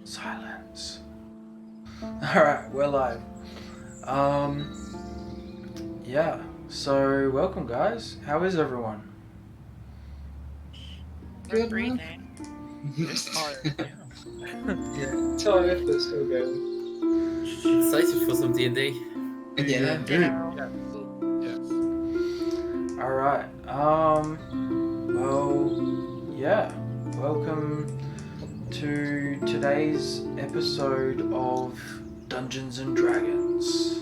Silence. Alright, we're live. Yeah, so welcome guys. How is everyone? Good, breathing. Yeah, tired but still going. Excited for some D&D. Yeah. Alright, well, yeah. Welcome to today's episode of Dungeons and Dragons.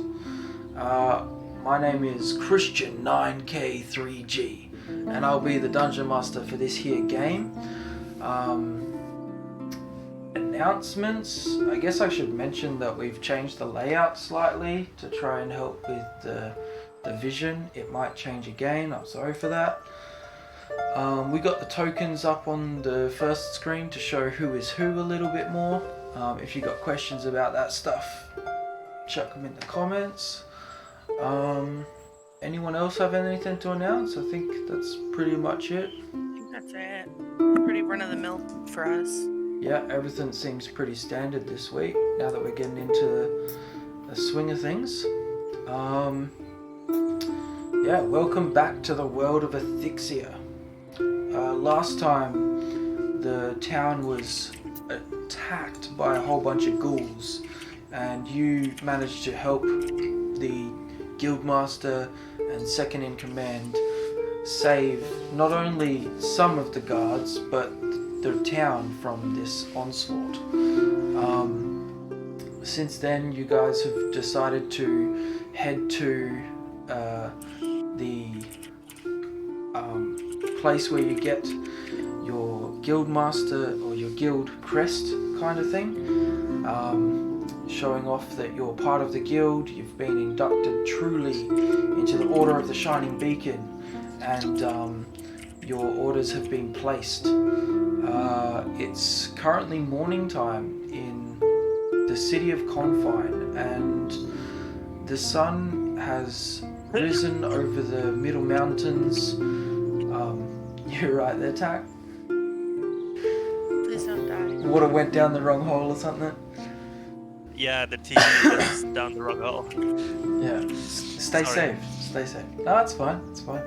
My name is Christian 9K3G, and I'll be the Dungeon Master for this here game. Announcements. I guess I should mention that we've changed the layout slightly to try and help with the vision. It might change again. I'm sorry for that. We got the tokens up on the first screen to show who is who a little bit more. If you got questions about that stuff, chuck them in the comments. Anyone else have anything to announce? I think that's pretty much it. I think that's it. Pretty run-of-the-mill for us. Yeah, everything seems pretty standard this week, now that we're getting into the swing of things. Yeah, welcome back to the world of Ethicsia. Last time, the town was attacked by a whole bunch of ghouls, and you managed to help the guildmaster and second in command save not only some of the guards, but the town from this onslaught. Since then, you guys have decided to head to the place where you get your guildmaster or your guild crest kind of thing, showing off that you're part of the guild. You've been inducted truly into the Order of the Shining Beacon, and your orders have been placed. It's currently morning time in the city of Confine, and the sun has risen over the middle mountains. You're right there, Tack. Please don't die. Water went down the wrong hole or something. Yeah, the TV is down the wrong hole. Yeah. Stay Sorry. safe. Stay safe. No, it's fine. It's fine.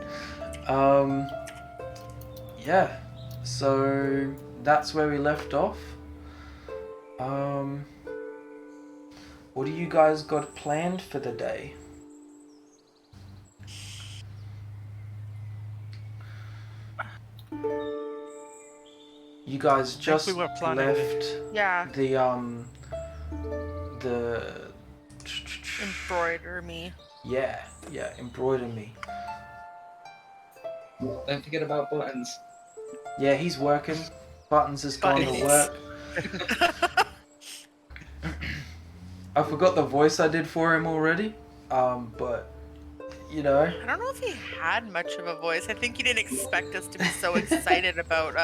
Yeah. So that's where we left off. What do you guys got planned for the day? You guys just we were planning- left Yeah, the embroider me. yeah, embroider me. Don't forget about buttons. Yeah, he's working. Buttons has gone to Buttons. work. I forgot the voice I did for him already. But you know, I don't know if he had much of a voice. I think he didn't expect us to be so excited about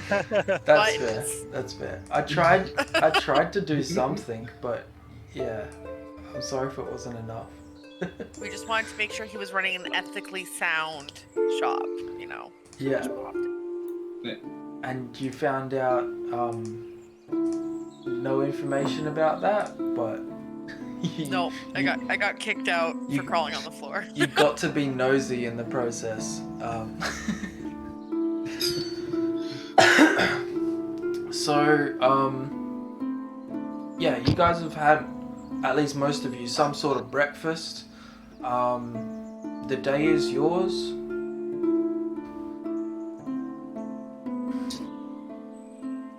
that's buttons. fair. That's fair. I tried to do something, but yeah, I'm sorry if it wasn't enough. We just wanted to make sure he was running an ethically sound shop, you know. Yeah. And you found out no information about that, but No, I got kicked out for crawling on the floor. you got to be nosy in the process. Yeah, you guys have had, at least most of you, some sort of breakfast. The day is yours.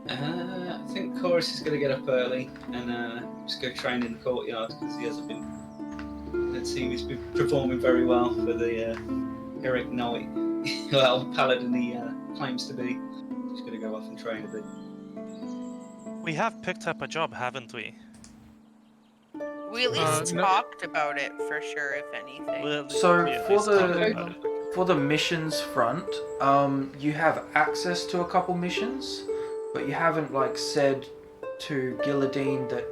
I think Chorus is going to get up early and just go train in the courtyard because he hasn't been. Let's see, he's been performing very well for the heroic knight. Well, paladin he claims to be. He's going to go off and train a bit. We have picked up a job, haven't we? We at least No. talked about it for sure, if anything. So we at for least talked the about it. for the missions front, you have access to a couple missions, but you haven't like said to Gilladine that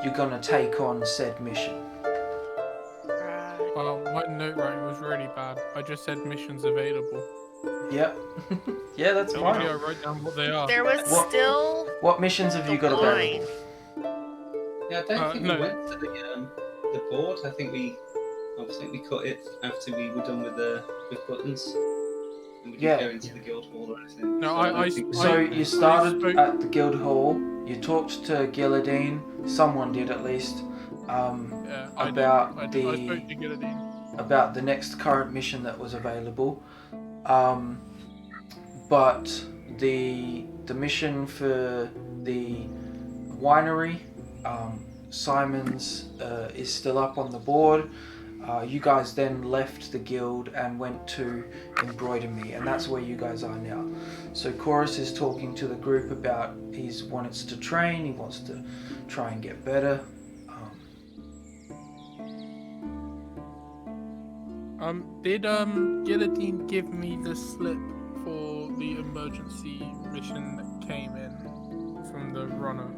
you're gonna take on said mission. Right. My note writing was really bad. I just said missions available. Yep. Yeah, that's Usually I fine. write down what they are. There was What- still What missions have you got line. available? Yeah, I don't think no. we went to the board. I think we cut it after we were done with buttons. And we didn't Yeah. go into the guild hall or anything. No, so I- don't I- think we So went you there. started spoke- at the guild hall. You talked to Gilladine. Someone did at least. Yeah, I About did. I the spoke to Gilladine. about the next current mission that was available. But the mission for the winery, Simon's is still up on the board. You guys then left the guild and went to Embroider Me, and that's where you guys are now. So Chorus is talking to the group about he wants to train, he wants to try and get better. Did Gilladine give me the slip for the emergency mission that came in from the runner?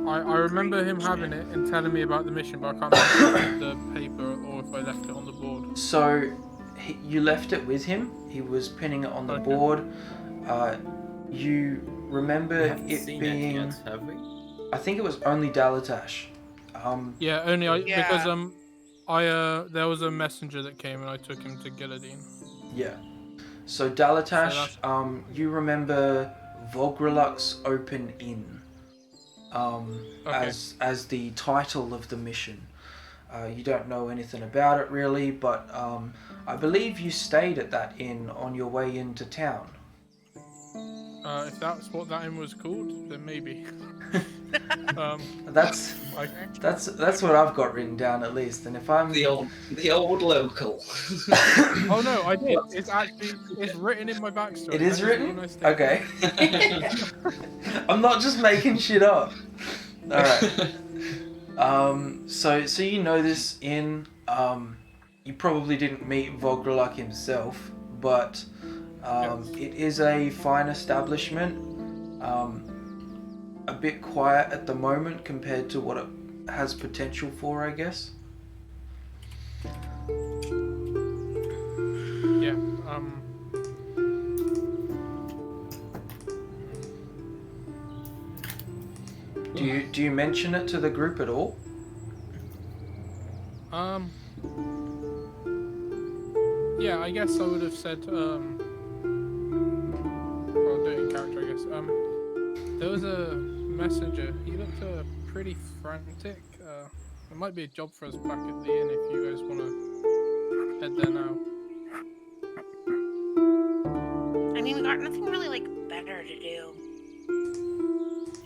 I remember him having it and telling me about the mission, but I can't remember the paper or if I left it on the board. So you left it with him. He was pinning it on the Okay. board. You remember We haven't it seen being? it yet, have we? I think it was only Dalatash. Yeah, only Yeah. because there was a messenger that came and I took him to Gilladine. Yeah. So Dalatash, So you remember Vogreluk's Open Inn Okay. as the title of the mission. You don't know anything about it really, but I believe you stayed at that inn on your way into town. If that's what that inn was called, then maybe. That's I, that's what I've got written down at least. And if I'm The old local. oh no, I did. It's written in my backstory. It is That written? all I stated. Okay. I'm not just making shit up. Alright. So you know this inn. You probably didn't meet Vogreluk himself, but it is a fine establishment. A bit quiet at the moment compared to what it has potential for, I guess. Yeah. Do you mention it to the group at all? Yeah, I guess I would have said, I'll do it in character, I guess. There was a messenger. He looked pretty frantic. There might be a job for us back at the inn if you guys want to head there now. I mean, we got nothing really like better to do.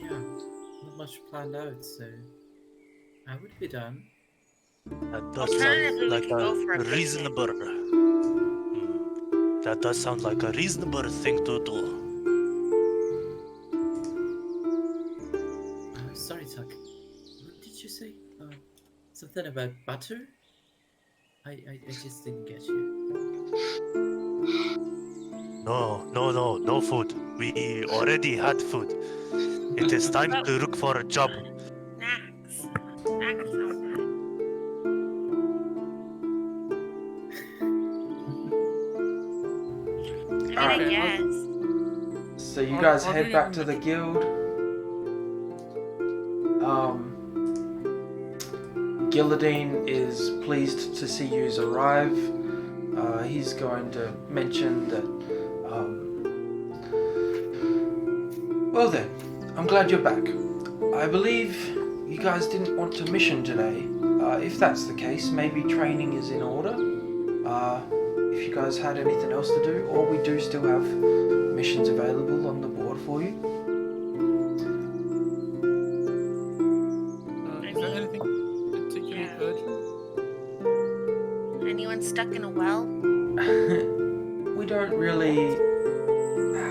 Yeah, not much planned out, so I would be done. That does Alternatively, sound we like can go for a a picnic. reasonable. That does sound like a reasonable thing to do. Sorry, Tuck. What did you say? Something about butter? I just didn't get you. No food. We already had food. It is time to look for a job. Snacks. Snacks sound good. I Alright. guess. So you I'll- guys I'll head do back that to the next. guild. Gilladine is pleased to see yous arrive. He's going to mention that. Well then, I'm glad you're back. I believe you guys didn't want to mission today. If that's the case, maybe training is in order. If you guys had anything else to do, or we do still have missions available on the board for you. Is there anything particularly Yeah. urgent? Anyone stuck in a well? We don't really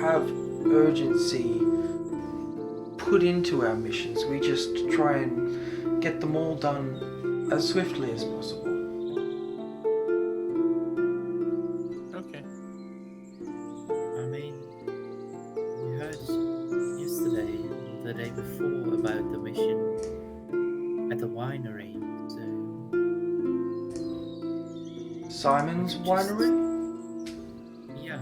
have urgency put into our missions. We just try and get them all done as swiftly as possible. Okay. I mean, we heard yesterday, the day before, about the mission at the winery, so... Simon's Winery? Yeah,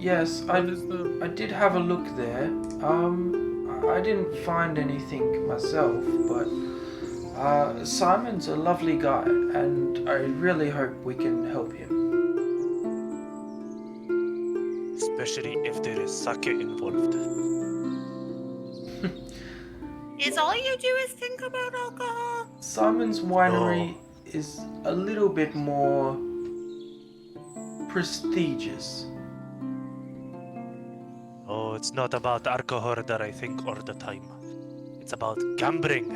Yes, What is the... I did have a look there. I didn't find anything myself, but Simon's a lovely guy, and I really hope we can help him. Especially if there is sake involved. Is all you do is think about alcohol? Simon's winery is a little bit more prestigious. Oh, it's not about alcohol that I think all the time. It's about gambling.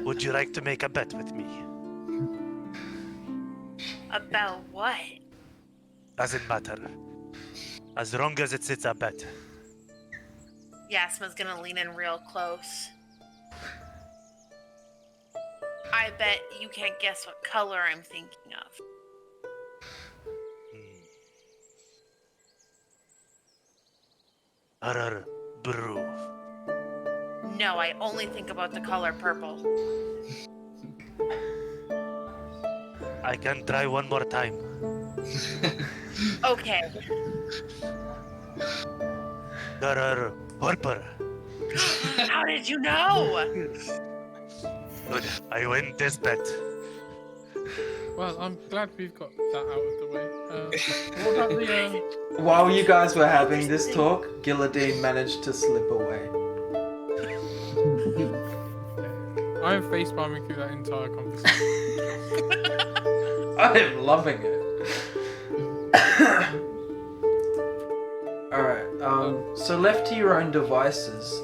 Would you like to make a bet with me? About what? Doesn't matter. As long as it's a bet. Yasma's gonna lean in real close. I bet you can't guess what color I'm thinking of. Brew. No, I only think about the color purple. I can try one more time. Okay. Purple. How did you know? Good. I win this bet. Well, I'm glad we've got that out of the way. What about the... While you guys were having this talk, Gilladine managed to slip away. I'm facepalming through that entire conversation. I am loving it. Alright, so left to your own devices,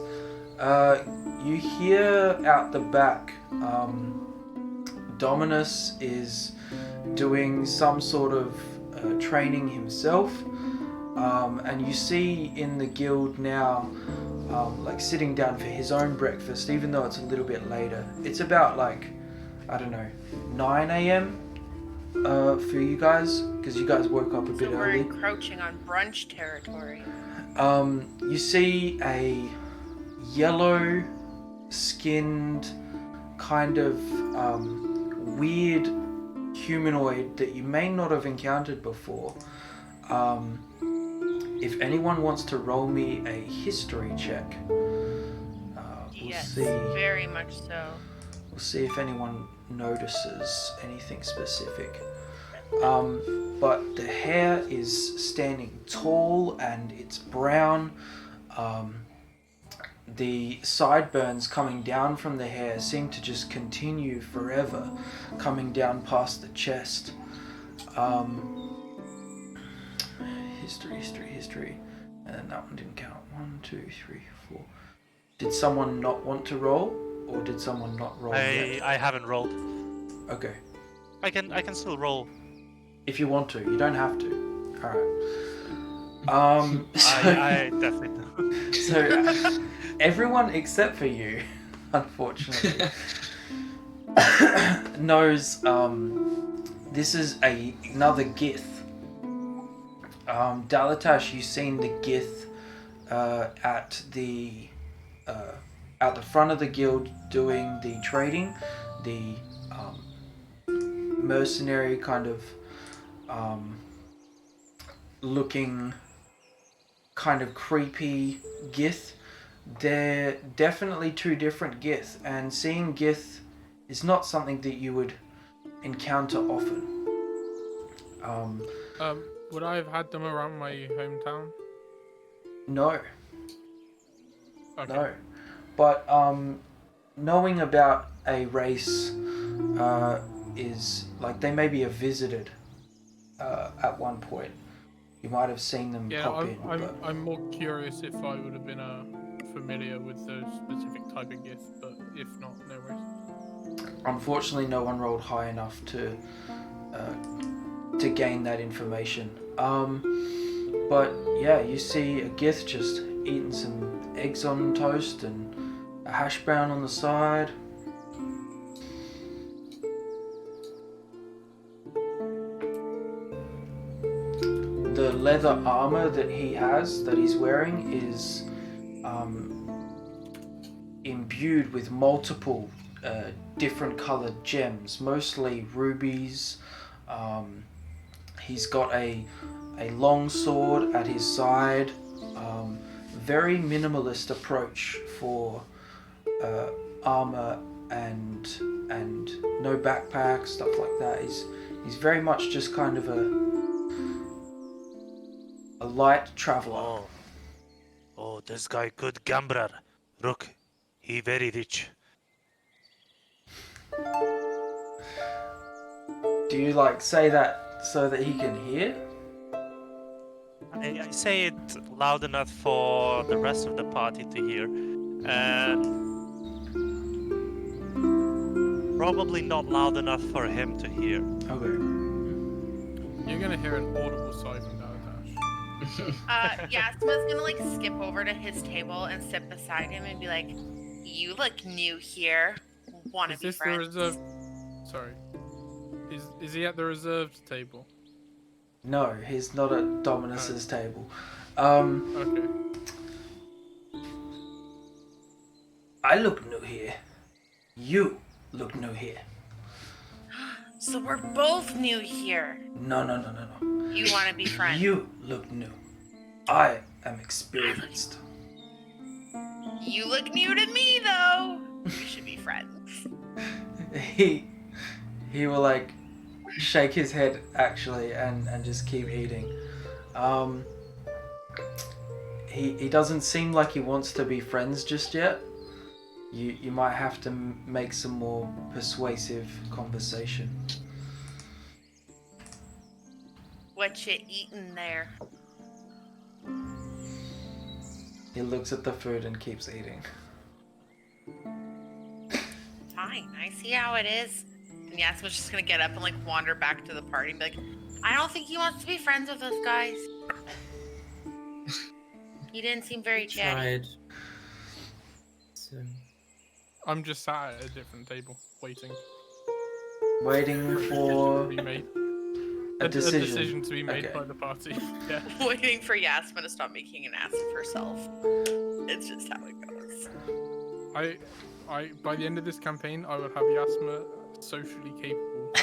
you hear out the back, Dominus is doing some sort of training himself, and you see in the guild now, like sitting down for his own breakfast, even though it's a little bit later. It's about like, I don't know, 9 a.m. For you guys, because you guys woke up a bit So we're early. encroaching on brunch territory. You see a yellow-skinned, kind of weird humanoid that you may not have encountered before. If anyone wants to roll me a history check, we'll Yes, see. very much so. We'll see if anyone notices anything specific. But the hair is standing tall and it's brown. The sideburns coming down from the hair seem to just continue forever, coming down past the chest. History. And then that one didn't count. 1, 2, 3, 4. Did someone not want to roll? Or did someone not roll yet? I haven't rolled. Okay. I can still roll. If you want to, you don't have to. Alright. I definitely do. So everyone except for you, unfortunately, knows this is another Gith. Dalatash, you've seen the Gith at the front of the guild doing the trading, the mercenary kind of looking kind of creepy Gith. They're definitely two different Gith, and seeing Gith is not something that you would encounter often. Would I have had them around my hometown? No. Okay. No. But knowing about a race is like they maybe have visited at one point. You might have seen them pop in. But I'm more curious if I would have been familiar with the specific type of gift, but if not, no worries. unfortunately, no one rolled high enough to gain that information. But yeah, you see a Gith just eating some eggs on toast and a hash brown on the side. The leather armor that he has, that he's wearing, is imbued with multiple different colored gems, mostly rubies. He's got a a long sword at his side. Very minimalist approach for armor and no backpack, stuff like that. He's very much just kind of a light traveler. Oh, this guy good gambler. Look, he very rich. Do you like say that so that he can hear? I say it loud enough for the rest of the party to hear, and probably not loud enough for him to hear. Okay. You're gonna hear an audible sigh from Dalatash. Yasma's gonna like skip over to his table and sit beside him and be like, "You look new here. Wanna Is be this the friends?" reserved? Sorry. Is he at the reserved table? No, he's not at Dominus's table. Okay. I look new here. You look new here. So we're both new here. No. You wanna be friends? You look new. I am experienced. You look new to me though. We should be friends. He will like shake his head actually and just keep eating. He doesn't seem like he wants to be friends just yet. You might have to make some more persuasive conversation. What you eating there? He looks at the food and keeps eating. Fine, I see how it is. And Yasma's just gonna get up and like wander back to the party and be like, I don't think he wants to be friends with those guys. He didn't seem very chatty. Tried. So, I'm just sat at a different table, waiting. Waiting for To be made. a decision. A decision to be made Okay. by the party. Yeah. Waiting for Yasma to stop making an ass of herself. It's just how it goes. I by the end of this campaign, I will have Yasma socially capable.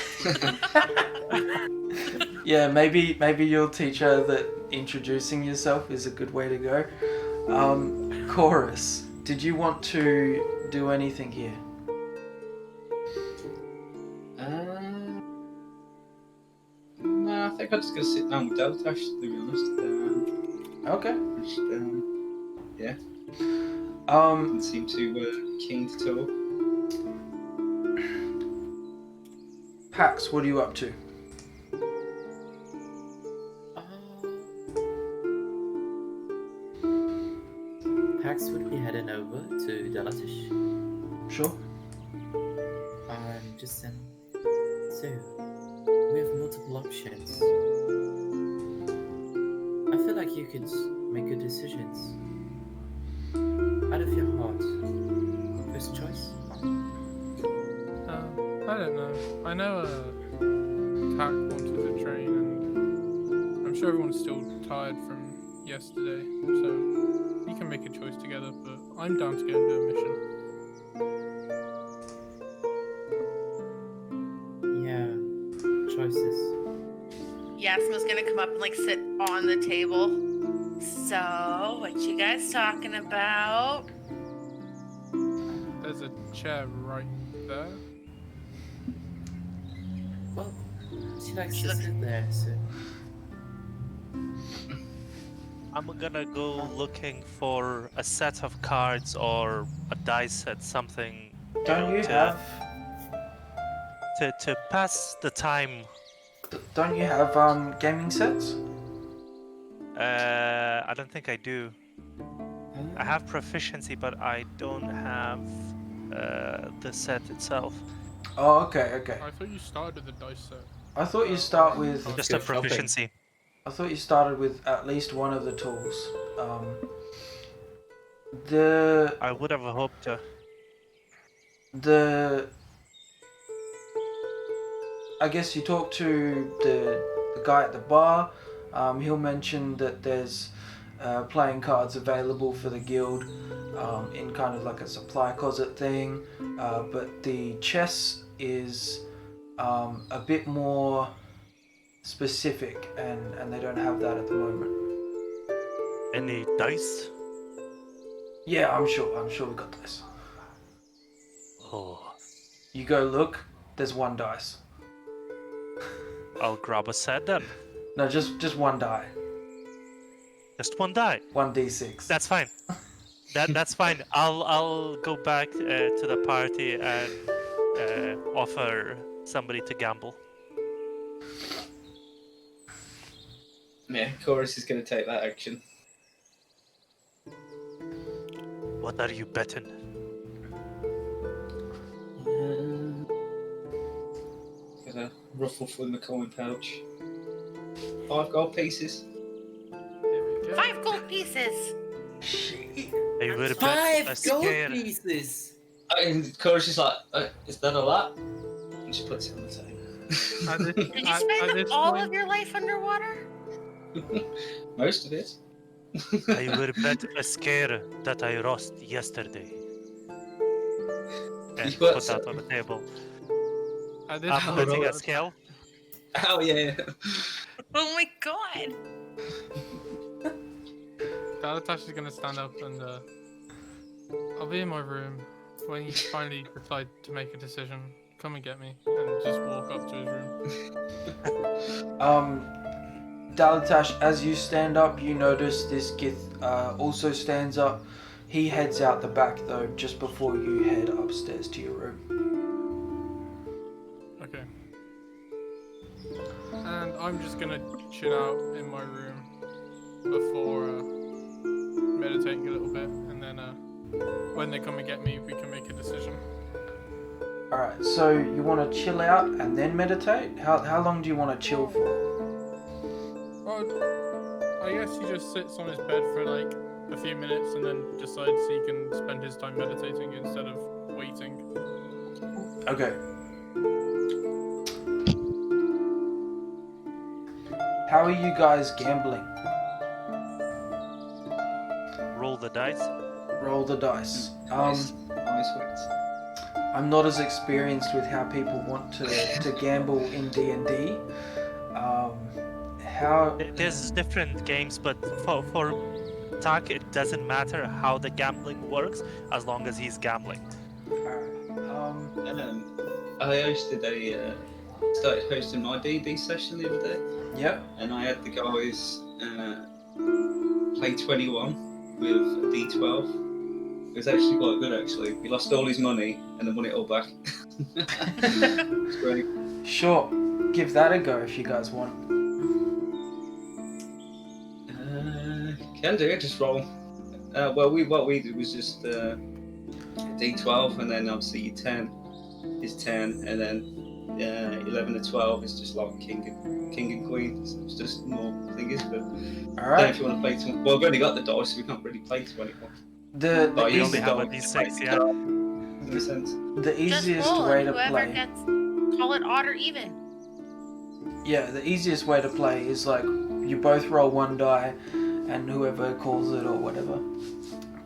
Yeah, maybe you'll teach her that introducing yourself is a good way to go. Chorus, did you want to do anything here? No, I think I'm just gonna sit down with Deltash, to be honest. Okay. Just, yeah, Um, doesn't seem too keen to talk. Pax, what are you up to? Pax would be heading over to Dalatish. Sure. Just then. So, we have multiple options. I feel like you could make good decisions. Out of your heart. First choice? I don't know. I know Tack wanted to train, and I'm sure everyone's still tired from yesterday, so we can make a choice together, but I'm down to go and do a mission. Yeah. Choices. Yasma's gonna come up and like sit on the table. So, what you guys talking about? There's a chair right there. Well, she likes She to looks- sit there, so. I'm gonna go looking for a set of cards or a dice set, something Don't you to- have to pass the time. gaming sets? I don't think I do. I have proficiency, but I don't have the set itself. Oh, okay. I thought you started the dice set. I thought you start with. Just go a shopping. proficiency. I thought you started with at least one of the tools. The I would have hoped to. I guess you talk to the guy at the bar. He'll mention that there's playing cards available for the guild in kind of like a supply closet thing, but the chess is a bit more specific, and they don't have that at the moment. Any dice? Yeah, I'm sure we got dice. Oh, You go look, there's one dice. I'll grab a set then. No, just one die. Just one die. 1d6. That's fine. That's fine. I'll go back to the party and offer somebody to gamble. Yeah, Chorus is going to take that action. What are you betting? Gonna ruffle through the coin pouch. 5 gold pieces. Here we go. 5 gold pieces. I will bet a 5 gold scare. pieces! And Chorus is like, is that a lot? And she puts it on the table. At this- Did you at spend this all point- of your life underwater? Most of it. I will bet a scare that I lost yesterday. And You got put that some- on the table. At this I'm point, betting a right. scale. Oh, yeah. Oh my god. Galatash is gonna stand up and I'll be in my room when you finally decide to make a decision. Come and get me, and just walk up to his room. Dalatash, as you stand up, you notice this Gith also stands up. He heads out the back though, just before you head upstairs to your room. Okay. And I'm just gonna chill out in my room before meditating a little bit, and then when they come and get me, we can make a decision. Alright, so you want to chill out and then meditate? How long do you want to chill for? Well, I guess he just sits on his bed for like a few minutes and then decides he can spend his time meditating instead of waiting. Okay. How are you guys gambling? Roll the dice. Roll the dice. Nice wits. I'm not as experienced with how people want to gamble in D&D. How... There's different games, but for Tak, it doesn't matter how the gambling works as long as he's gambling. I started hosting my D&D session the other day, Yep. and I had the guys play 21 with a D12. It was actually quite good, actually. He lost all his money and then won it all back. It's great. Sure. Give that a go if you guys want. Can do it, just roll. What we did was just D12, and then obviously your 10 is 10, and then 11 to 12 is just like king and queen. So it's just more thingies, but I don't know Alright. if you want to play 20. Well, we've only got the dice, so we can't really play 21. The Oh, you only easy, have a D6, yeah. In a sense. the Just easiest roll, way and to whoever play. gets, call it odd or even. Yeah, the easiest way to play is like you both roll one die, and whoever calls it or whatever.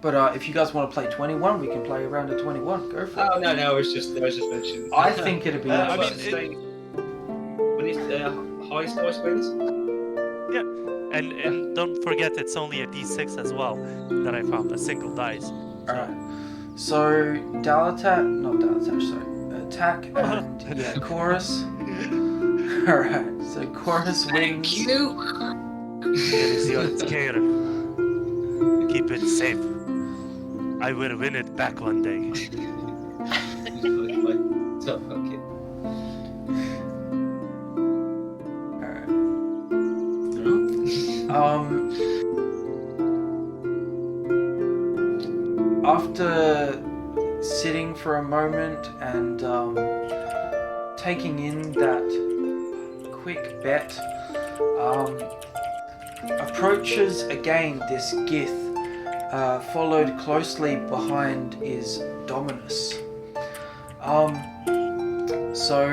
But if you guys want to play 21, we can play around to 21. Go for it. Oh no, I was just mentioning. I think it'd be I nice. mean, when it's highest dice wins. And don't forget, it's only a D6 as well that I found, a single dice. Alright. So not Dalatash, sorry. Attack and yeah, Chorus. Alright, so Chorus wins. Thank you. Here is your scare. Keep it safe. I will win it back one day. Top pocket. Alright. After sitting for a moment and taking in that quick bet, approaches again this Gith. Followed closely behind is Dominus. So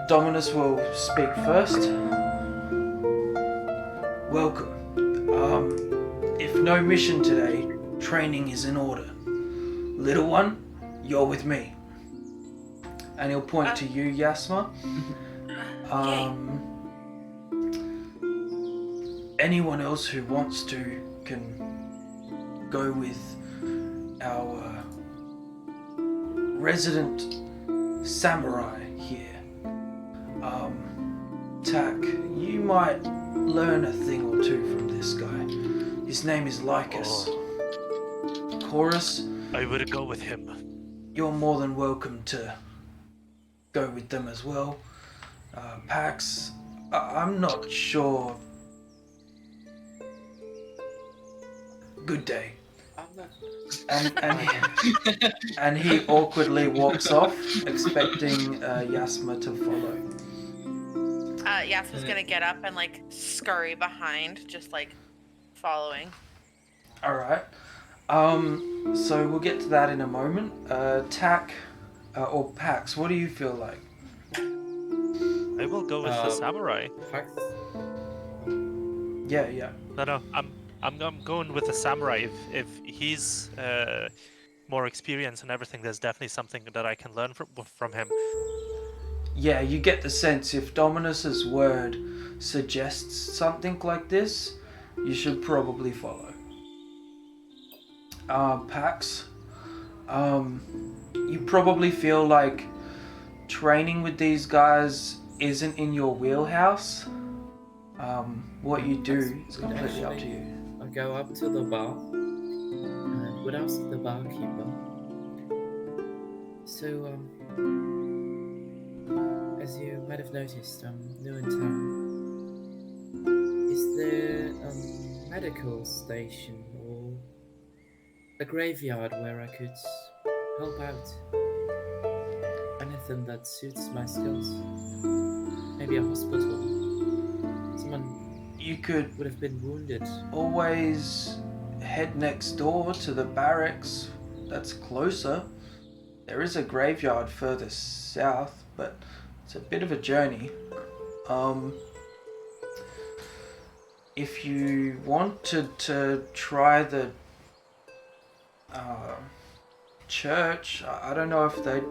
Dominus will speak first. Welcome. If no mission today, training is in order. Little one, you're with me. and he'll point to you, Yasma. Anyone else who wants to can go with our resident samurai here. Tak, you might learn a thing or two from this guy. His name is Lycus. Chorus, I will go with him. you're more than welcome to go with them as well. Pax, I'm not sure. Good day. And he awkwardly walks off, expecting Yasma to follow. Yasma's gonna get up and like scurry behind, just like following. Alright. So we'll get to that in a moment. Tak, or Pax, what do you feel like? I will go with the samurai. Pax? Yeah. No, I'm going with the samurai. If he's more experienced and everything, there's definitely something that I can learn from him. Yeah, you get the sense if Dominus's word suggests something like this, you should probably follow. Pax, you probably feel like training with these guys isn't in your wheelhouse. What you do is completely up to you. I go up to the bar and would ask the barkeeper. So, as you might have noticed, I'm new in town. Is there a medical station or a graveyard where I could help out? Anything that suits my skills? Maybe a hospital. Someone You could would have been wounded. always head next door to the barracks. That's closer. There is a graveyard further south, but it's a bit of a journey. If you wanted to try the church, I don't know if they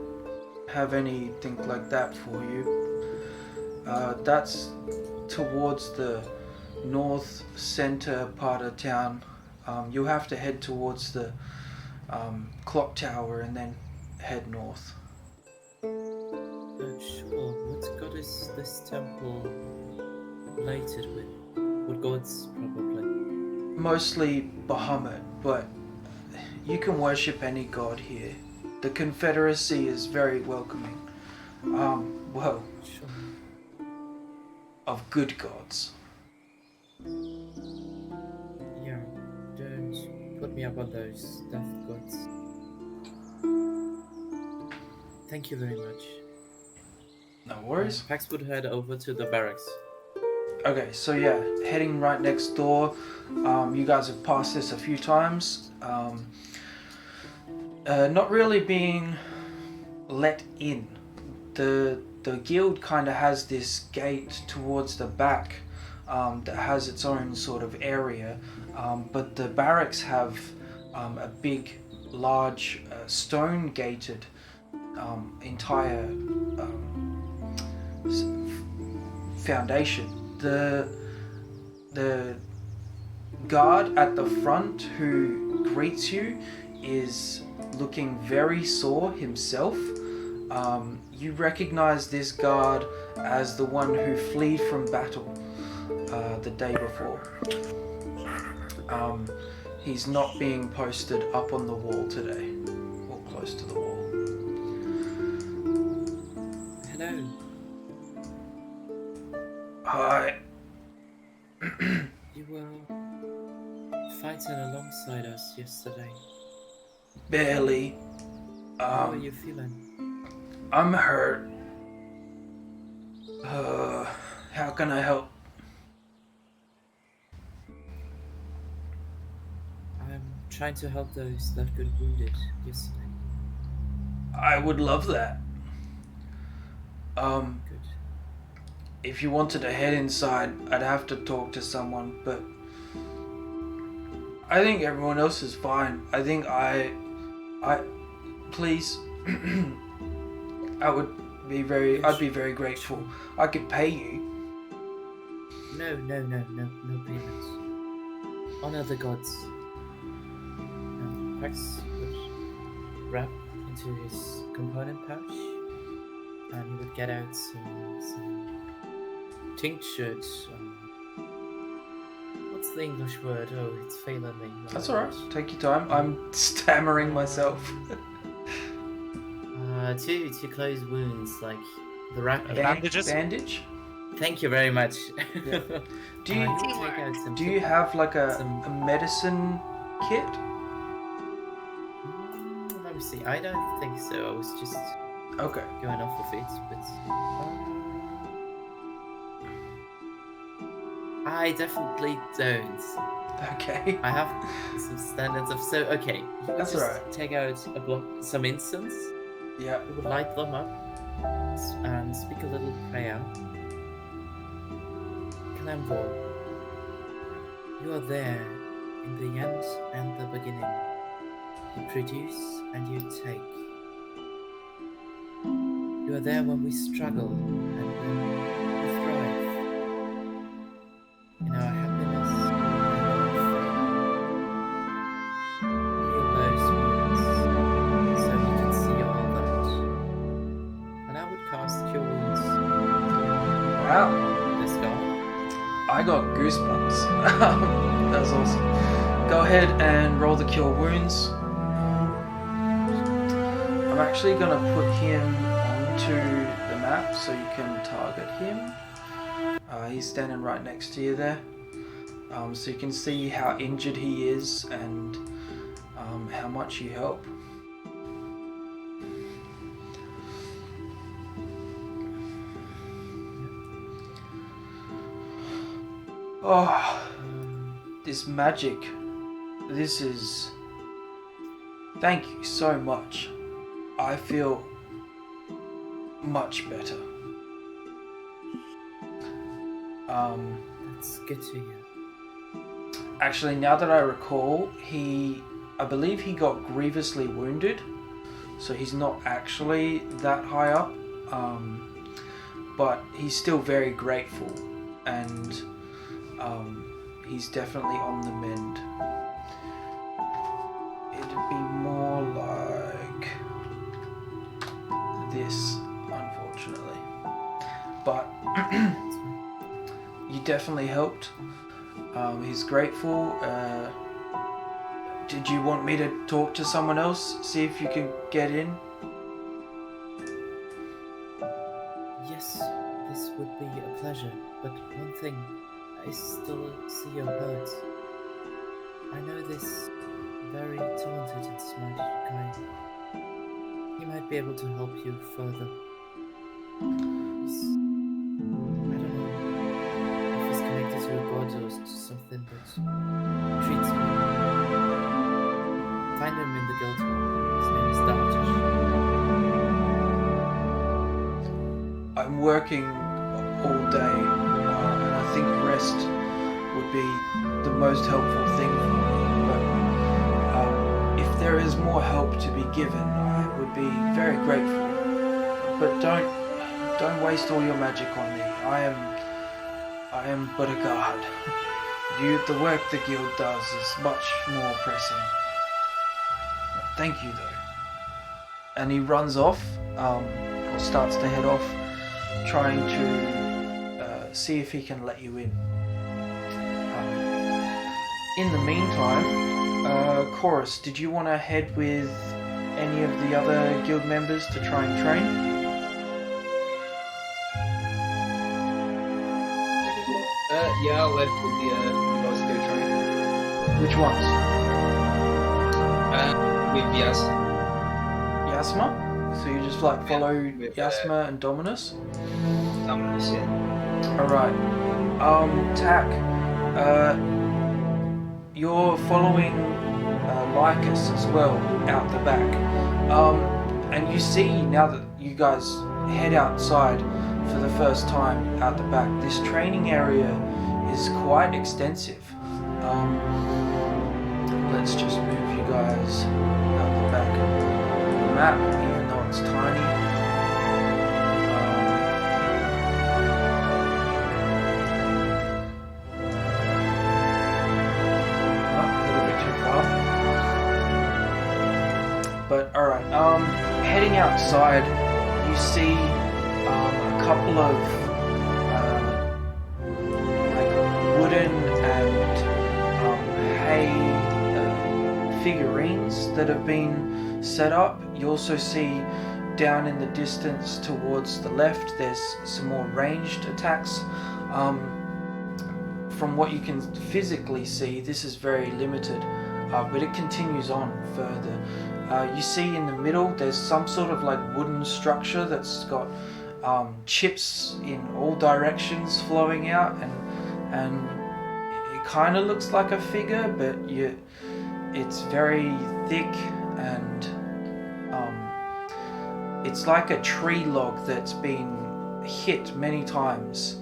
have anything like that for you. That's towards the north center part of town. You'll have to head towards the clock tower and then head north. Sure. What god is this temple related with? What gods, probably? Mostly Bahamut, but you can worship any god here. The Confederacy is very welcoming. Well, Sure. of good gods. Yeah. Don't put me up on those death gods. Thank you very much. No worries. Pax would head over to the barracks. Okay, so yeah, heading right next door. You guys have passed this a few times. Not really being let in. The guild kind of has this gate towards the back that has its own sort of area, but the barracks have a big, large, stone gated entire foundation. The guard at the front who greets you is looking very sore himself. You recognize this guard as the one who fled from battle the day before. He's not being posted up on the wall today, or close to the wall. Hello. Hi. You were fighting alongside us yesterday. Barely. How are you feeling? I'm hurt. How can I help? I'm trying to help those that got wounded yesterday. I would love that. Good. If you wanted to head inside, I'd have to talk to someone, but I think everyone else is fine. I think please, I'd be very grateful. I could pay you. No payments. Honor the gods. Pax would wrap into his component pouch, and he would get out some tinctures. What's the English word? Oh, it's failing me. That's alright. Take your time. I'm stammering myself. To close wounds, like the wrap. Bandages? Bandage? Thank you very much. Yeah. Do you take out some do you have like a some- medicine kit? Let me see. I don't think so. I was just Okay. going off of it, but I definitely don't. Okay. I have some standards of okay. You would That's just alright. take out some incense. Yeah. You would light them up and speak a little prayer. Calamvor, you are there in the end and the beginning. You produce and you take. You are there when we struggle and when we thrive. In our happiness and our fear. Heal those wounds so you can see all that. And I would cast Cure Wounds. Wow. This guy. I got goosebumps. That was awesome. Go ahead and roll the cure wounds. I'm actually gonna put him onto the map so you can target him. He's standing right next to you there. So you can see how injured he is and how much you help. Oh, this magic. This is... Thank you so much. I feel much better. That's good to hear. Actually, now that I recall, I believe he got grievously wounded, so he's not actually that high up, but he's still very grateful, and he's definitely on the mend. It'd be more like this, unfortunately, but you definitely helped. He's grateful. Did you want me to talk to someone else? See if you can get in? Yes, this would be a pleasure, but one thing, I still see your hurt. I know this very talented and smart guy. He might be able to help you further. I don't know if he's connected to a god or to something, but treats me. Find him in the guild. His name is Daltish. I'm working all day, and I think rest would be the most helpful thing for me. But if there is more help to be given, I would be very grateful. But don't waste all your magic on me. I am but a guard. The work the guild does is much more pressing. Thank you, though. And he runs off, or starts to head off, trying to see if he can let you in. In the meantime, Chorus, did you want to head with any of the other guild members to try and train? Yeah, I'll head with the guys go train. Which ones? With Yas. Yasma? So you just like follow with, Yasma and Dominus? Dominus, yeah. Alright. Tak, you're following Lycus as well out the back. And you see now that you guys head outside for the first time out the back, this training area is quite extensive. Let's just move you guys out the back of the map, even though it's tiny. outside, you see a couple of like wooden and hay figurines that have been set up. You also see down in the distance towards the left, there's some more ranged attacks. From what you can physically see, this is very limited, but it continues on further. You see in the middle, there's some sort of like wooden structure that's got chips in all directions flowing out, and it kind of looks like a figure, but it's very thick, and it's like a tree log that's been hit many times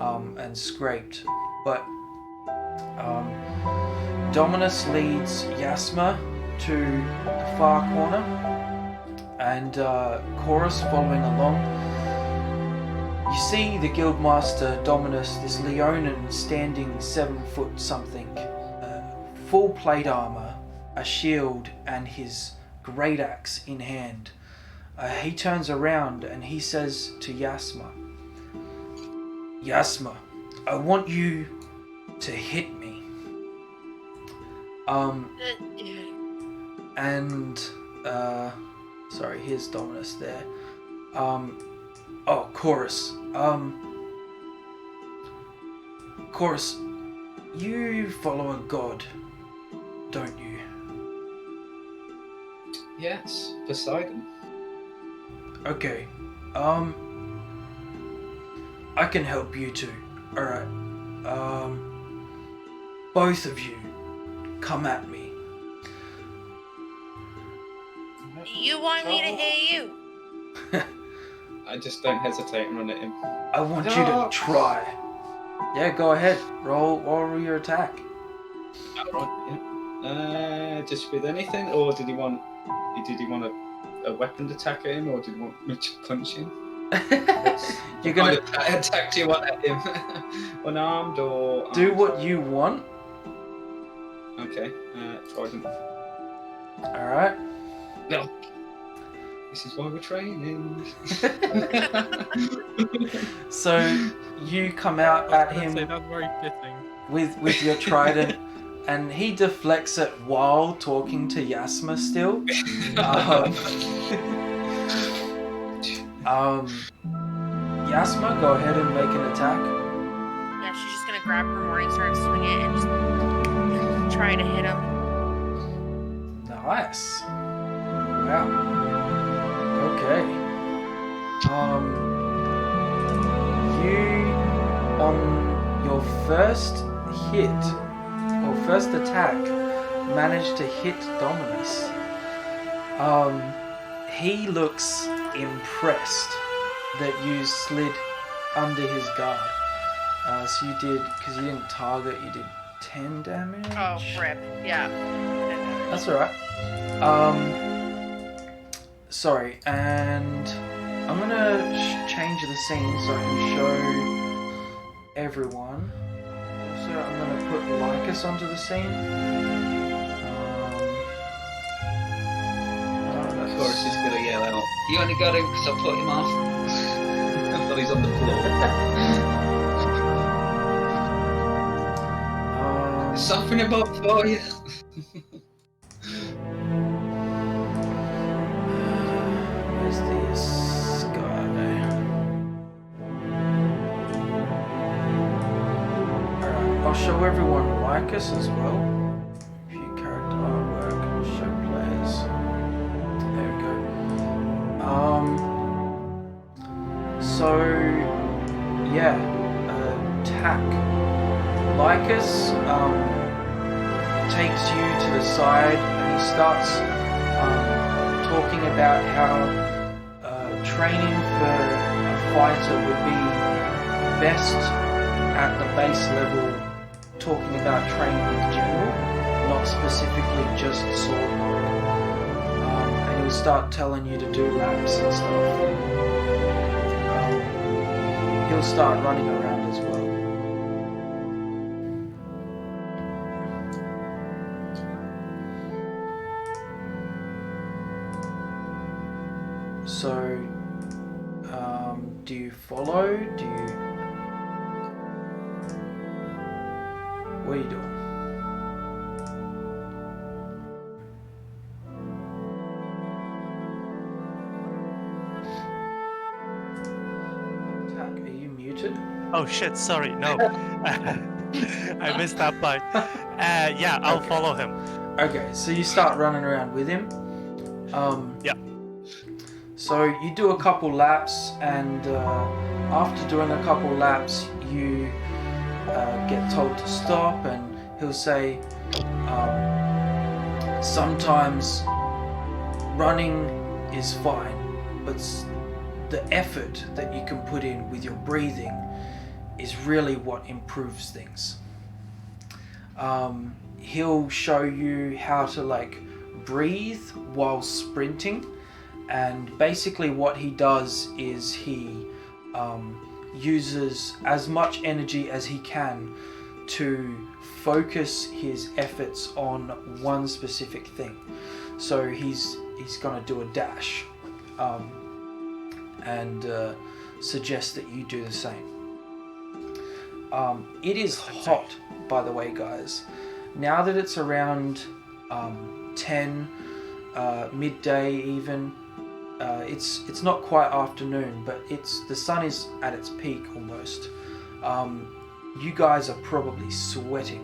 and scraped. But Dominus leads Yasma to the far corner, and Chorus following along. You see the Guildmaster Dominus, this Leonin, standing 7 foot something, full plate armor, a shield, and his great axe in hand. He turns around and he says to Yasma, "Yasma, I want you to hit me." Sorry, here's Dominus there. Chorus. Chorus, you follow a god, don't you? Yes, Poseidon. Okay. I can help you too. Alright. Both of you, come at me. You want me to hit you? I just don't hesitate and run at him. I want you to try. Yeah, go ahead. Roll your attack. Alright, yeah. Just with anything, or did he want a weapon attack at him, or did he want me to punch him? You're gonna attack do you want at him? Unarmed or armed? do what you want. Okay, trident. Alright. No. This is why we're training. So you come out at him That's very fitting. with your trident, and he deflects it while talking to Yasma still. Yasma, go ahead and make an attack. Yeah, she's just gonna grab her Morningstar and swing it and just try to hit him. Nice. Wow. Okay. You, on your first hit, or first attack, managed to hit Dominus. He looks impressed that you slid under his guard. So you did, because you didn't target, you did 10 damage? Oh, rip. Yeah. That's alright. Sorry, and I'm gonna change the scene so I can show everyone. Also, I'm gonna put Lycus onto the scene. Of course, he's gonna yell out, "You only got him because I put him off." I thought he's on the floor. Soften him up for you. Where's this guy? Alright, I'll show everyone Lycus as well. View character artwork, show players. There we go. So yeah, attack. Lycus takes you to the side and he starts talking about how training for a fighter would be best at the base level, talking about training in general, not specifically just sword work. And he'll start telling you to do laps and stuff. He'll start running around as well. So, do you follow? What are you doing? Tack, are you muted? Oh shit, sorry, no. I missed that part. Yeah, I'll Okay. follow him. Okay, so you start running around with him. Yeah. So you do a couple laps, and after doing a couple laps, you get told to stop, and he'll say, sometimes running is fine, but the effort that you can put in with your breathing is really what improves things. He'll show you how to like breathe while sprinting, and basically what he does is he uses as much energy as he can to focus his efforts on one specific thing. So he's gonna do a dash, and suggest that you do the same. It is hot, by the way, guys. Now that it's around 10, midday even, it's not quite afternoon, but the sun is at its peak almost. You guys are probably sweating,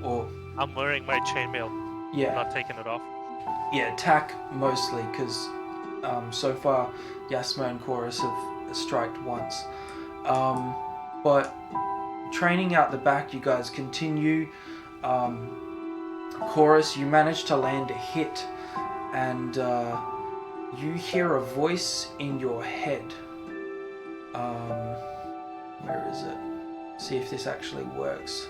or I'm wearing my chainmail. yeah, Not taking it off. yeah, Tack mostly, because so far Yasma and Chorus have striked once. But training out the back, you guys continue. Chorus, you manage to land a hit, and you hear a voice in your head. Where is it? See if this actually works.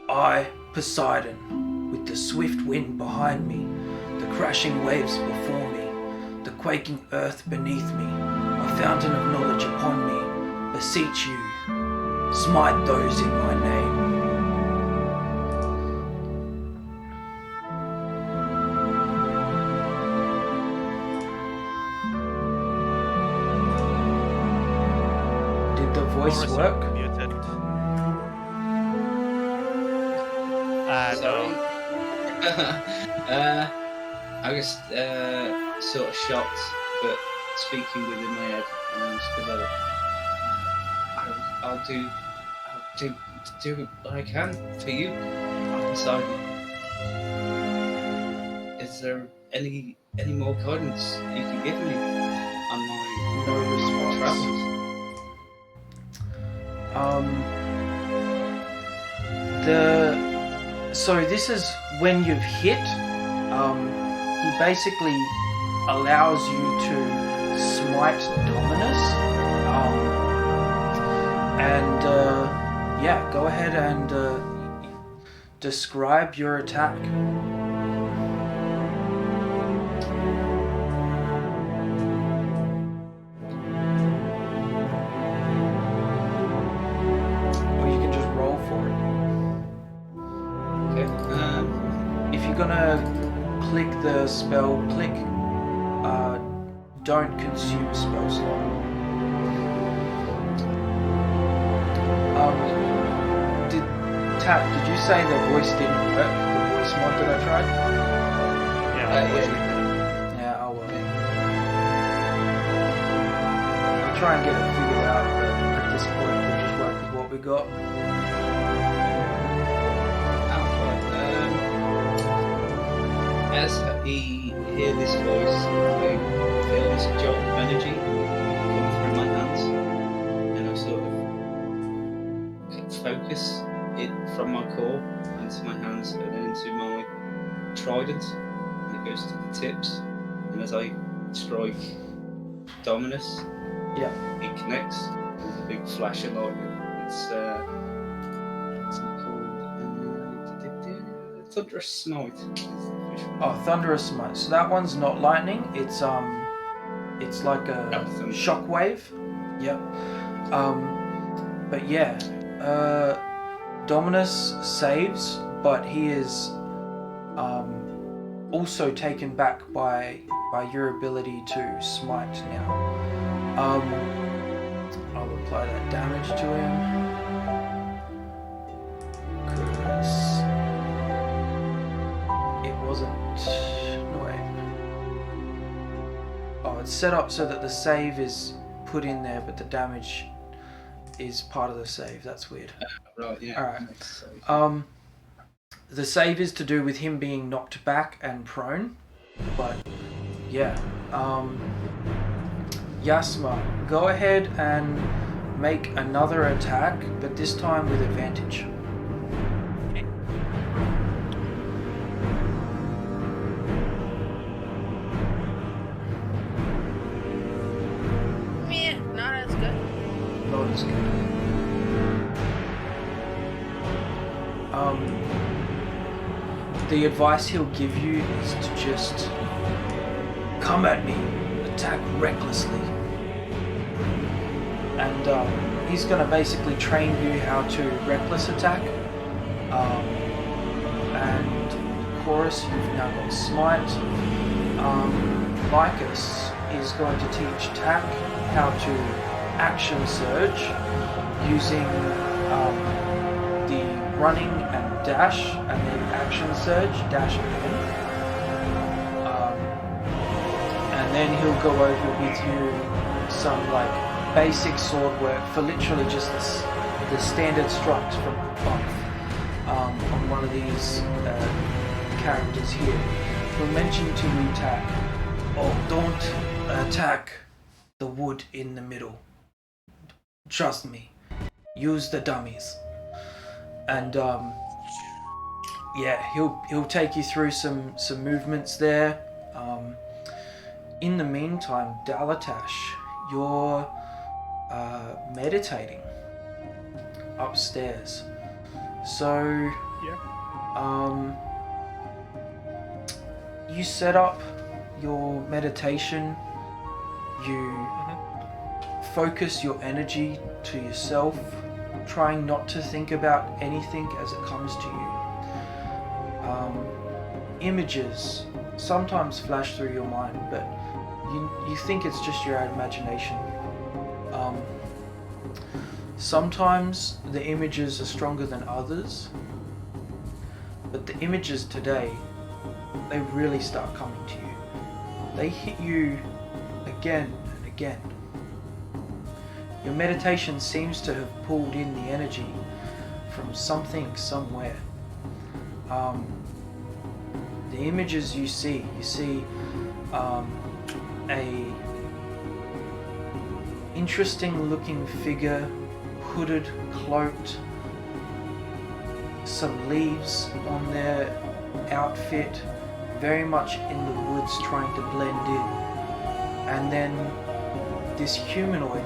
I, Poseidon, with the swift wind behind me, the crashing waves before me, the quaking earth beneath me, a fountain of knowledge upon me, beseech you, smite those in my name. Did the voice Chorus, work? you're muted. Sorry. No. I was sort of shocked, but speaking within my head, and I was gonna, I'll do what I can for you. I've decided. Is there any more guidance you can give me on my No response. travels? So this is when you've hit. He basically allows you to smite Dominus. Yeah, go ahead and describe your attack. Or you can just roll for it. Okay. If you're gonna click the spell, click don't consume spell slot. Did you say the voice didn't work? The voice mod that I tried? Yeah. Yeah, oh well. I'll try and get it figured out, but at this point we'll just work with what we got. As he hear this voice, I feel this jolt of energy come through my hands, and I sort of focus it from my core into my hands and then into my trident, and it goes to the tips, and as I strike Dominus, Yeah. it connects. There's a big flash of lightning. It's called Thunderous Smite. is the official name. Oh, Thunderous Smite. So that one's not lightning. It's like a thunder. shockwave. Yep. But yeah, Dominus saves, but he is also taken back by your ability to smite now. I'll apply that damage to him. Because it wasn't... No, wait. Oh, it's set up so that the save is put in there, but the damage is part of the save. That's weird. Right, yeah. Alright. The save is to do with him being knocked back and prone. But, yeah. Yasma, go ahead and make another attack, but this time with advantage. Okay. Yeah, not as good. Not as good. The advice he'll give you is to just come at me, attack recklessly. And he's going to basically train you how to reckless attack. And Chorus, you've now got Smite. Lycus is going to teach Tack how to action surge using the running and dash, and then action surge, dash again. And then he'll go over with you some like basic sword work for literally just the standard strut from above on one of these characters here. He'll mention to you, Tack, oh, don't attack the wood in the middle. Trust me. Use the dummies. And yeah, he'll take you through some movements there. In the meantime, Dalatash, you're meditating upstairs. So Yeah. You set up your meditation. You focus your energy to yourself, trying not to think about anything as it comes to you. Images sometimes flash through your mind, but you think it's just your imagination. Sometimes the images are stronger than others, but the images today, they really start coming to you. They hit you again and again. Your meditation seems to have pulled in the energy from something somewhere. The images you see a interesting looking figure, hooded, cloaked, some leaves on their outfit, very much in the woods trying to blend in. And then this humanoid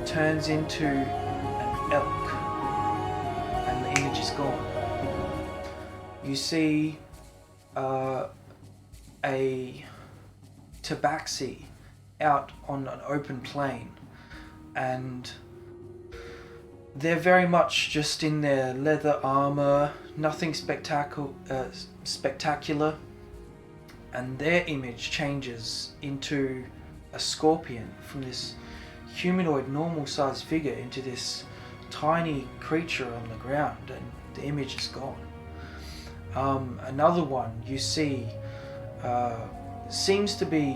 turns into an elk and the image is gone. You see a tabaxi out on an open plain, and they're very much just in their leather armor, nothing spectacular, and their image changes into a scorpion from this humanoid normal sized figure into this tiny creature on the ground, and the image is gone. Another one you see seems to be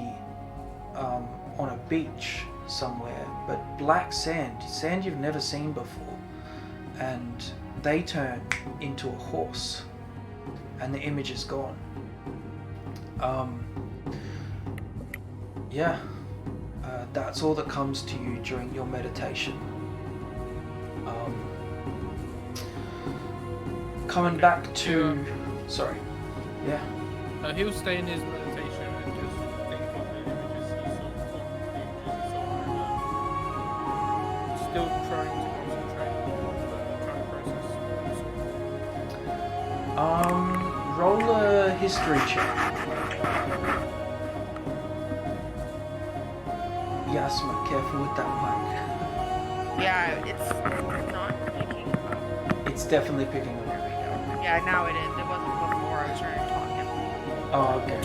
on a beach somewhere, but black sand you've never seen before, and they turn into a horse and the image is gone. Yeah, that's all that comes to you during your meditation. Coming back to... Sorry. Yeah. He'll stay in his meditation and just think of the images he saw from the images he saw. Still trying to concentrate on the process. Roll a history check. Yasma, careful with that mic. Yeah, it's not picking up. It's definitely picking up your video. Yeah, now it is. It wasn't before. I was trying to talk and. Oh, okay.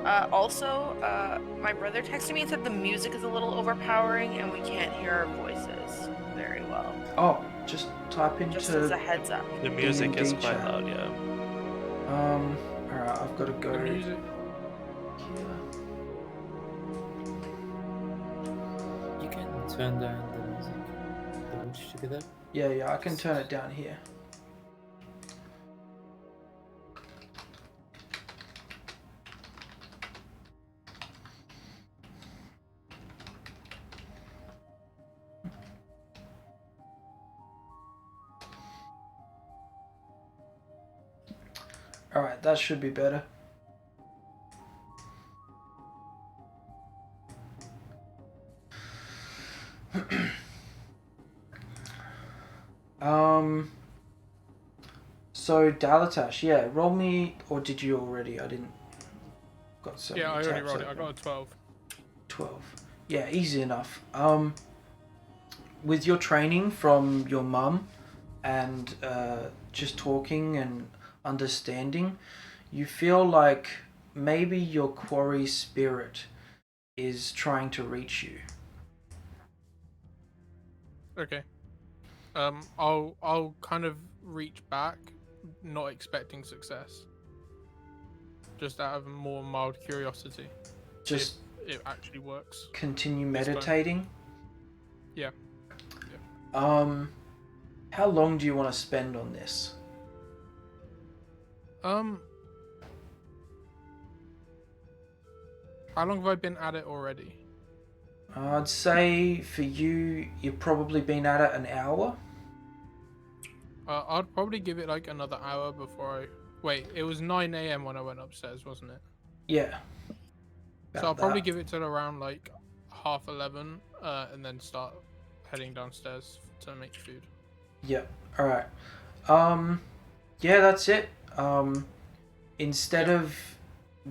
Alright. Also, my brother texted me and said the music is a little overpowering and we can't hear our voices very well. Oh, just type into... Just as a heads up. The music is D&D quite chat. loud, yeah. Alright, I've got to go The music. here. You can turn down the music. The watch together. Yeah, I can turn it down here. Alright, that should be better. So Dalatash, yeah, roll me, or did you already? I didn't. Got so Yeah, I many already tabs rolled it. I open. got a 12. 12. Yeah, easy enough. With your training from your mum and just talking and understanding, you feel like maybe your quarry spirit is trying to reach you. Okay. I'll kind of reach back, not expecting success. Just out of more mild curiosity. Just If it actually works. continue This time. meditating. Yeah. How long do you want to spend on this? How long have I been at it already? I'd say for you, you've probably been at it an hour. I'd probably give it like another hour before I... Wait, it was 9 a.m. when I went upstairs, wasn't it? Yeah. So About I'll probably that. give it till around like 11:30, and then start heading downstairs to make food. Yep. All right. Yeah, that's it. Instead of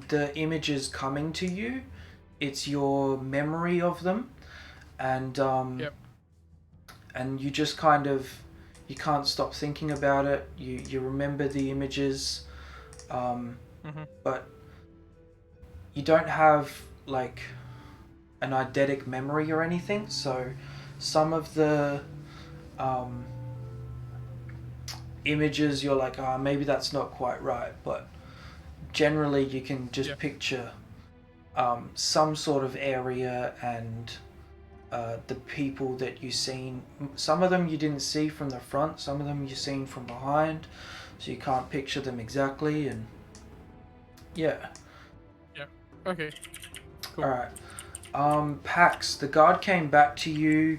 the images coming to you, it's your memory of them, and and you just kind of, you can't stop thinking about it. You remember the images, but you don't have like an eidetic memory or anything. So some of the images you're like, oh, maybe that's not quite right, but generally you can just picture some sort of area and the people that you've seen. Some of them you didn't see from the front, some of them you've seen from behind, so you can't picture them exactly. And yeah. Okay. Cool. Alright. Pax, the guard came back to you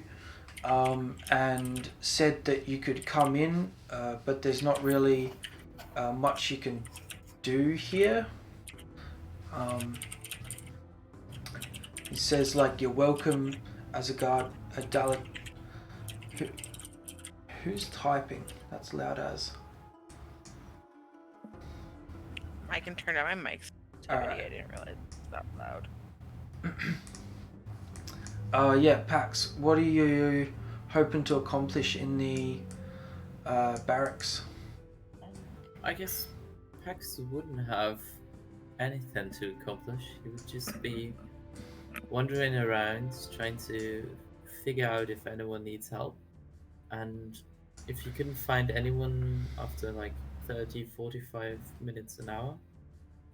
and said that you could come in, but there's not really much you can do here. He says like you're welcome as a guard, a Dalek. Who's typing? That's loud as. I can turn down my mic sensitivity. Alright. I didn't realize it's that loud. Yeah, Pax, what are you hoping to accomplish in the barracks? I guess Pax wouldn't have anything to accomplish. He would just be wandering around trying to figure out if anyone needs help. And if you couldn't find anyone after like 30, 45 minutes, an hour,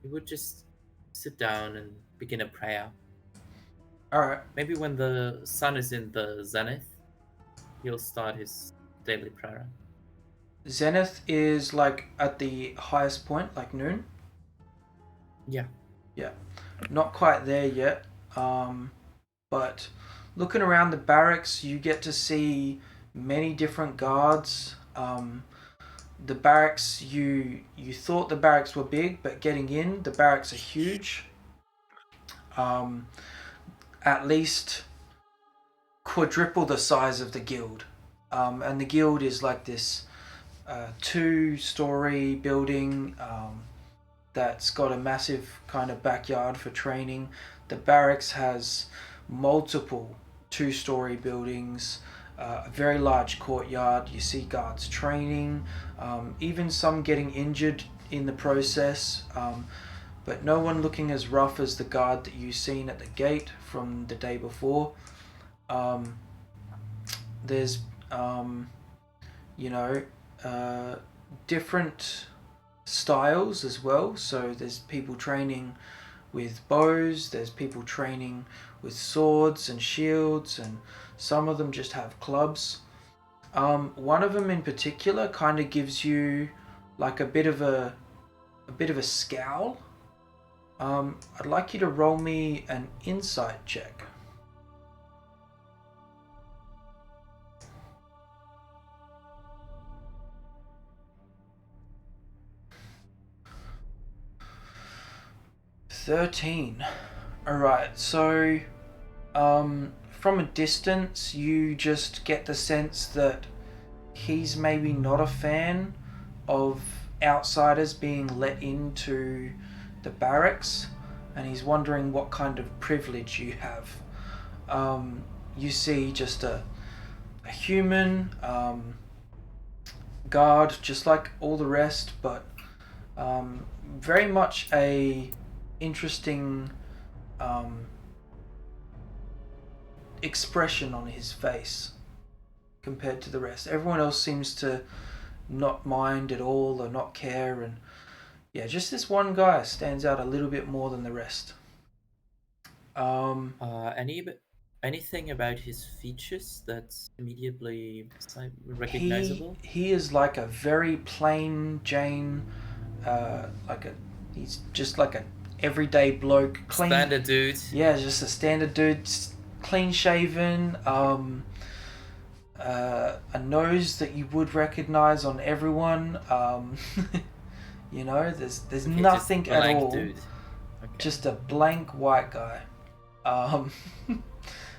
he would just sit down and begin a prayer. Alright. Maybe when the sun is in the zenith, he'll start his daily prayer. Zenith is like at the highest point, like noon? Yeah. Yeah. Not quite there yet. But looking around the barracks, you get to see many different guards. The barracks, you thought the barracks were big, but getting in, the barracks are huge. At least quadruple the size of the guild. And the guild is like this 2-story building that's got a massive kind of backyard for training. The barracks has multiple two-story buildings, a very large courtyard. You see guards training, even some getting injured in the process, but no one looking as rough as the guard that you've seen at the gate from the day before. There's different styles as well. So there's people training with bows, there's people training with swords and shields, and some of them just have clubs. One of them in particular kind of gives you like a bit of a scowl. I'd like you to roll me an insight check. $13. Alright, so from a distance you just get the sense that he's maybe not a fan of outsiders being let into the barracks, and he's wondering what kind of privilege you have. You see just a human guard just like all the rest, but very much a interesting expression on his face compared to the rest. Everyone else seems to not mind at all or not care, and yeah, just this one guy stands out a little bit more than the rest. Anything about his features that's immediately recognizable? He is like a very plain Jane, he's just like a everyday bloke, clean Standard dude. Yeah, just a standard dude, clean shaven, a nose that you would recognize on everyone. There's Okay, nothing just at blank all. dude. Okay. Just a blank white guy.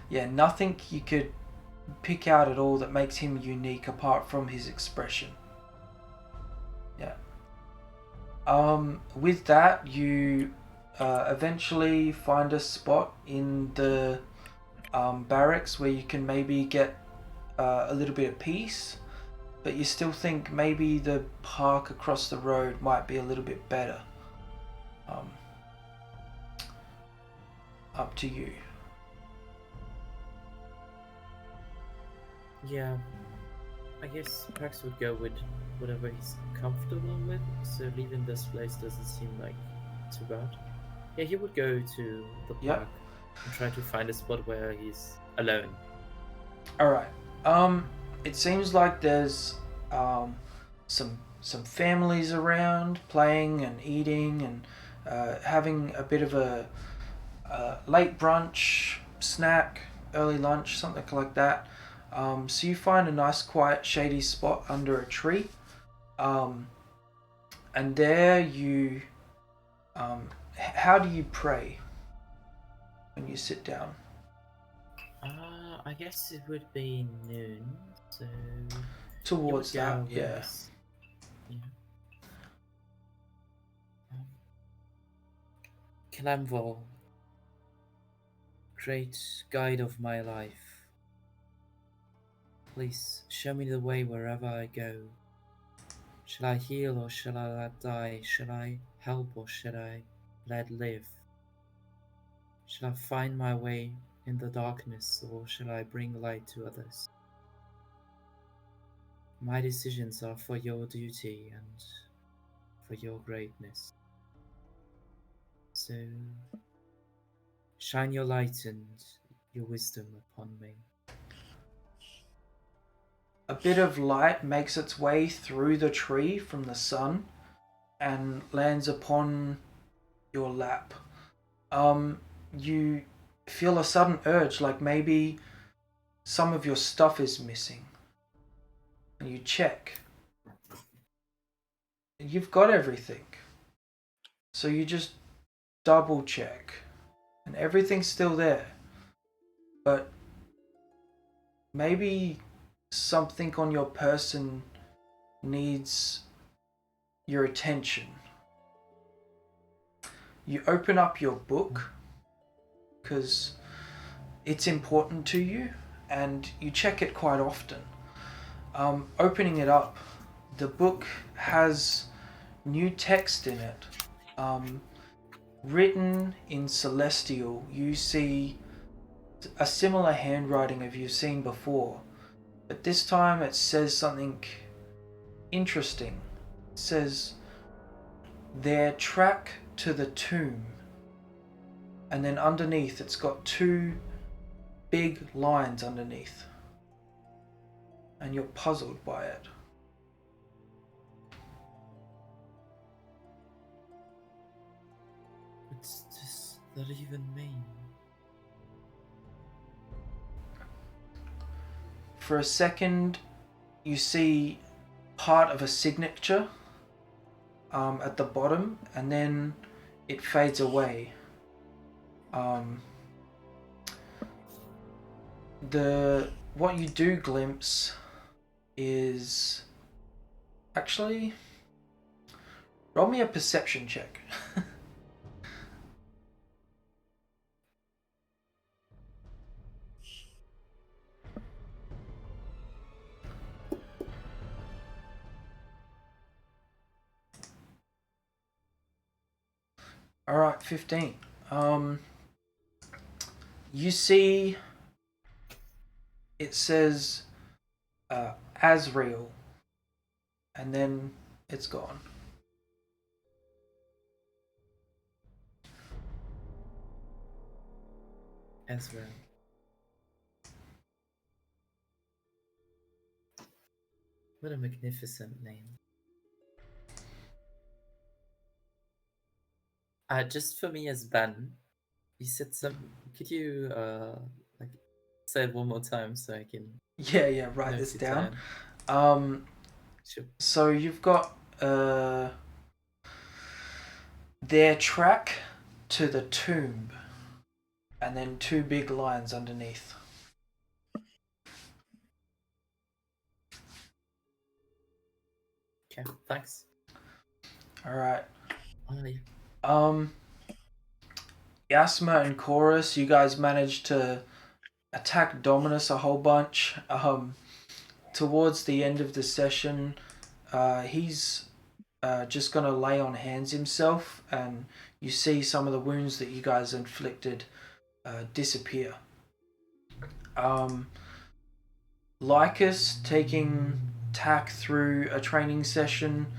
Yeah, nothing you could pick out at all that makes him unique apart from his expression. Yeah. With that, you eventually find a spot in the barracks where you can maybe get a little bit of peace, but you still think maybe the park across the road might be a little bit better. Up to you. Yeah, I guess Pax would go with whatever he's comfortable with, so leaving this place doesn't seem like too bad. Yeah, he would go to the park Yep. and try to find a spot where he's alone. Alright. It seems like there's some families around playing and eating and having a bit of a late brunch, snack, early lunch, something like that. So you find a nice quiet shady spot under a tree, and there you how do you pray when you sit down? I guess it would be noon, so Towards you would that, go with yeah. us. Yeah. Calamval, great guide of my life, please show me the way wherever I go. Shall I heal or shall I let die? Shall I help or shall I let live? Shall I find my way in the darkness or shall I bring light to others? My decisions are for your duty and for your greatness. So shine your light and your wisdom upon me. A bit of light makes its way through the tree from the sun and lands upon your lap. You feel a sudden urge, like maybe some of your stuff is missing. And you check. You've got everything. So you just double check. And everything's still there. But maybe something on your person needs your attention. You open up your book because it's important to you, and you check it quite often. Opening it up, the book has new text in it. Written in Celestial, you see a similar handwriting as you've seen before, but this time it says something interesting. It says, "Their track to the tomb." And then underneath it's got two big lines underneath. And you're puzzled by it. What does that even mean? For a second, you see part of a signature at the bottom, and then it fades away. What you do glimpse is actually, roll me a perception check. All right, 15. You see, it says Asriel, and then it's gone. Ezra. What a magnificent name. Just for me as Ben, you said some. Could you like say it one more time so I can Yeah, write note this it down. Sure. So you've got their track to the tomb, and then two big lines underneath. Okay, thanks. All right. Oh, yeah. Yasma and Chorus, you guys managed to attack Dominus a whole bunch. Towards the end of the session, he's just gonna lay on hands himself, and you see some of the wounds that you guys inflicted disappear. Lycus, taking tack through a training session,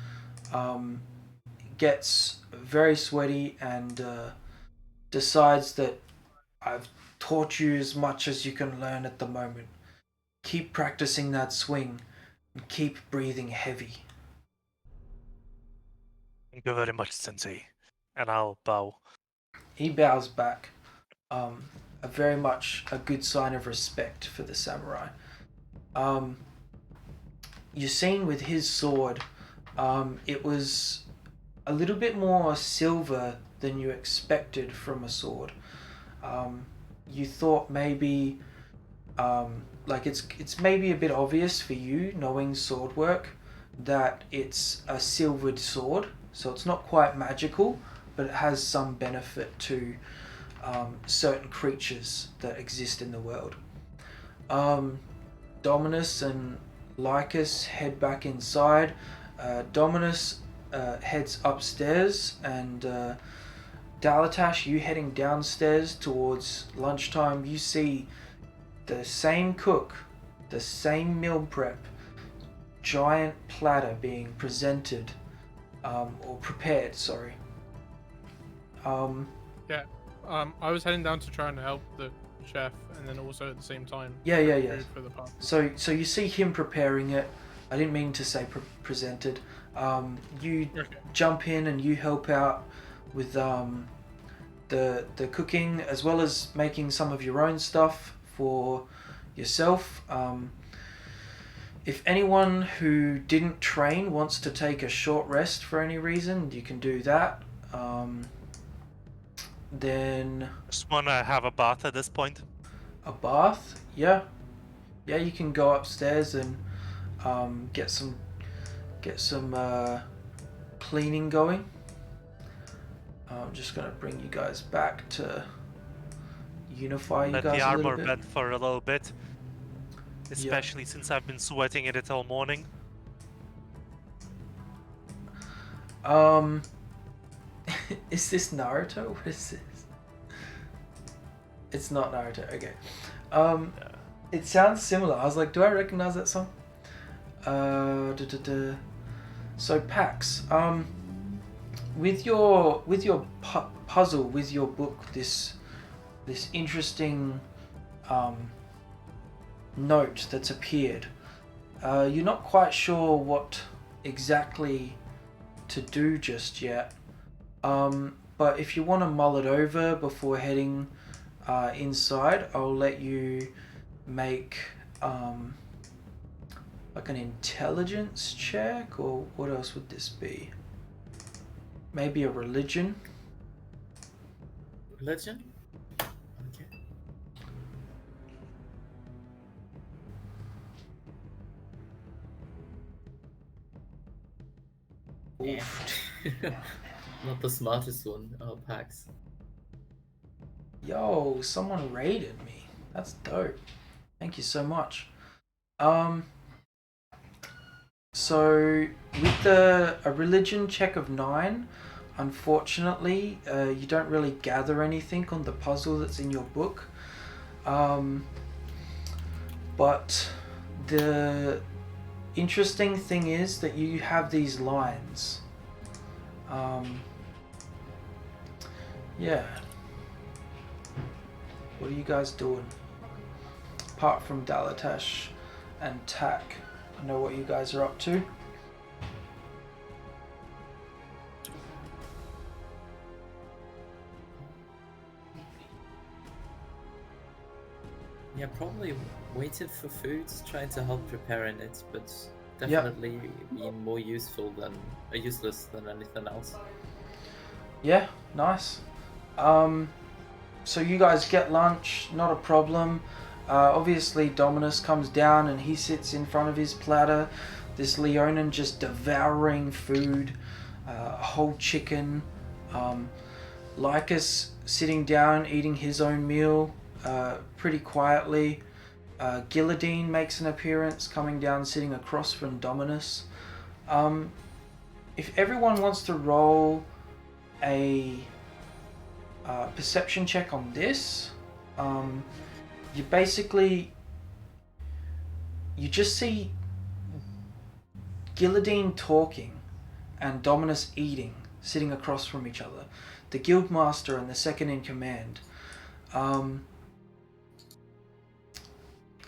gets very sweaty and decides that I've taught you as much as you can learn at the moment. Keep practicing that swing and keep breathing heavy. Thank you very much, Sensei. And I'll bow. He bows back. Very much a good sign of respect for the samurai. You're seeing with his sword, it was a little bit more silver than you expected from a sword. You thought maybe, like it's maybe a bit obvious for you, knowing sword work, that it's a silvered sword, so it's not quite magical, but it has some benefit to certain creatures that exist in the world. Dominus and Lycus head back inside. Dominus heads upstairs, and Dalatash, you heading downstairs towards lunchtime. You see the same cook, the same meal prep, giant platter being presented, or prepared, sorry. I was heading down to try and help the chef, and then also at the same time. Yeah. food for the party. So you see him preparing it. I didn't mean to say presented. You jump in and you help out with the cooking, as well as making some of your own stuff for yourself. If anyone who didn't train wants to take a short rest for any reason, you can do that. Then Just wanna have a bath at this point. a bath, yeah, you can go upstairs and get some cleaning going. I'm just gonna bring you guys back to unify you Let guys the a little armor bit. bend for a little bit. Especially since I've been sweating in it all morning. Is this Naruto? What is this? It's not Naruto. Okay. It sounds similar. I was like, do I recognize that song? So Pax, with your puzzle, with your book, this interesting note that's appeared. You're not quite sure what exactly to do just yet. But if you want to mull it over before heading inside, I'll let you make like an intelligence check, or what else would this be? Maybe a religion. Religion? Okay. Not the smartest one, Pax. Yo, someone raided me. That's dope. Thank you so much. So with a religion check of 9, unfortunately, you don't really gather anything on the puzzle that's in your book. But the interesting thing is that you have these lines. Yeah. What are you guys doing? Apart from Dalatash and Tak, I know what you guys are up to. Yeah, probably waited for food, trying to help preparing it, but definitely being more useful than useless than anything else. Yeah, nice. So you guys get lunch, not a problem. Obviously Dominus comes down and he sits in front of his platter. This Leonin just devouring food, a whole chicken. Lycus sitting down eating his own meal pretty quietly. Gilladine makes an appearance, coming down sitting across from Dominus. If everyone wants to roll a perception check on this, you just see Gilladine talking and Dominus eating, sitting across from each other. The Guildmaster and the second in command.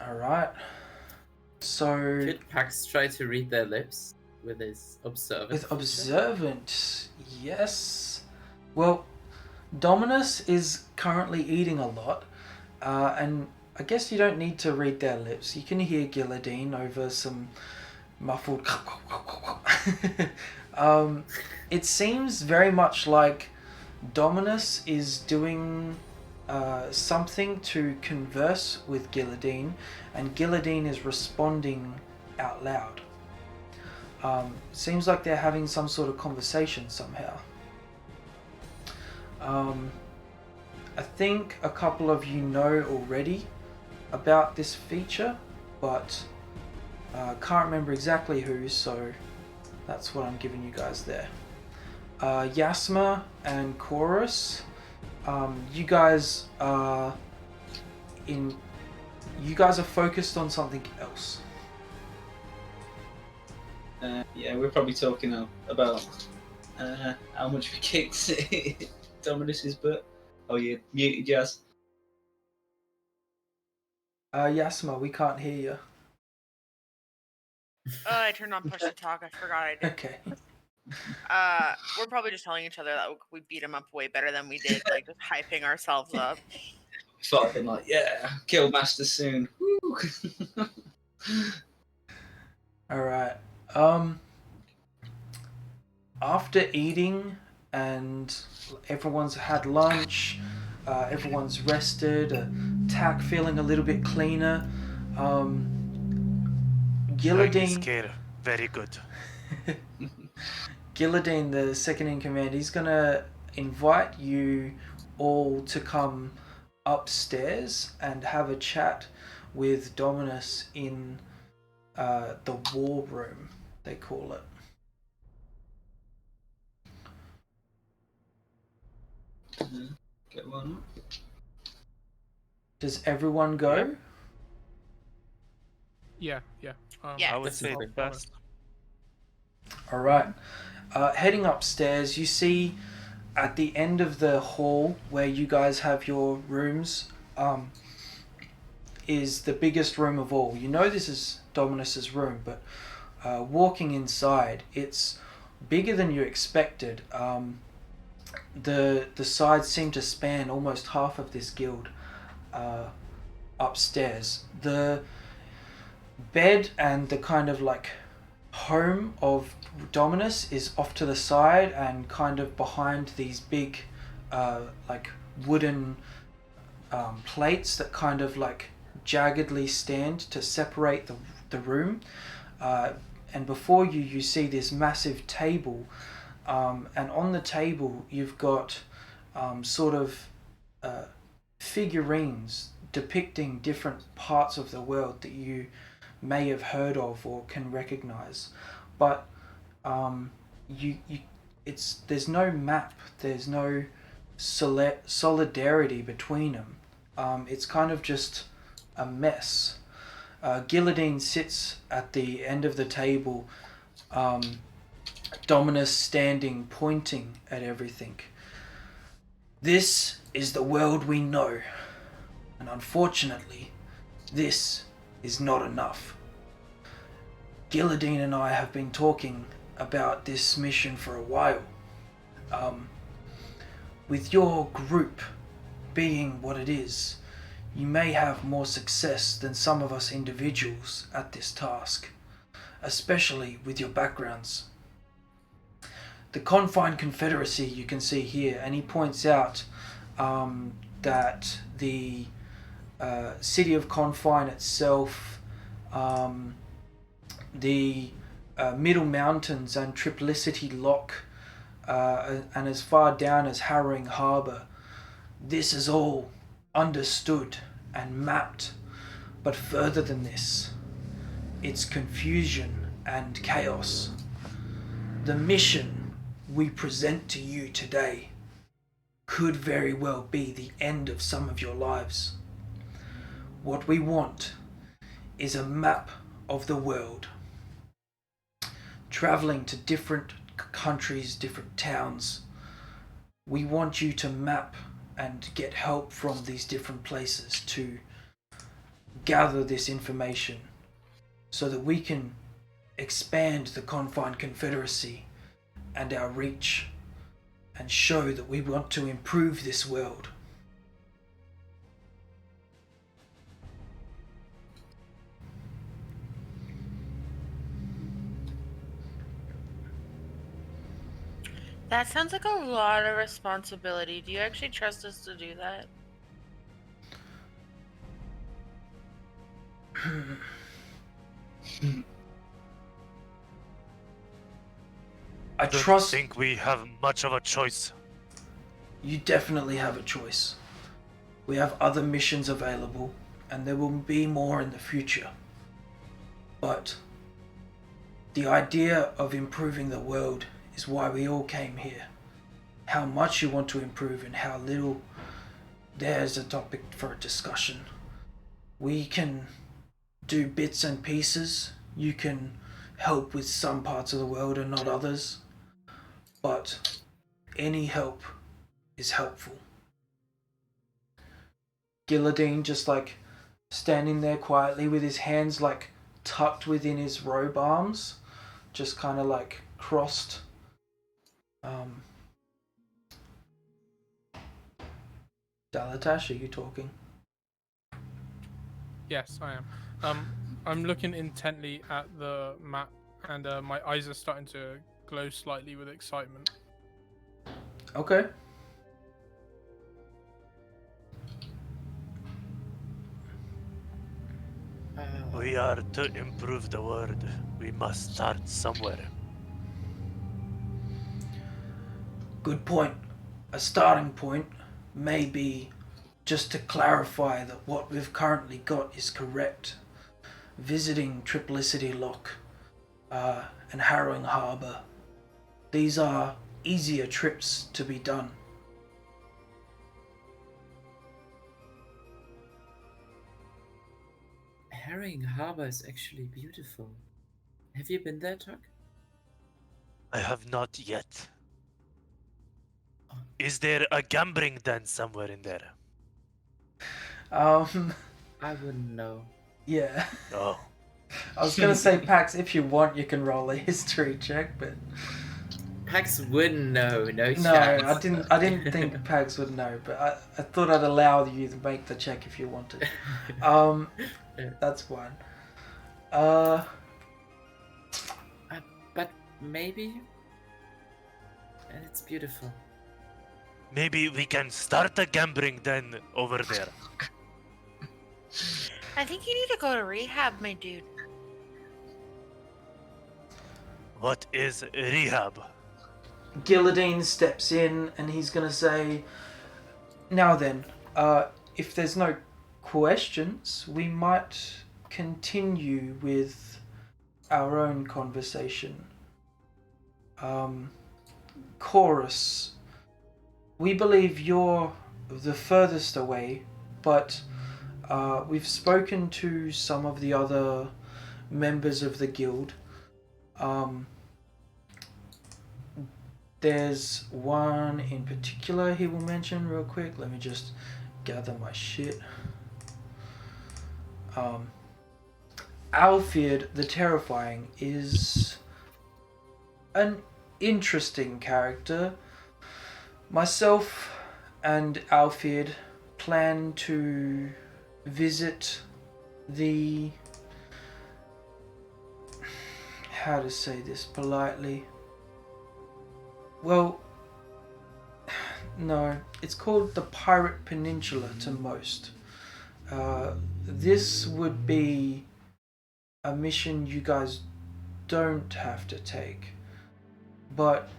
Alright. So... Could Pax try to read their lips with his observant? With observant, yes. Well, Dominus is currently eating a lot, and I guess you don't need to read their lips. You can hear Gilladine over some muffled... it seems very much like Dominus is doing something to converse with Gilladine, and Gilladine is responding out loud. Seems like they're having some sort of conversation somehow. I think a couple of you know already about this feature, but can't remember exactly who, so that's what I'm giving you guys there. Yasma and Chorus, you guys are focused on something else. Yeah, we're probably talking about how much we kicked Dominus's butt. Oh, you muted Jazz. Yasma, we can't hear you. I turned on push to talk. I forgot I did. Okay. We're probably just telling each other that we beat him up way better than we did, like just hyping ourselves up. Fucking like, yeah, kill Master soon. Woo. Alright. After eating and everyone's had lunch, everyone's rested, Tak feeling a little bit cleaner, Gilladine... Very good. Gilladine, the second in command, he's gonna invite you all to come upstairs and have a chat with Dominus in the war room, they call it. Get one up. Does everyone go? Yeah. Yeah. I would say I'll the best. All right. Heading upstairs, you see at the end of the hall where you guys have your rooms is the biggest room of all. You know this is Dominus's room, but walking inside, it's bigger than you expected. The sides seem to span almost half of this guild upstairs. The bed and the kind of like home of Dominus is off to the side and kind of behind these big like wooden plates that kind of like jaggedly stand to separate the room. And before you see this massive table, and on the table you've got sort of figurines depicting different parts of the world that you may have heard of or can recognize, but there's no map, there's no solidarity between them. It's kind of just a mess. Guillotine sits at the end of the table, Dominus standing, pointing at everything. This is the world we know, and unfortunately, this is not enough. Guillotine and I have been talking about this mission for a while. With your group being what it is, you may have more success than some of us individuals at this task, especially with your backgrounds. The Confined Confederacy you can see here, and he points out that the city of Confine itself, the Middle Mountains and Triplicity Lock, and as far down as Harrowing Harbour, this is all understood and mapped. But further than this, it's confusion and chaos. The mission we present to you today could very well be the end of some of your lives. What we want is a map of the world, traveling to different countries, different towns. We want you to map and get help from these different places to gather this information so that we can expand the Confined Confederacy and our reach and show that we want to improve this world. That sounds like a lot of responsibility. Do you actually trust us to do that? I don't trust think we have much of a choice. you. Definitely have a choice. We have other missions available, and there will be more in the future. But the idea of improving the world is why we all came here. How much you want to improve and how little, there's a topic for a discussion. We can do bits and pieces. You can help with some parts of the world and not others. But any help is helpful. Guillotine just like standing there quietly with his hands like tucked within his robe arms, just kind of like crossed. Dalatash, are you talking? Yes, I am. I'm looking intently at the map, and my eyes are starting to glow slightly with excitement. Okay. We are to improve the world. We must start somewhere. Good point. A starting point may be just to clarify that what we've currently got is correct. Visiting Triplicity Lock and Harrowing Harbour. These are easier trips to be done. Harrowing Harbor is actually beautiful. Have you been there, Tuck? I have not yet. Oh. Is there a gambling den somewhere in there? I wouldn't know. Yeah. No. I was gonna say, Pax, if you want, you can roll a history check, but Pax wouldn't know, no chance. no, I didn't think Pax would know, but I thought I'd allow you to make the check if you wanted. That's fine. But maybe? And it's beautiful. Maybe we can start a gambling den over there. I think you need to go to rehab, my dude. What is rehab? Gilladine steps in and he's gonna say, now then, if there's no questions, we might continue with our own conversation. Chorus, we believe you're the furthest away, but we've spoken to some of the other members of the guild. There's one in particular he will mention real quick. Let me just gather my shit. Alfred the Terrifying is an interesting character. Myself and Alfred plan to visit the... how to say this politely? Well, no, it's called the Pirate Peninsula to most. This would be a mission you guys don't have to take. But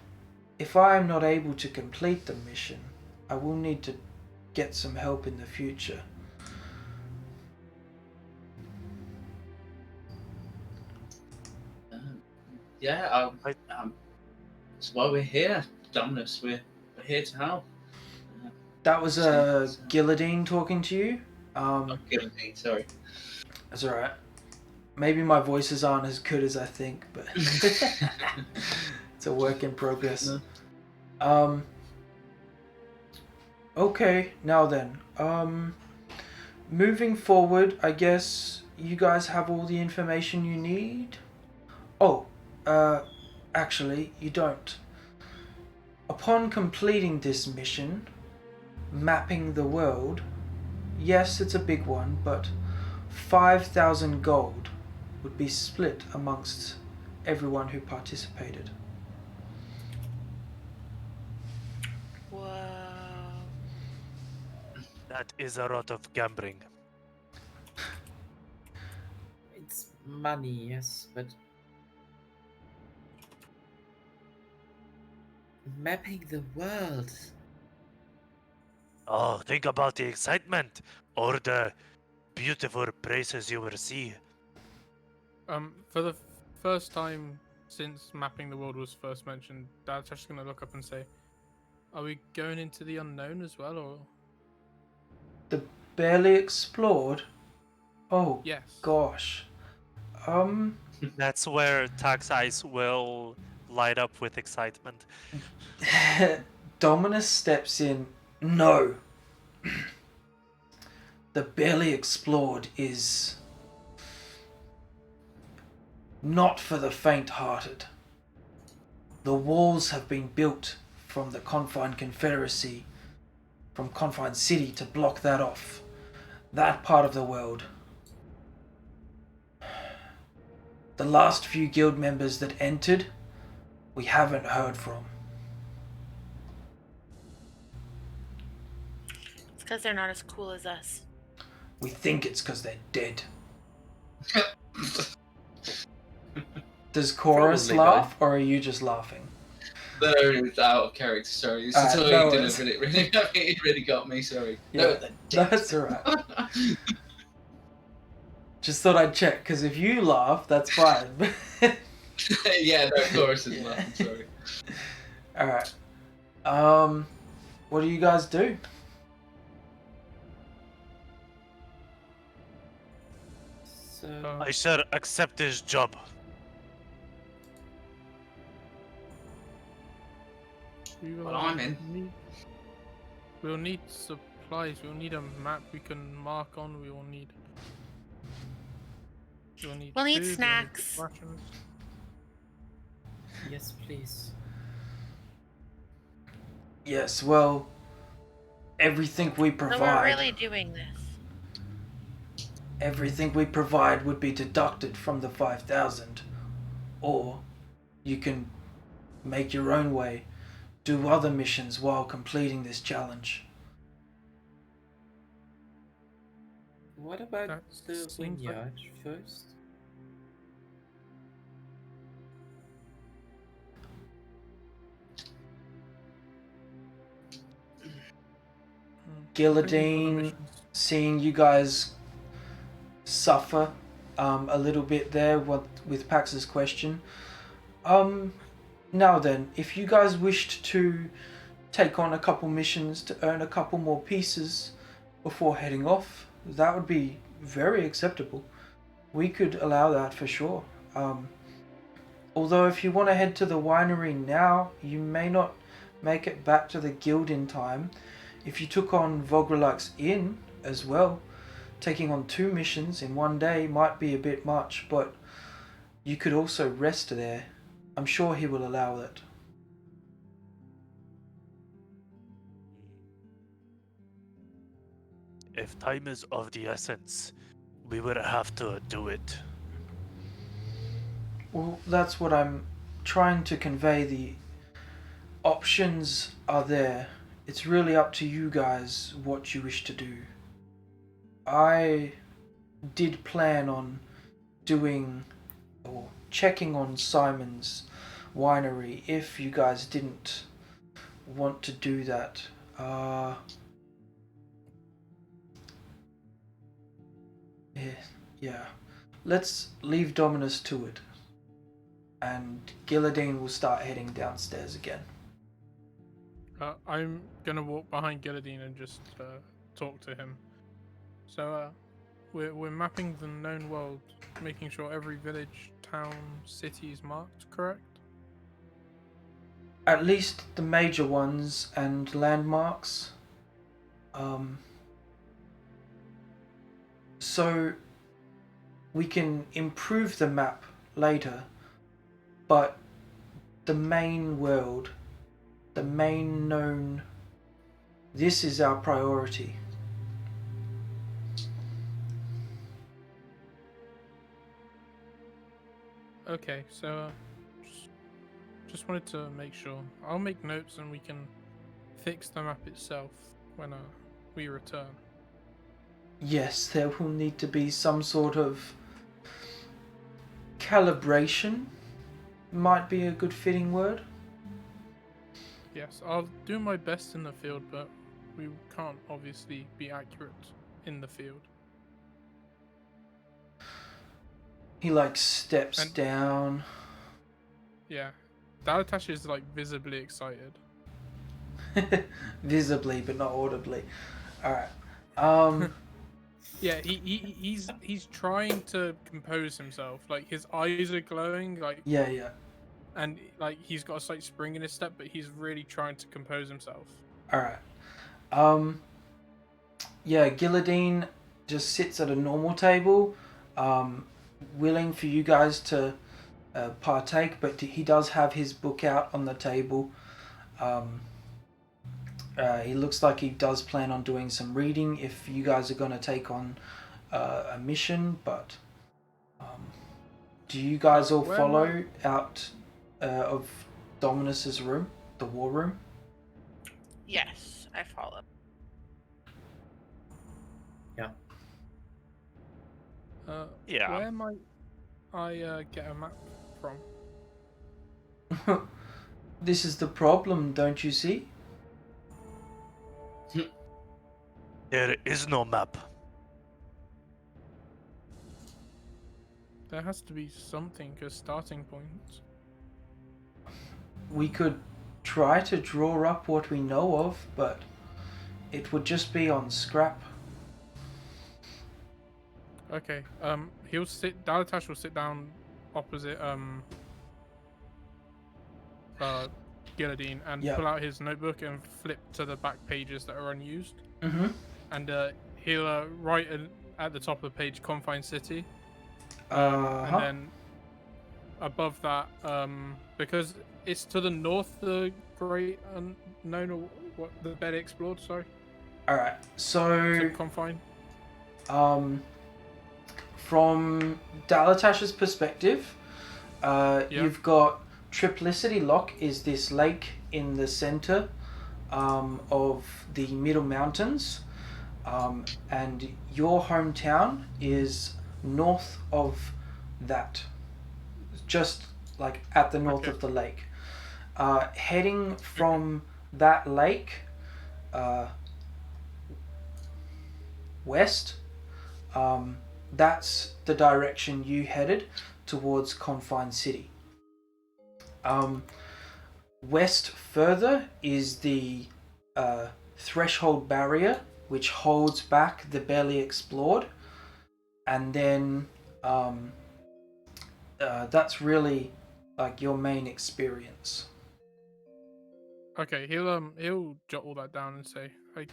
if I am not able to complete the mission, I will need to get some help in the future. That's why we're here, Dominus. We're here to help. That was Gilladine talking to you. Guilty, sorry. That's alright. Maybe my voices aren't as good as I think, but it's a work in progress. No. Okay, now then. Moving forward, I guess you guys have all the information you need? Oh, actually, you don't. Upon completing this mission, mapping the world, yes, it's a big one, but 5,000 gold would be split amongst everyone who participated. Whoa. That is a lot of gambling. It's money, yes, but mapping the world. Oh, think about the excitement or the beautiful places you will see. For the first time since mapping the world was first mentioned, Dad's just gonna look up and say, "Are we going into the unknown as well, or?" The barely explored? Oh, Yes. gosh. That's where Tax Eyes will light up with excitement. Dominus steps in. No. The barely explored is not for the faint-hearted. The walls have been built from the Confined Confederacy, from Confined City, to block that off. That part of the world. The last few guild members that entered, we haven't heard from. It's because they're not as cool as us. We think it's because they're dead. Does Chorus Probably laugh, or are you just laughing? No, it's out of character. Sorry, it's Alright, the way no you worries. delivered it. It really got me. Sorry. Yeah, No, that's alright. Just thought I'd check, because if you laugh, that's fine. yeah, no, of course it's Yeah. laughing. Sorry. Alright. What do you guys do? So, I shall accept this job. We will, Well, I'm in. We'll need supplies. We'll need a map we can mark on. We will need. We'll need We'll need food, snacks. rations. yes, please. Yes, well, everything we So provide, we're really doing this. everything we provide would be deducted from the 5,000, or you can make your own way, do other missions while completing this challenge. What about That the seems like- vineyard first? Guillotine, seeing you guys suffer a little bit there with Pax's question. Now then, if you guys wished to take on a couple missions to earn a couple more pieces before heading off, that would be very acceptable. We could allow that for sure. Although if you want to head to the winery now, you may not make it back to the guild in time. If you took on Vogrelak's Inn as well, taking on 2 missions in one day might be a bit much, but you could also rest there. I'm sure he will allow it. If time is of the essence, we would have to do it. Well, that's what I'm trying to convey. The options are there. It's really up to you guys what you wish to do. I did plan on doing or checking on Simon's winery if you guys didn't want to do that. Yeah. Let's leave Dominus to it. And Gilladine will start heading downstairs again. I'm gonna walk behind Guillotine and just talk to him. So we're mapping the known world, making sure every village, town, city is marked, correct? At least the major ones and landmarks. So we can improve the map later, but the main world, the main known, this is our priority. Okay, so just wanted to make sure. I'll make notes and we can fix the map itself when we return. Yes, there will need to be some sort of calibration. Might be a good fitting word. Yes, I'll do my best in the field, but we can't obviously be accurate in the field. He steps And- down. Yeah, Dalatash is visibly excited. Visibly but not audibly. Alright. Yeah, he's trying to compose himself. His eyes are glowing, Yeah. and he's got a slight spring in his step, but he's really trying to compose himself. Alright. Yeah, Gilladine just sits at a normal table, willing for you guys to partake, but he does have his book out on the table. He looks like he does plan on doing some reading if you guys are going to take on a mission, but do you guys all Where follow out of Dominus's room, the war room? Yes, I follow. Yeah. Where might I get a map from? This is the problem, don't you see? There is no map. There has to be something, a starting point. We could try to draw up what we know of, but it would just be on scrap. Okay. Dalatash will sit down opposite Gilladine and Yep. pull out his notebook and flip to the back pages that are unused. Mm-hmm. And he'll write at the top of the page "Confine City," Uh-huh. and then above that, because it's to the north, the Great Unknown, or what the Bed Explored. Sorry. Alright, so Confine. from Dalatash's perspective, you've got Triplicity Lock is this lake in the center of the Middle Mountains, and your hometown is north of that, just like at the north of the lake. Heading from that lake west, that's the direction you headed towards Confine City. West further is the threshold barrier, which holds back the barely explored, and then that's really like your main experience. Okay, he'll jot all that down and say, I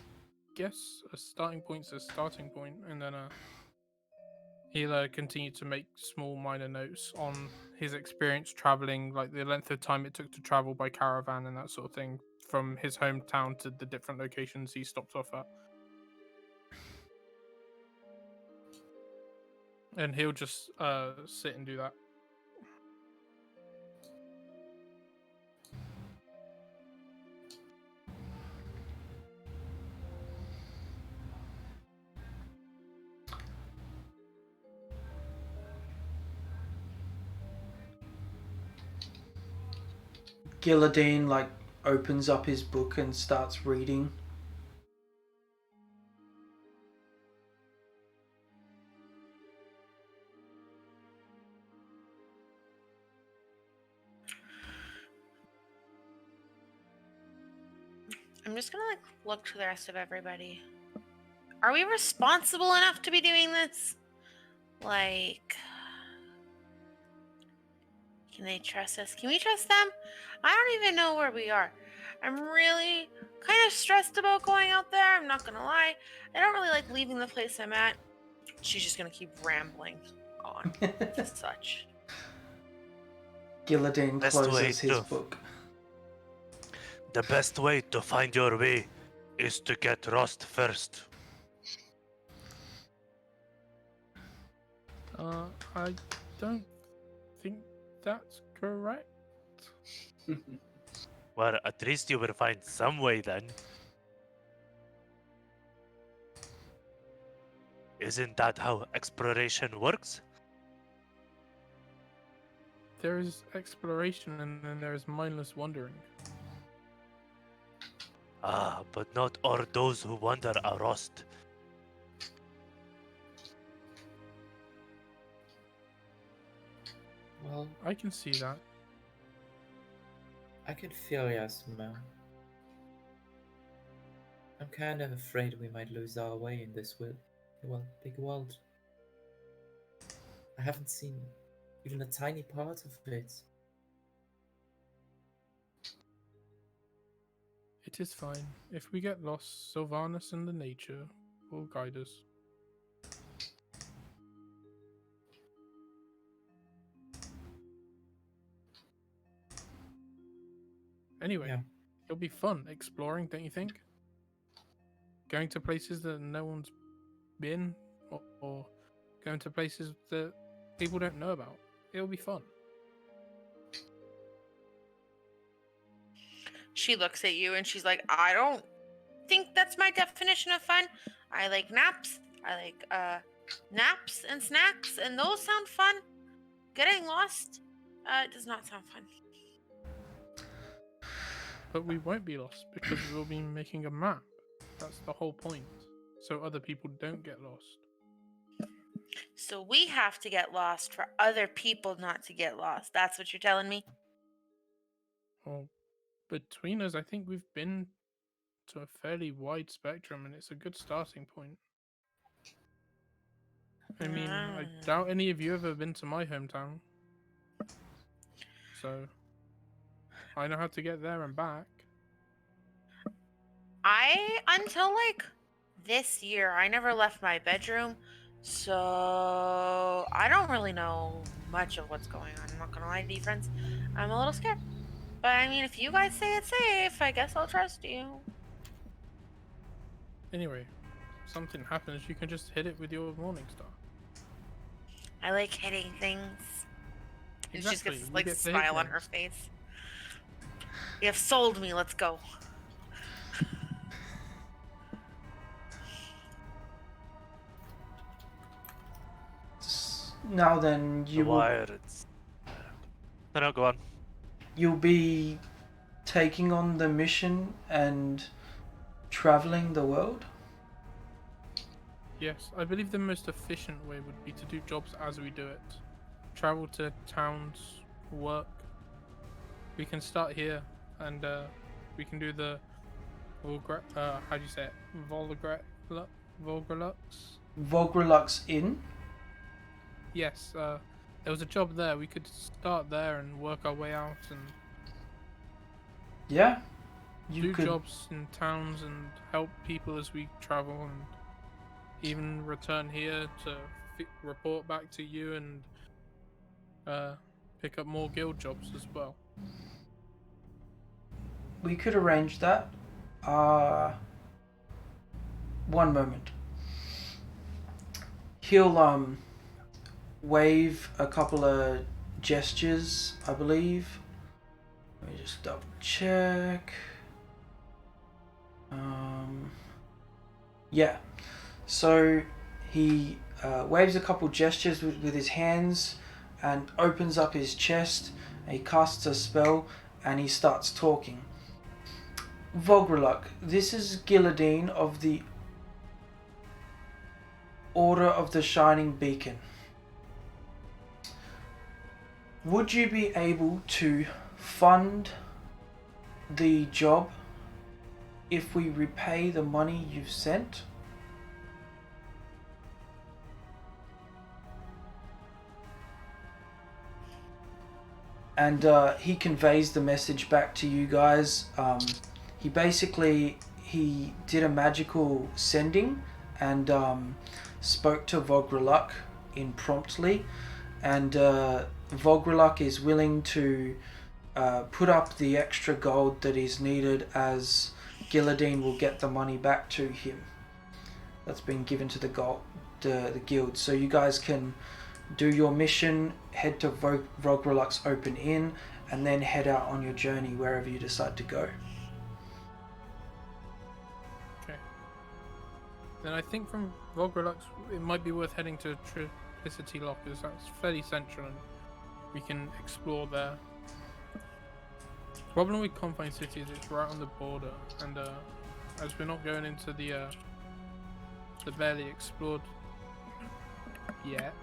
guess a starting point's a starting point, and then he'll continue to make small minor notes on his experience traveling, like the length of time it took to travel by caravan and that sort of thing, from his hometown to the different locations he stopped off at. And he'll just sit and do that. Gilladine like opens up his book and starts reading. I'm just gonna like look to the rest of everybody. Are we responsible enough to be doing this? Like, can they trust us? Can we trust them? I don't even know where we are. I'm really kind of stressed about going out there. I'm not gonna lie. I don't really like leaving the place I'm at. She's just gonna keep rambling on as such. Gilladine Best way closes his to- book. The best way to find your way is to get lost first. I don't think that's correct. Well, at least you will find some way then. Isn't that how exploration works? There is exploration and then there is mindless wandering. Ah, but not all those who wander are lost. Well, I can see that. I can feel your smell. I'm kind of afraid we might lose our way in this big world. I haven't seen even a tiny part of it. It is fine. If we get lost, Sylvanus and the nature will guide us. Anyway, Yeah. it'll be fun exploring, don't you think? Going to places that no one's been, or going to places that people don't know about. It'll be fun. She looks at you and she's like, I don't think that's my definition of fun. I like naps. I like naps and snacks, and those sound fun. Getting lost does not sound fun. But we won't be lost because we'll be making a map. That's the whole point. So other people don't get lost. So we have to get lost for other people not to get lost. That's what you're telling me? Well, between us, I think we've been to a fairly wide spectrum, and it's a good starting point. I mean, I doubt any of you have ever been to my hometown. So, I know how to get there and back. Until like this year, I never left my bedroom. So I don't really know much of what's going on. I'm not gonna lie to you, friends. I'm a little scared. But I mean, if you guys say it's safe, I guess I'll trust you. Anyway, if something happens, you can just hit it with your Morning Star. I like hitting things. And she just Exactly, gets you like a get to hit smile on her things. face. You have sold me. Let's go. Now then, The you will, wire, it's... No, go on. you'll be taking on the mission and traveling the world? Yes, I believe the most efficient way would be to do jobs as we do it. Travel to towns, work. We can start here, and we can do the how do you say it? Volgrelux? Vogrelux Inn? Yes, there was a job there. We could start there and work our way out and Yeah? You do could. jobs in towns and help people as we travel, and even return here to report back to you and pick up more guild jobs as well. We could arrange that. One moment. He'll wave a couple of gestures, I believe. Let me just double check. Yeah. So he waves a couple gestures with his hands and opens up his chest. And he casts a spell and he starts talking. Vogreluk, this is Gilladine of the Order of the Shining Beacon. Would you be able to fund the job if we repay the money you've sent? And he conveys the message back to you guys. He did a magical sending and spoke to Vogreluk impromptly, and Vogreluk is willing to put up the extra gold that is needed, as Gilladine will get the money back to him that's been given to the guild. So you guys can do your mission, head to Vogreluk's open inn, and then head out on your journey wherever you decide to go. Okay. Then I think from Vogrelux, it might be worth heading to Triplicity Lock, because that's fairly central and we can explore there. The problem with Confine City is it's right on the border, and as we're not going into the barely explored yet,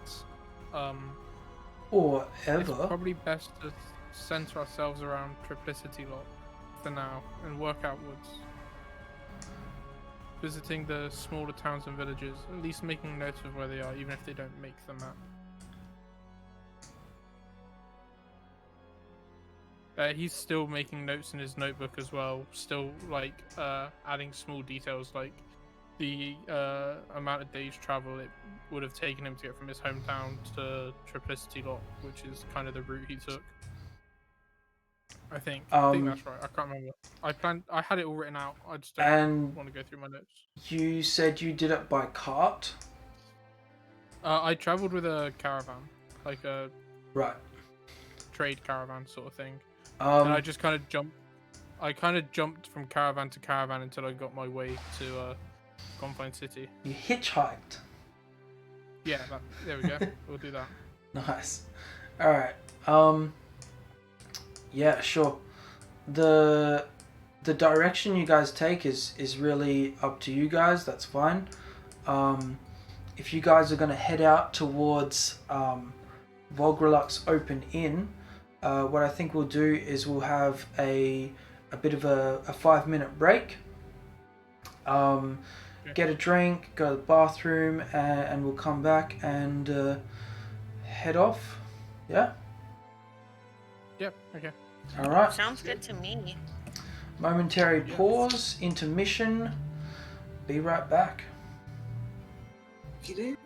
Or it's ever. probably best to center ourselves around Triplicity Lock for now and work outwards. Visiting the smaller towns and villages, at least making notes of where they are, even if they don't make the map. He's still making notes in his notebook as well, still like adding small details like the amount of days travel it would have taken him to get from his hometown to Triplicity Lock, which is kind of the route he took. I think that's right. I can't remember. I had it all written out. I just don't want to go through my notes. You said you did it by cart? I traveled with a caravan, like a Right. trade caravan sort of thing. And I just kind of jumped. I kind of jumped from caravan to caravan until I got my way to Confine City. You hitchhiked. Yeah, there we go. We'll do that. Nice. Alright. Yeah, sure. The the direction you guys take is really up to you guys. That's fine. If you guys are going to head out towards Vogreluk's Open Inn, what I think we'll do is we'll have a bit of a 5-minute break. Get a drink, go to the bathroom, and we'll come back and head off. Yeah? Yep. Okay. Alright. Sounds good to me. Momentary pause, intermission. Be right back. You do?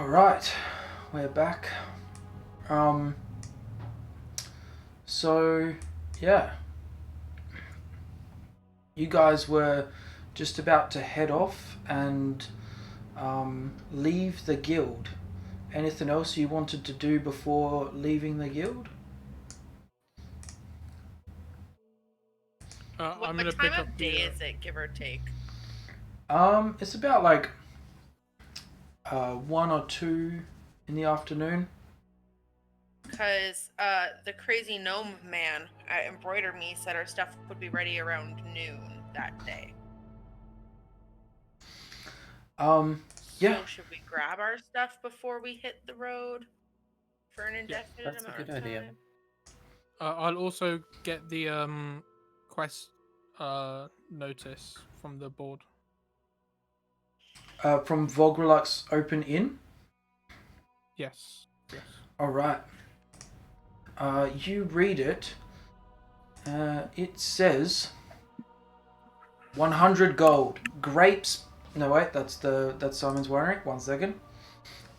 Alright, we're back. So, yeah. You guys were just about to head off and leave the guild. Anything else you wanted to do before leaving the guild? I'm What gonna time pick of up day the. is it, give or take? It's about like 1 or 2 in the afternoon. Because the crazy gnome man at Embroider Me said our stuff would be ready around noon that day. Yeah. So should we grab our stuff before we hit the road for an indefinite That's a amount good of idea. time? I'll also get the quest notice from the board. From Vogreluk's Open Inn? Yes. Yes. Alright. You read it. It says 100 gold. Grapes. No, wait, that's Simon's wiring. 1 second.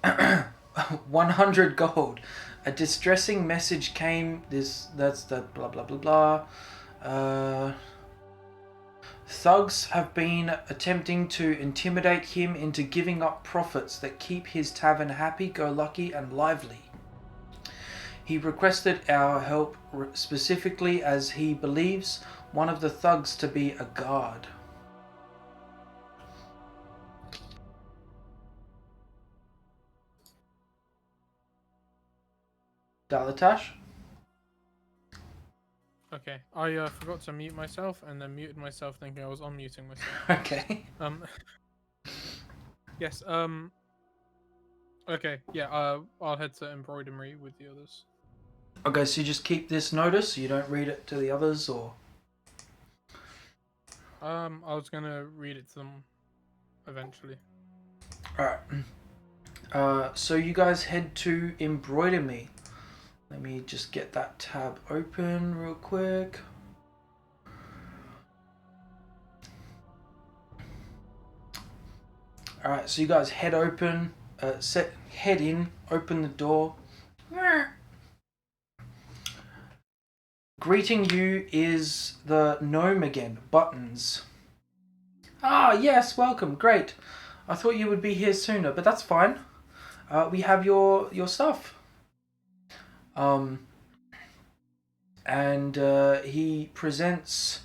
100 gold. A distressing message came. That's that blah blah blah blah. Thugs have been attempting to intimidate him into giving up profits that keep his tavern happy-go-lucky and lively. He requested our help specifically as he believes one of the thugs to be a guard. Dalatash? Okay. I forgot to mute myself and then muted myself thinking I was unmuting myself. Okay. Yes. Okay. Yeah. I'll head to embroidery with the others. Okay, so you just keep this notice, you don't read it to the others, or? I was gonna read it to them eventually. Alright. So you guys head to Embroider Me. Let me just get that tab open real quick. Alright, so you guys head in, open the door. Greeting you is the gnome again, Buttons. Ah, yes, welcome, great. I thought you would be here sooner, but that's fine. We have your stuff. And he presents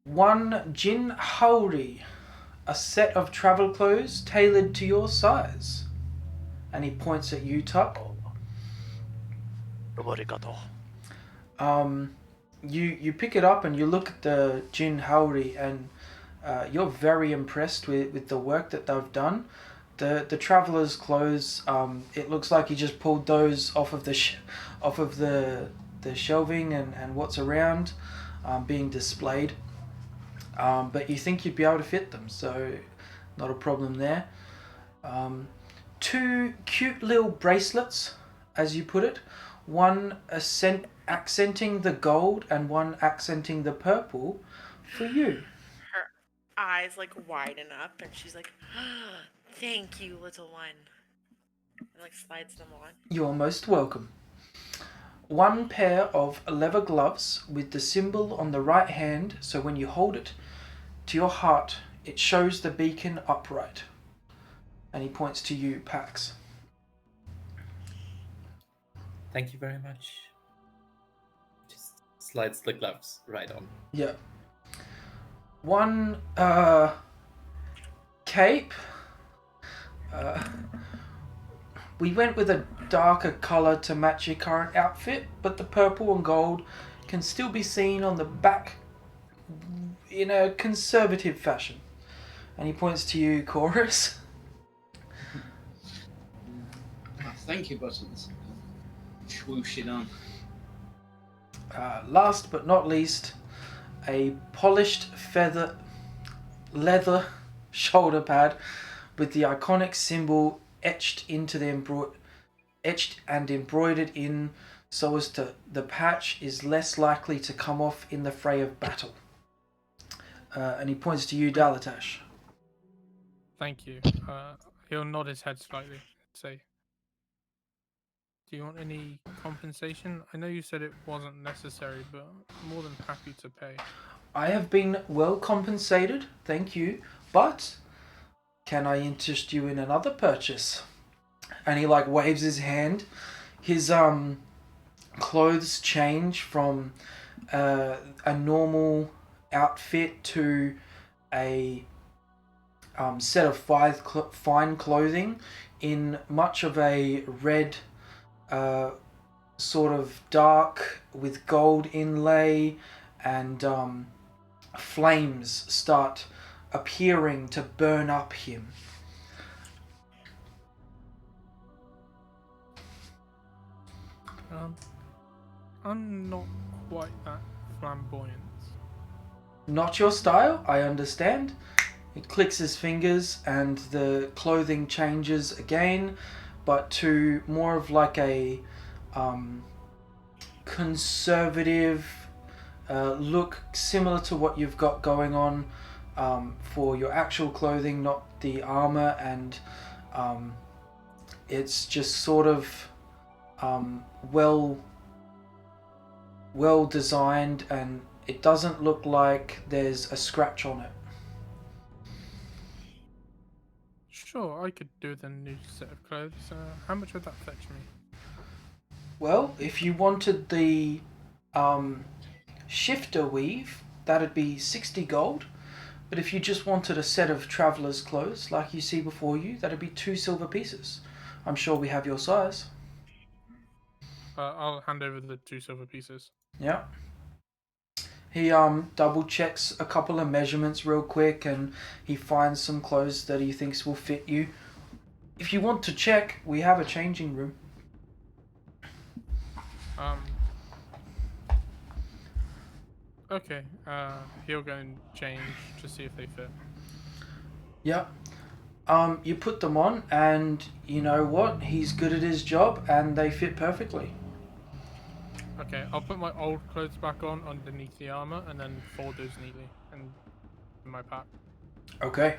1 Jin Hauri, a set of travel clothes tailored to your size. And he points at you, Tuck. Arigato. You pick it up and you look at the Jin Hauri, and you're very impressed with the work that they've done. The traveler's clothes, it looks like he just pulled those off of the shelving and what's around being displayed. But you think you'd be able to fit them, so not a problem there. 2 cute little bracelets, as you put it. 1 accenting the gold and 1 accenting the purple for you. Her eyes like widen up and she's like, "Thank you, little one." And like slides them on. You're most welcome. 1 pair of leather gloves with the symbol on the right hand, so when you hold it to your heart, it shows the beacon upright. And he points to you, Pax. Thank you very much. Just slides the gloves right on. Yeah. 1 cape. We went with a darker colour to match your current outfit, but the purple and gold can still be seen on the back in a conservative fashion. And he points to you, Chorus. Thank you, Buttons. Swoosh it on. Last but not least, a polished leather shoulder pad with the iconic symbol etched and embroidered in, so as to the patch is less likely to come off in the fray of battle. And he points to you, Dalatash. Thank you. He'll nod his head slightly. Say, do you want any compensation? I know you said it wasn't necessary, but I'm more than happy to pay. I have been well compensated, thank you, but can I interest you in another purchase? And he like waves his hand. His clothes change from a normal outfit to a set of fine clothing in much of a red, sort of dark with gold inlay, and flames start appearing to burn up him. I'm not quite that flamboyant. Not your style, I understand. He clicks his fingers and the clothing changes again, but to more of like a conservative look, similar to what you've got going on for your actual clothing, not the armor, and it's just sort of well designed, and it doesn't look like there's a scratch on it. Sure, I could do the new set of clothes. How much would that fetch me? Well, if you wanted the shifter weave, that'd be 60 gold. But if you just wanted a set of traveller's clothes, like you see before you, that'd be 2 silver pieces. I'm sure we have your size. I'll hand over the 2 silver pieces. Yeah. He double checks a couple of measurements real quick, and he finds some clothes that he thinks will fit you. If you want to check, we have a changing room. Okay, he'll go and change to see if they fit. Yeah. You put them on, and you know what? He's good at his job, and they fit perfectly. Okay, I'll put my old clothes back on underneath the armor, and then fold those neatly and in my pack. Okay.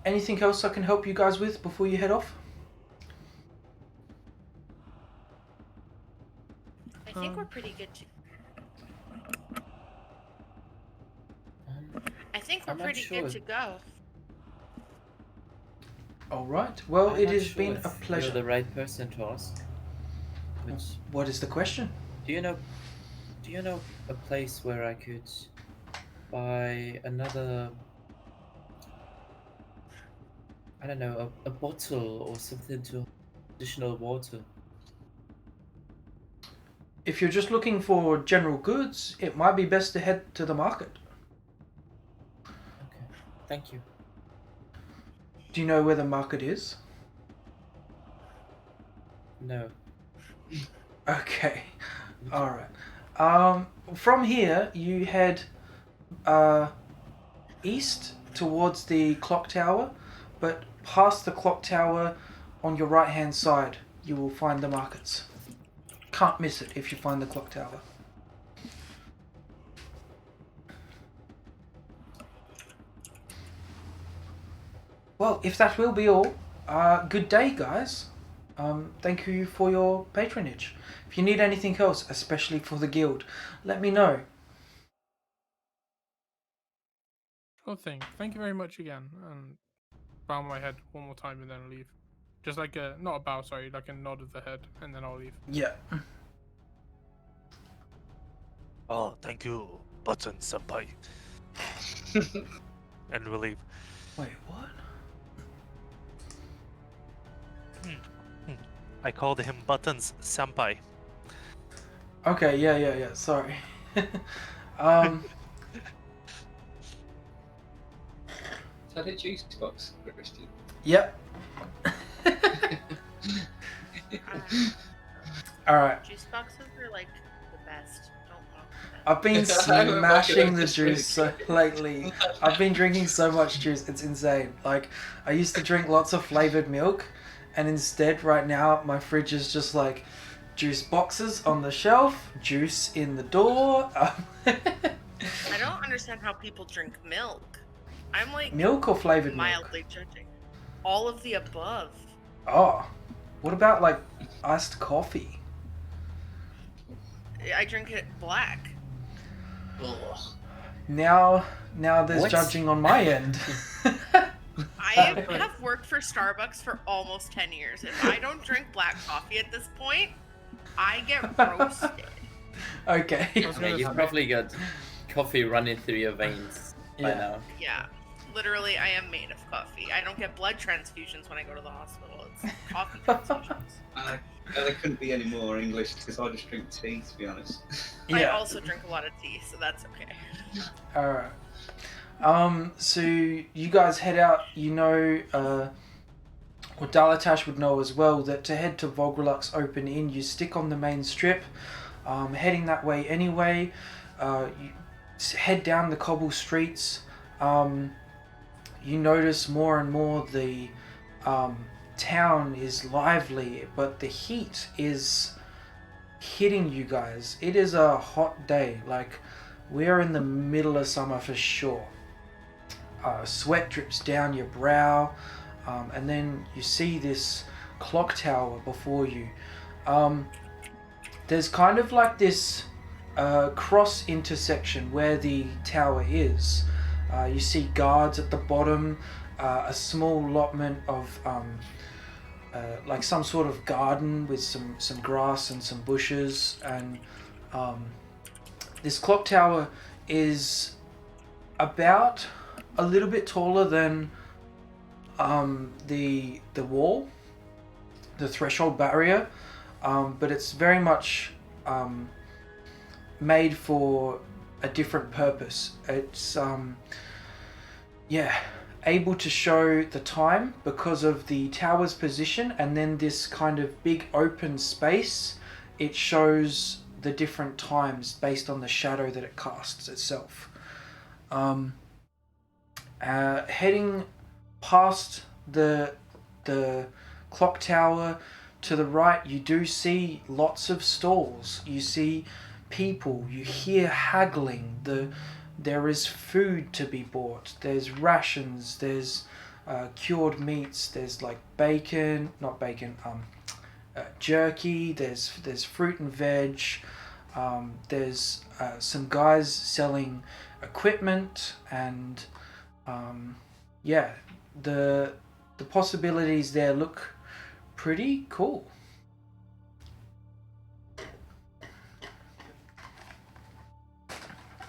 Anything else I can help you guys with before you head off? I think we're pretty good to. I think we're I'm not pretty sure. good to go. All right. Well, I'm it not has sure been if a pleasure. You're the right person to ask. Which, What is the question? do you know a place where I could buy another, I don't know, a bottle or something to additional water? If you're just looking for general goods, it might be best to head to the market. Okay, thank you. Do you know where the market is? No. Okay. All right. From here, you head east towards the clock tower, but past the clock tower, on your right-hand side, you will find the markets. Can't miss it if you find the clock tower. Well, if that will be all, good day, guys. Thank you for your patronage. If you need anything else, especially for the guild, let me know. Sure thing. Thank you very much again. And bow my head one more time and then leave. Just like a, not a bow, sorry, like a nod of the head, and then I'll leave. Yeah. Oh, thank you, Button Senpai. And we'll leave. Wait, what? I called him Buttons Senpai. Okay, yeah. Sorry. Is that a juice box, Christian? Yep. All right. Juice boxes are like the best. Don't walk with them. I've been I don't smashing the just really juice lately. I've been drinking so much juice, it's insane. Like, I used to drink lots of flavored milk, and instead, right now, my fridge is just like juice boxes on the shelf, juice in the door. I don't understand how people drink milk. I'm like Milk or flavored milk? mildly judging. all of the above. Oh, what about like iced coffee? I drink it black. Ugh. Now there's What? judging on my end. I have worked for Starbucks for almost 10 years. If I don't drink black coffee at this point, I get roasted. Okay. I was Yeah, gonna you've say- probably got coffee running through your veins by Yeah. now. Yeah. Literally, I am made of coffee. I don't get blood transfusions when I go to the hospital. It's coffee transfusions. There couldn't be any more English because I just drink tea, to be honest. I Yeah. also drink a lot of tea, so that's okay. Alright. So you guys head out, you know, or Dalatash would know as well, that to head to Vogreluk's Open Inn, you stick on the main strip, heading that way anyway. You head down the cobble streets. You notice more and more the town is lively, but the heat is hitting you guys. It is a hot day. Like, we're in the middle of summer for sure. Sweat drips down your brow, and then you see this clock tower before you. There's kind of like this cross intersection where the tower is. You see guards at the bottom, a small allotment of like some sort of garden with some grass and some bushes, and this clock tower is about a little bit taller than the wall, the threshold barrier, but it's very much made for a different purpose. It's able to show the time because of the tower's position, and then this kind of big open space, it shows the different times based on the shadow that it casts itself. Heading past the clock tower to the right, you do see lots of stalls. You see people, you hear haggling. There is food to be bought. There's rations, there's cured meats, there's like jerky, there's fruit and veg, there's some guys selling equipment, and the possibilities there look pretty cool.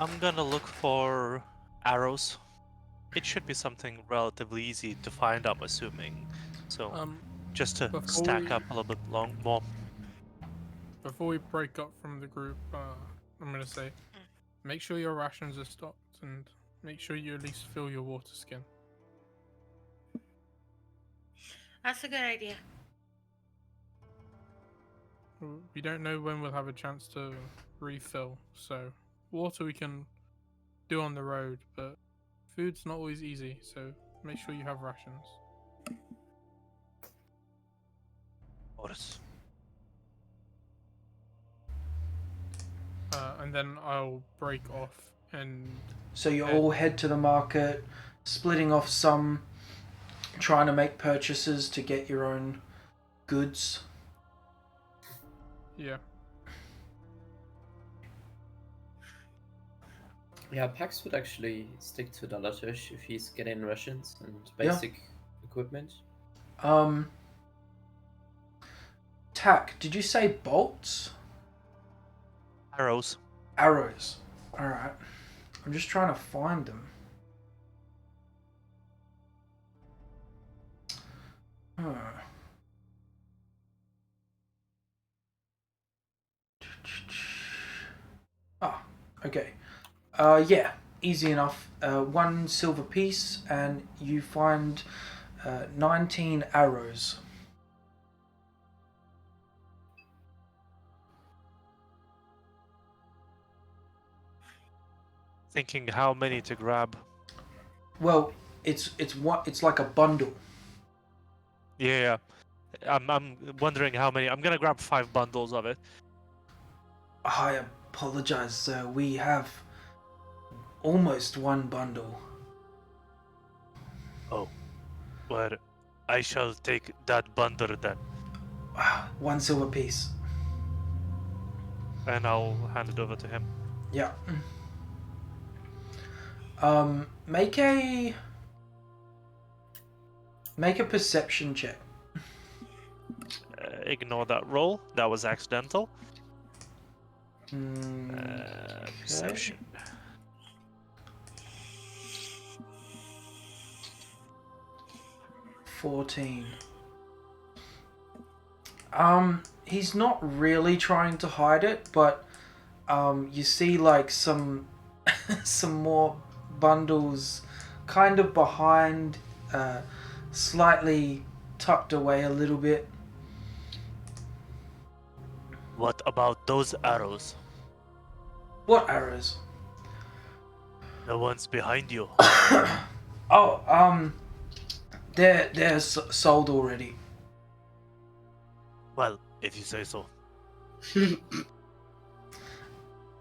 I'm gonna look for arrows. It should be something relatively easy to find, I'm assuming. So just to before stack we- up a little bit more. Before we break up from the group, I'm gonna say, make sure your rations are stocked and make sure you at least fill your water skin. That's a good idea. We don't know when we'll have a chance to refill, so water we can do on the road, but food's not always easy, so make sure you have rations. Orders. And then I'll break off and So you all head to the market, splitting off some, trying to make purchases to get your own goods. yeah. Yeah, Pax would actually stick to Dalatosh if he's getting rations and basic equipment. Tack, did you say bolts? Arrows. Arrows. Alright. I'm just trying to find them. Ah, okay. Yeah, easy enough. 1 silver piece, and you find 19 arrows. Thinking how many to grab. Well, it's like a bundle. Yeah. I'm wondering how many. I'm gonna grab 5 bundles of it. I apologize, sir. We have almost 1 bundle. But I shall take that bundle then, 1 silver piece. and I'll hand it over to him. Yeah. Make a perception check. Ignore that roll. That was accidental. Okay. Perception. 14. He's not really trying to hide it, but you see like some some more bundles kind of behind, slightly tucked away a little bit. What about those arrows? What arrows? The ones behind you. Oh, they're sold already. Well, if you say so.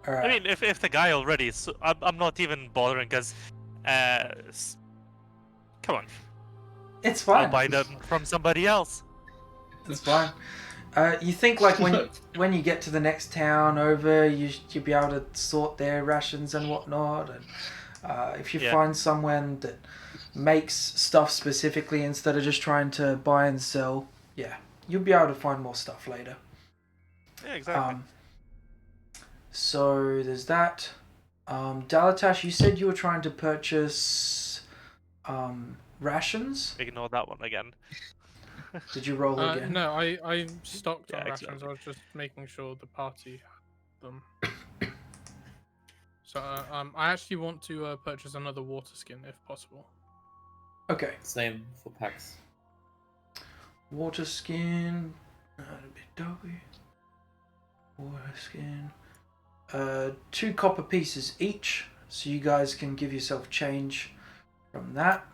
All right. I mean, if the guy already, I'm not even bothering because, come on, It's I'll fine. buy them from somebody else. It's fine. You think like when you get to the next town over, you'll be able to sort their rations and whatnot, and if you find someone that makes stuff specifically instead of just trying to buy and sell, you'll be able to find more stuff later. Yeah, exactly. So there's that. Dalatash, you said you were trying to purchase rations. Ignore that one again. Did you roll again? No, I stocked Yeah, on rations. exactly. I was just making sure the party had them. So I actually want to purchase another water skin if possible. Okay. Same for packs. Water skin. Water skin. 2 copper pieces each, so you guys can give yourself change from that.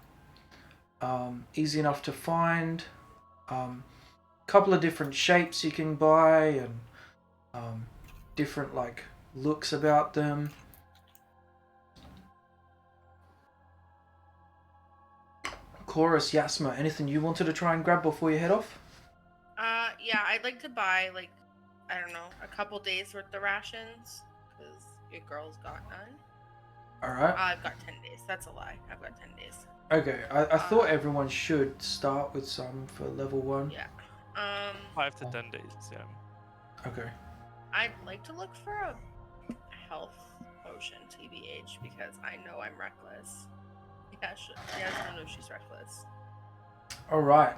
Easy enough to find. Couple of different shapes you can buy, and different like looks about them. Chorus, Yasma, anything you wanted to try and grab before you head off? Yeah, I'd like to buy like, I don't know, a couple days worth of rations because your girl's got none. All right. I've got 10 days. That's a lie. I've got 10 days. Okay, I thought everyone should start with some for level 1. Yeah. 5 to 10 days. Yeah. Okay. I'd like to look for a health potion, TBH, because I know I'm reckless. Yeah, I know she's reckless. All right.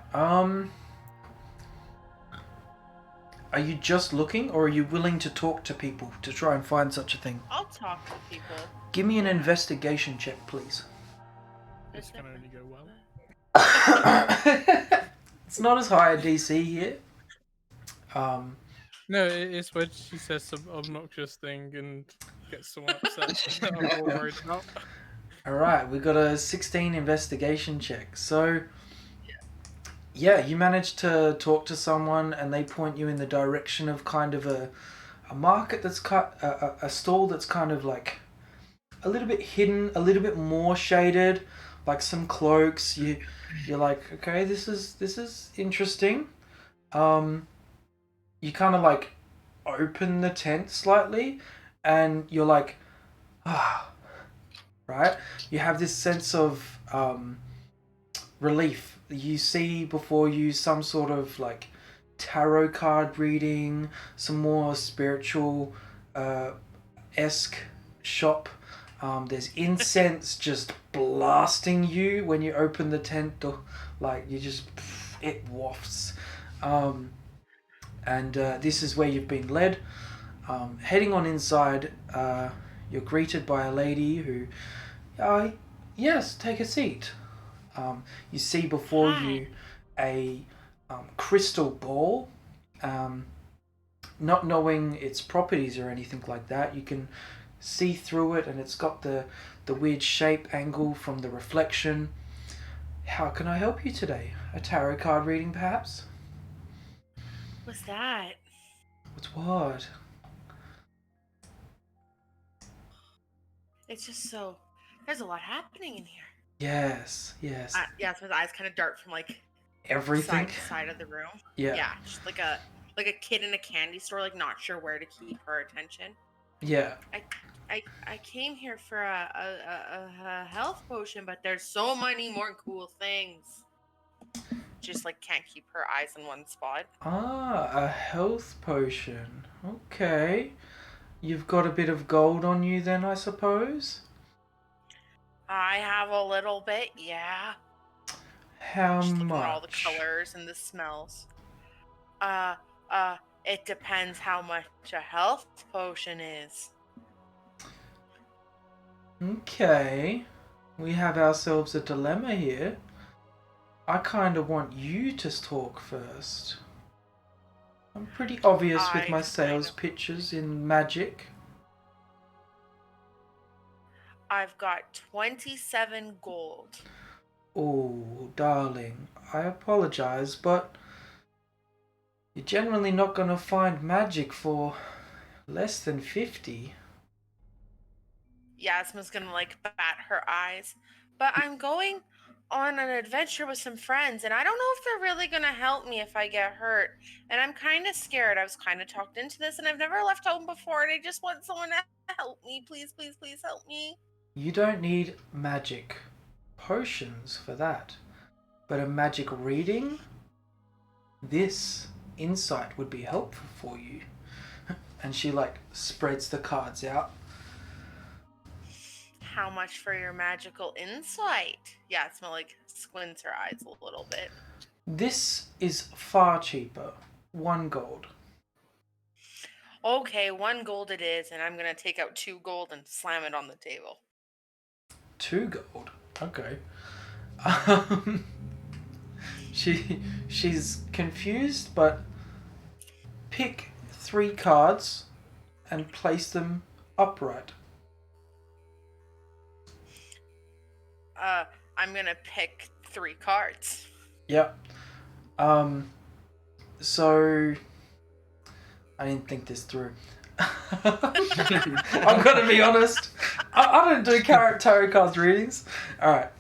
Are you just looking, or are you willing to talk to people to try and find such a thing? I'll talk to people. Give me an investigation check, please. This can only go well. It's not as high a DC here. No, it's when she says some obnoxious thing and gets someone upset that I'm all worried about. All right, we got a 16 investigation check. So, yeah, you managed to talk to someone, and they point you in the direction of kind of a market that's a stall that's kind of like a little bit hidden, a little bit more shaded, like some cloaks. You're like, okay, this is interesting. You kind of like open the tent slightly, and you're like, right? You have this sense of relief. You see before you some sort of like tarot card reading, some more spiritual esque shop. There's incense just blasting you when you open the tent door. Like you just, it wafts. And this is where you've been led. Heading on inside, you're greeted by a lady who, yes, take a seat. You see before you a crystal ball. Not knowing its properties or anything like that, you can see through it, and it's got the weird shape angle from the reflection. How can I help you today? A tarot card reading, perhaps? What's that? What's what? It's just so. There's a lot happening in here. Yes. Yeah, so his eyes kind of dart from like Everything. side of the room. Yeah. Yeah, just like a kid in a candy store, like not sure where to keep her attention. Yeah. I came here for a health potion, but there's so many more cool things. Just like can't keep her eyes in one spot. Ah, a health potion. Okay. You've got a bit of gold on you then, I suppose? I have a little bit, yeah. How Just looking much? at all the colors and the smells. It depends how much a health potion is. Okay. We have ourselves a dilemma here. I kind of want you to talk first. I'm pretty obvious with my sales pitches in magic. I've got 27 gold. Oh, darling, I apologize, but you're generally not going to find magic for less than 50. Yasmin's gonna like bat her eyes. But I'm going on an adventure with some friends, and I don't know if they're really gonna help me if I get hurt. And I'm kind of scared. I was kind of talked into this, and I've never left home before, and I just want someone to help me. Please, please, please help me. You don't need magic potions for that. But a magic reading? This insight would be helpful for you. And she like spreads the cards out. How much for your magical insight? Yasmin like squints her eyes a little bit. This is far cheaper. 1 gold. Okay, 1 gold it is, and I'm gonna take out 2 gold and slam it on the table. 2 gold? Okay. She's confused, but pick 3 cards and place them upright. I'm gonna pick 3 cards. Yep. So I didn't think this through. I'm gonna be honest. I don't do tarot cards readings. Alright.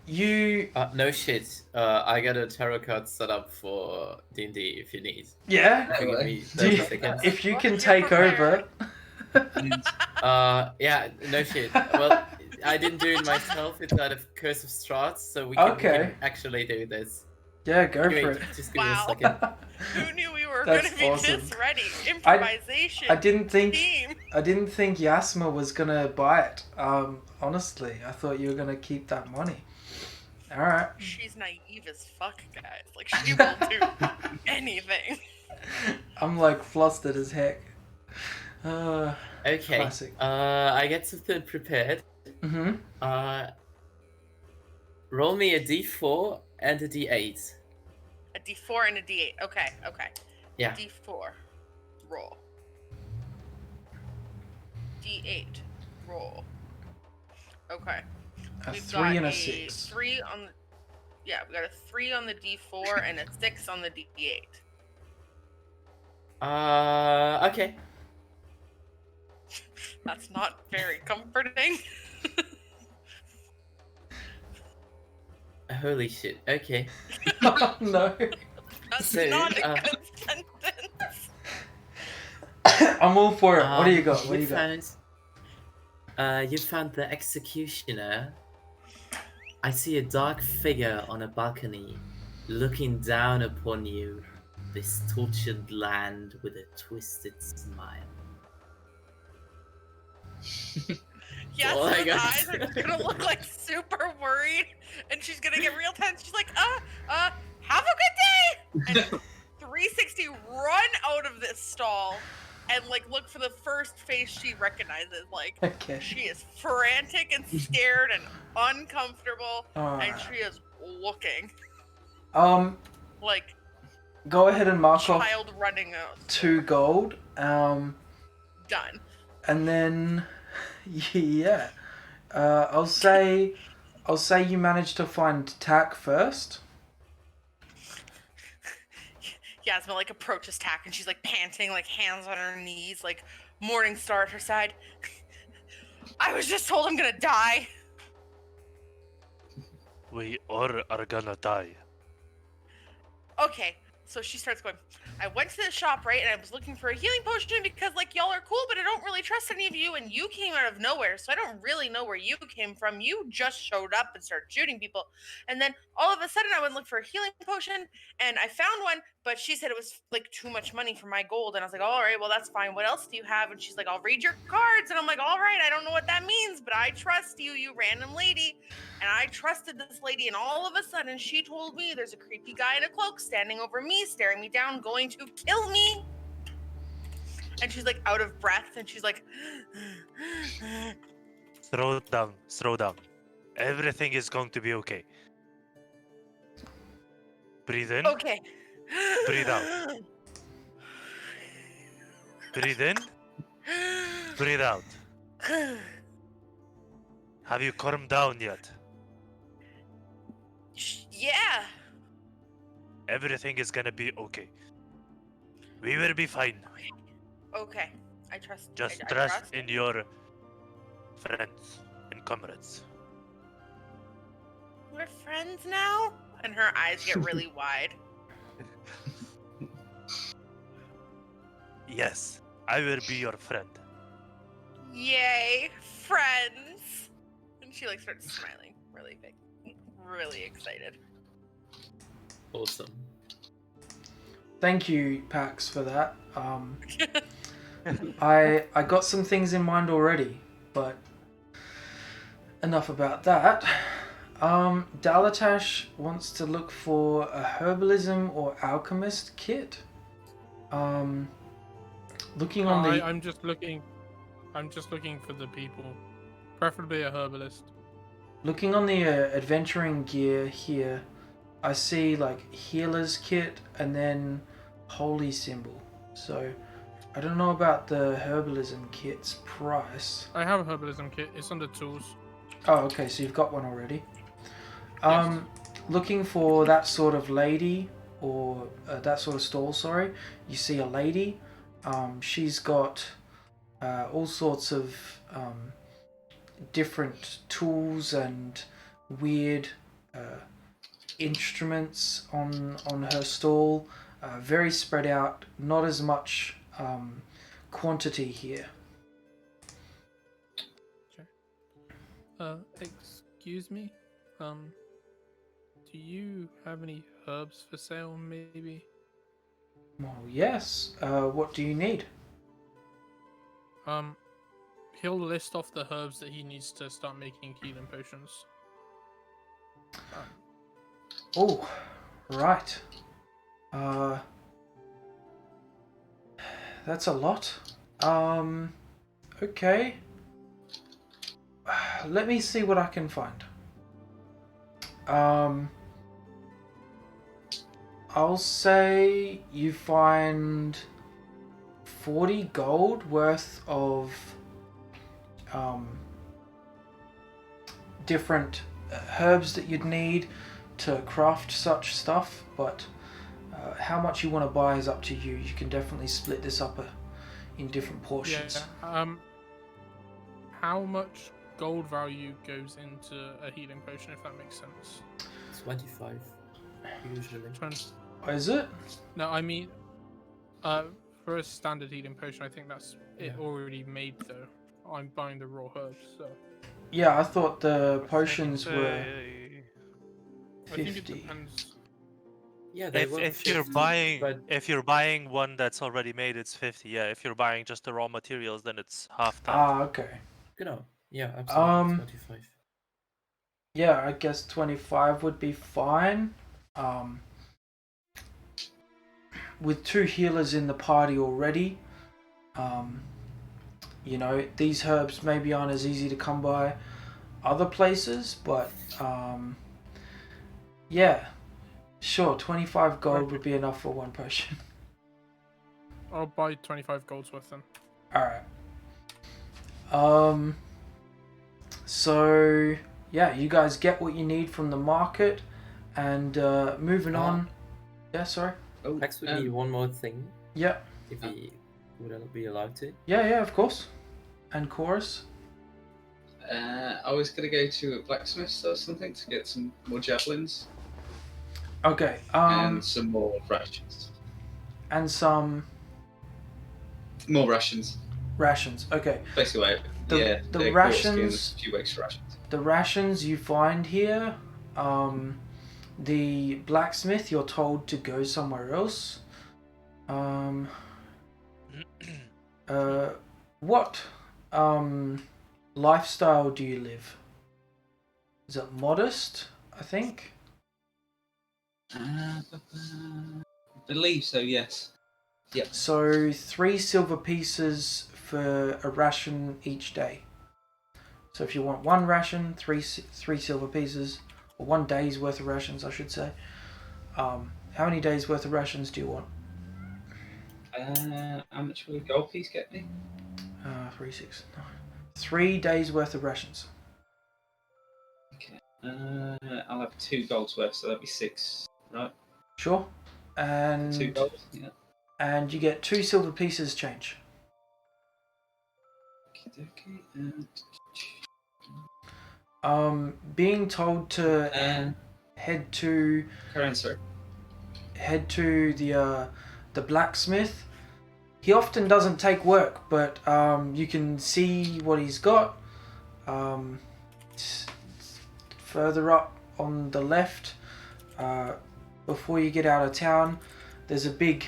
You No shit. I got a tarot card set up for D&D if you need. yeah? Give me Do 30 you- seconds. if you can You're take over. Yeah, no shit. Well, I didn't do it myself. It's out of Curse of Strahd, so we can Okay. actually do this. Yeah, go Give for me- it. Just give Wow. me a second. Who knew we were That's gonna be awesome. this ready? Improvisation. I didn't think team. Yasma was gonna buy it. Honestly, I thought you were gonna keep that money. All right. She's naive as fuck, guys. Like she will do anything. I'm like flustered as heck. Okay. Classic. I get something prepared. Mm-hmm. Roll me a d4 and a d8. A D4 and a D8. Okay. Yeah. D4. Roll. D8. Roll. Okay. A We've 3 got and a a 6. 3 on the... Yeah, we got a 3 on the D4 and a 6 on the D8. Okay. That's not very comforting. Holy shit. Okay. Oh, no. That's So, not a good sentence. I'm all for it. What do you got? You found the executioner. I see a dark figure on a balcony, looking down upon you, this tortured land with a twisted smile. Yes, Oh my her God. eyes are gonna look like super worried, and she's gonna get real tense. She's like, have a good day! And 360 run out of this stall and like look for the first face she recognizes. Like Okay. she is frantic and scared and uncomfortable, and Alright. she is looking like Go ahead and mark off child running out. 2 gold. Done. And then, yeah, I'll say you managed to find Tack first. Yasmin like approaches Tack and she's like panting, like hands on her knees, like morning star at her side. I was just told I'm gonna die. We all are gonna die. Okay, so she starts going, I went to the shop, right, and I was looking for a healing potion because, like, y'all are cool, but I don't really trust any of you, and you came out of nowhere, so I don't really know where you came from. You just showed up and started shooting people. And then all of a sudden, I went looking for a healing potion, and I found one, but she said it was, like, too much money for my gold, and I was like, all right, well, that's fine. What else do you have? And she's like, I'll read your cards, and I'm like, all right, I don't know what that means, but I trust you, you random lady. And I trusted this lady, and all of a sudden, she told me there's a creepy guy in a cloak standing over me, staring me down, going to kill me. And she's like out of breath, and she's like, Slow down, slow down. Everything is going to be okay. Breathe in, okay. breathe out. Breathe in, breathe out. Have you calmed down yet? Yeah. Everything is gonna be okay. We will be fine. Okay. I trust. Just I trust in your friends and comrades. We're friends now? And her eyes get really wide. Yes, I will be your friend. Yay, friends. And she like starts smiling really big. Really excited. Awesome. Thank you, Pax, for that. I got some things in mind already, but enough about that. Dalatash wants to look for a herbalism or alchemist kit. Looking on the I'm just looking for the people, preferably a herbalist. looking on the adventuring gear here, I see like healer's kit and then holy symbol. So I don't know about the herbalism kit's price. I have a herbalism kit. It's under tools. Oh, okay, so you've got one already. Yes. Looking for that sort of lady or that sort of stall. Sorry, you see a lady. She's got all sorts of different tools and weird instruments on her stall. Very spread out. Not as much quantity here. Excuse me. Do you have any herbs for sale, maybe? Well, yes. What do you need? He'll list off the herbs that he needs to start making healing potions. Oh, right. That's a lot. Okay. Let me see what I can find. I'll say you find 40 gold worth of different herbs that you'd need to craft such stuff, but how much you want to buy is up to you. You can definitely split this up in different portions. Yeah. How much gold value goes into a healing potion, if that makes sense? 25, usually. Is it? No, I mean, for a standard healing potion, I think that's it Yeah. already made though. I'm buying the raw herbs, so. Yeah, I thought the potions were I think it 50. depends. Yeah, they were If you're 50, buying but one that's already made, it's 50. Yeah, if you're buying just the raw materials, then it's half that. Ah, okay. yeah, absolutely 25. Yeah, I guess 25 would be fine. With 2 healers in the party already, you know, these herbs maybe aren't as easy to come by other places, but yeah, sure, 25 gold would be enough for one potion. I'll buy 25 golds worth then. Alright. So yeah, you guys get what you need from the market, and moving on. Yeah, sorry. Oh, Max would need one more thing, Yeah, if he would be allowed to. yeah, of course. And chorus. I was gonna go to a blacksmith or something to get some more javelins Okay. and some more rations. And some More rations. rations. Okay. Basically, The yeah. the quarter rations. skins, a few extra rations. The rations you find here, the blacksmith, you're told to go somewhere else. What lifestyle do you live? Is it modest? I think. I believe so. Yes. Yep. So 3 silver pieces for a ration each day. So if you want 1 ration, three silver pieces, or 1 day's worth of rations, I should say. How many days worth of rations do you want? How much will a gold piece get me? 3, 6, 9. 3 days worth of rations. Okay. I'll have 2 golds worth, so that'd be 6, right? Sure. 2 And gold. Yeah. and you get 2 silver pieces change. Okay. Being told to head to the blacksmith. He often doesn't take work, but you can see what he's got. Further up on the left, before you get out of town, there's a big,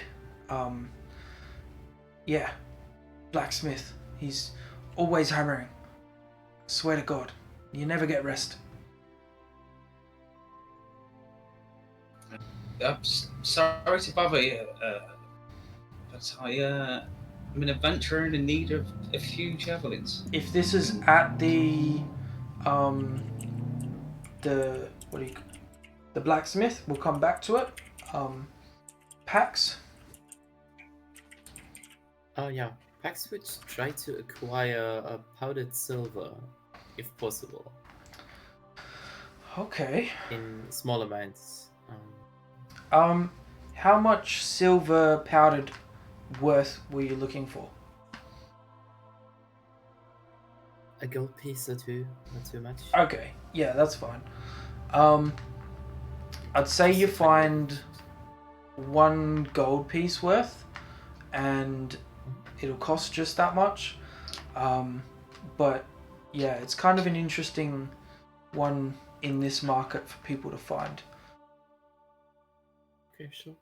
blacksmith. He's always hammering. Swear to God, you never get rest. I'm sorry to bother you, but I'm an adventurer in need of a few javelins. If this is at the blacksmith, we'll come back to it. Pax. Oh yeah, Pax would try to acquire a powdered silver, if possible, Okay. in small amounts. How much silver powdered worth were you looking for? A gold piece or 2, not too much. Okay, yeah, that's fine. I'd say you find 1 gold piece worth, and it'll cost just that much. But yeah, it's kind of an interesting one in this market for people to find. Okay, sure.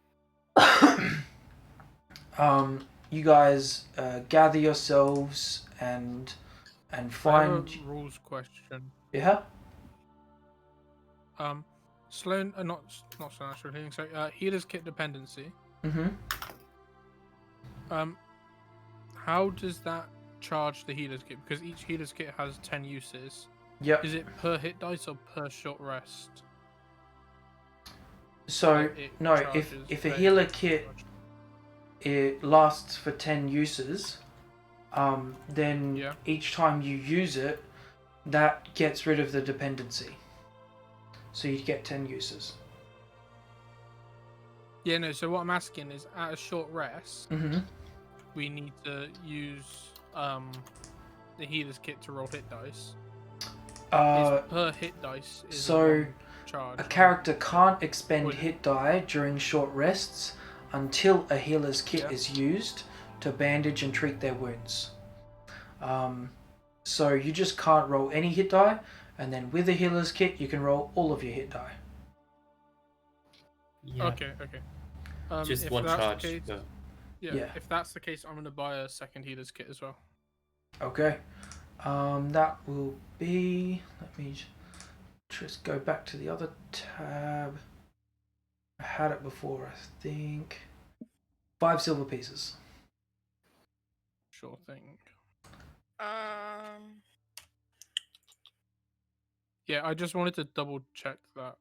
You guys gather yourselves and find. I have a rules question. Yeah. Sloan, not Sloan Astral Healing. Sorry, healer's kit dependency. Mhm. How does that charge the healer's kit? Because each healer's kit has 10 uses. Yep. Is it per hit dice or per short rest? So It no, charges if a per healer hit kit charge. it lasts for 10 uses, then Yeah. each time you use it, that gets rid of the dependency. So you get 10 uses. Yeah, no. So what I'm asking is, at a short rest, Mhm. we need to use the healer's kit to roll hit dice. Is per hit dice is so one charge. a character can't expend Would- hit die during short rests until a healer's kit Yeah. is used to bandage and treat their wounds. So you just can't roll any hit die, and then with a healer's kit you can roll all of your hit die. Yeah. Okay. Just if one that's the charge. case- So. Yeah, if that's the case, I'm gonna buy a second healer's kit as well. Okay. That will be. Let me just go back to the other tab. I had it before, I think. 5 silver pieces. Sure thing. Yeah, I just wanted to double check that,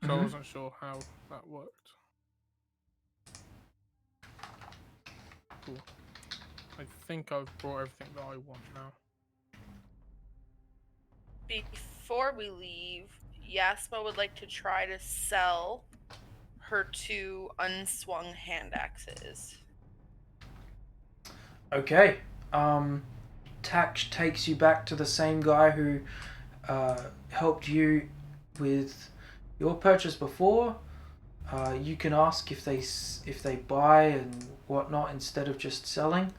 so I Mhm. wasn't sure how that worked. Cool. I think I've brought everything that I want now. Before we leave, Yasma would like to try to sell her 2 unswung hand axes. Okay. Tax takes you back to the same guy who helped you with your purchase before. You can ask if they buy and whatnot instead of just selling.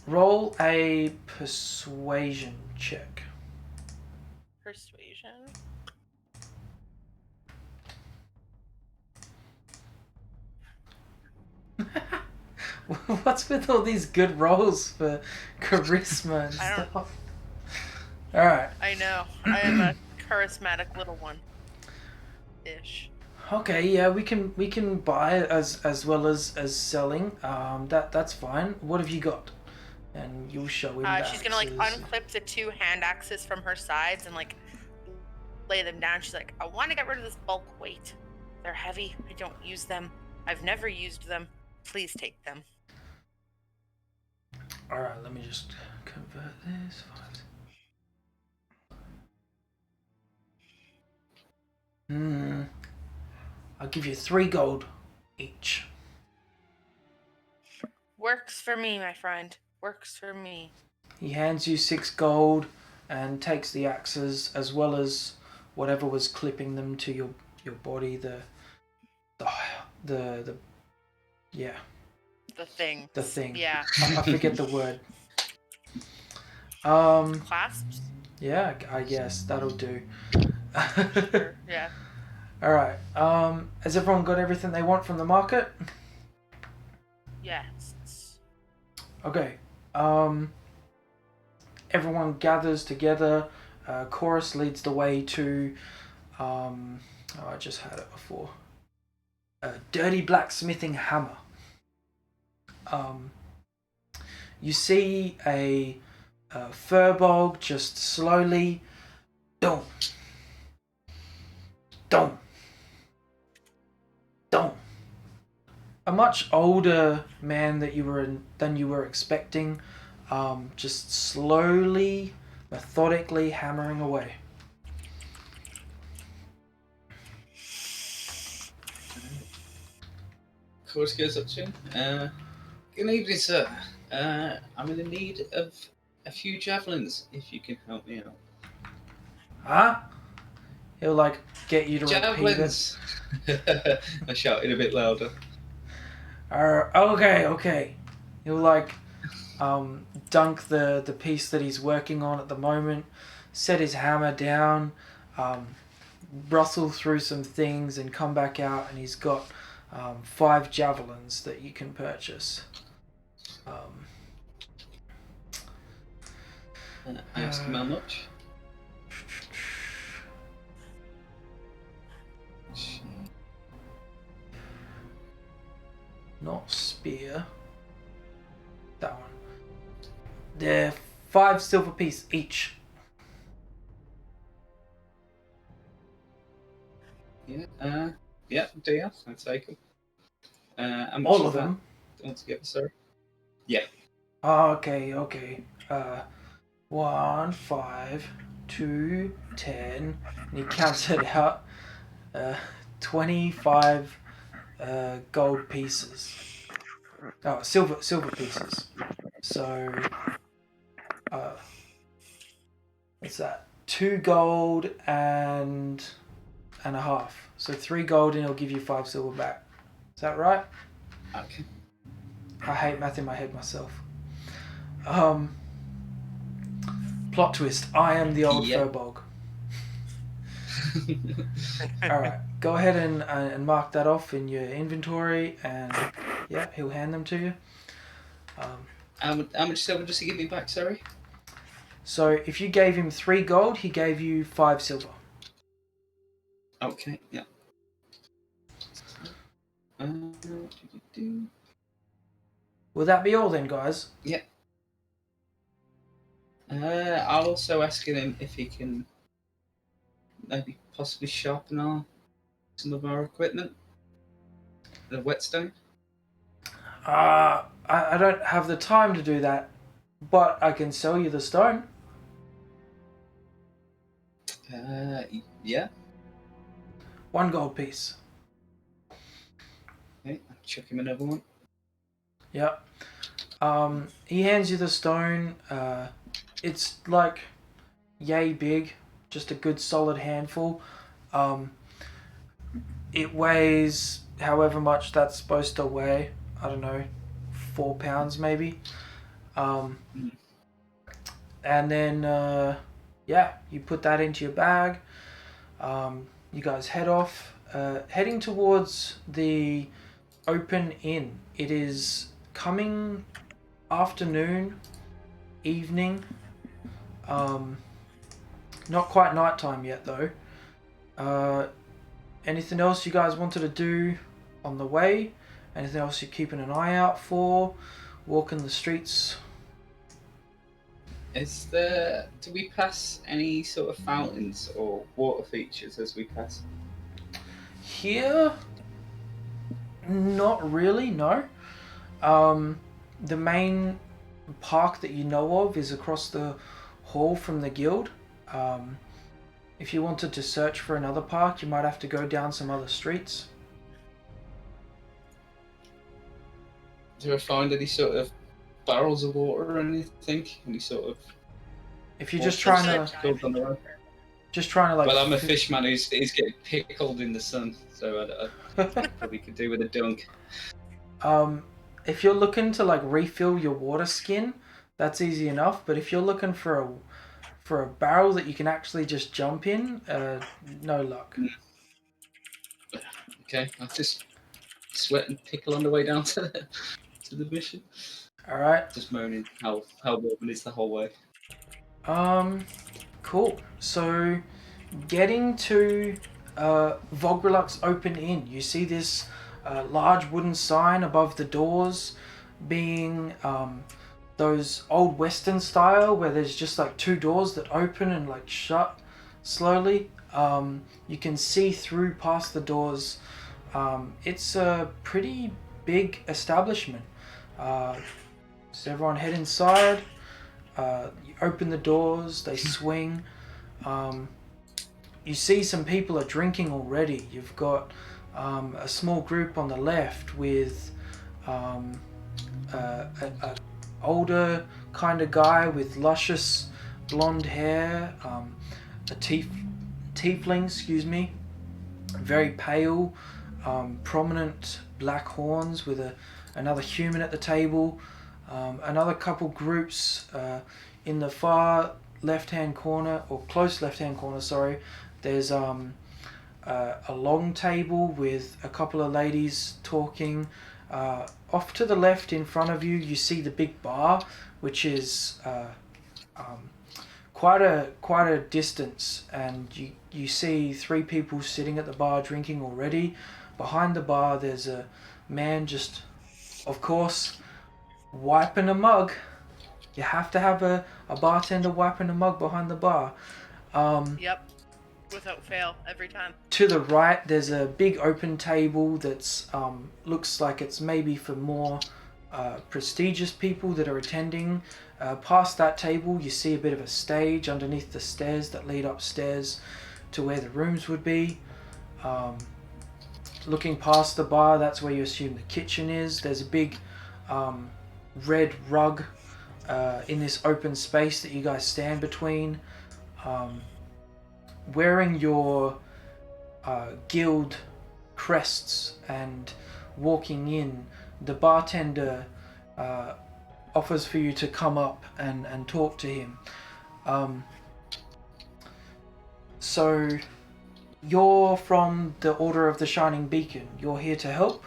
Roll a persuasion check. Persuasion. What's with all these good rolls for charisma and I don't- stuff? Alright. I know. I am a charismatic little one. Ish. Okay, yeah, we can buy as well as selling. That's fine. What have you got? And you'll show him the She's gonna like axes. unclip the 2 hand axes from her sides and like lay them down. She's like, I want to get rid of this bulk weight. They're heavy. I don't use them. I've never used them. Please take them. Alright, let me just convert this. I'll give you 3 gold each. Works for me, my friend. Works for me. He hands you 6 gold and takes the axes as well as whatever was clipping them to your body. Yeah. The thing. The thing. Yeah. I forget the word. Clasps? Yeah, I guess that'll do. Sure. Yeah. Alright, has everyone got everything they want from the market? Yes. Okay, everyone gathers together, Chorus leads the way to, I just had it before, a dirty blacksmithing hammer. You see a furbog just slowly, dum, dum, dum. A much older man than you were expecting, just slowly, methodically hammering away. Of course, goes up to him. Good evening, sir. I'm in need of a few javelins, if you can help me out. Huh? He'll like get you to repeat it. Javelins! I shouted a bit louder. Okay. He'll like dunk the piece that he's working on at the moment, set his hammer down, rustle through some things and come back out, and he's got 5 javelins that you can purchase. I asked him how much. Not spear. That one. They're 5 silver piece each. Yeah, deal. I'll take them. How much All is of that them? altogether, sorry? Yeah. Okay. 1, 5, 2, 10. And he counts it out. 25 gold pieces. Oh, silver pieces. So, what's that? 2 gold and a half. So 3 gold and he'll give you 5 silver back. Is that right? Okay. I hate math in my head myself. Plot twist. I am the old Yep. furbog. Alright. Go ahead and mark that off in your inventory, and yeah, he'll hand them to you. How much silver does he give me back, sorry? So if you gave him 3 gold, he gave you 5 silver. Okay, yeah. Will that be all then, guys? Yeah. I'll also ask him if he can maybe possibly sharpen some of our equipment. The whetstone. I don't have the time to do that, but I can sell you the stone. Yeah. 1 gold piece. Okay, I'll chuck him another one. Yep. He hands you the stone. It's like yay big, just a good solid handful. It weighs however much that's supposed to weigh. I don't know, 4 pounds maybe. And then, yeah, you put that into your bag. You guys head off, heading towards the open inn. It is coming afternoon, evening. Not quite nighttime yet though. Anything else you guys wanted to do on the way? Anything else you're keeping an eye out for? Walking the streets? Do we pass any sort of fountains or water features as we pass? Here? Not really, no. The main park that you know of is across the hall from the guild. If you wanted to search for another park, you might have to go down some other streets. Do I find any sort of barrels of water or anything? Any sort of... If you're just trying to like... Well, I'm a fishman who's getting pickled in the sun, so I probably could do with a dunk. If you're looking to like refill your water skin, that's easy enough. But if you're looking for a barrel that you can actually just jump in, no luck. Okay, I'll just sweat and pickle on the way down to the mission. All right. Just moaning how warm it is the whole way. Cool. So, getting to Vogreluk's open inn, you see this large wooden sign above the doors, being those old Western style where there's just like two doors that open and like shut slowly. You can see through past the doors. It's a pretty big establishment. So everyone head inside. You open the doors, they swing. You see some people are drinking already. You've got a small group on the left with a older kind of guy with luscious blonde hair, a tiefling, excuse me, very pale, prominent black horns with another human at the table. Another couple groups in the far left-hand corner, or close left-hand corner, sorry. There's a long table with a couple of ladies talking. Off to the left in front of you, you see the big bar, which is quite a distance, and you see three people sitting at the bar drinking already. Behind the bar, there's a man just, of course, wiping a mug. You have to have a bartender wiping a mug behind the bar. Yep. Without fail, every time. To the right, there's a big open table that's looks like it's maybe for more prestigious people that are attending. Past that table, you see a bit of a stage underneath the stairs that lead upstairs to where the rooms would be. Looking past the bar, that's where you assume the kitchen is. There's a big red rug in this open space that you guys stand between. Wearing your guild crests and walking in, the bartender offers for you to come up and talk to him. So you're from the Order of the Shining Beacon. You're here to help?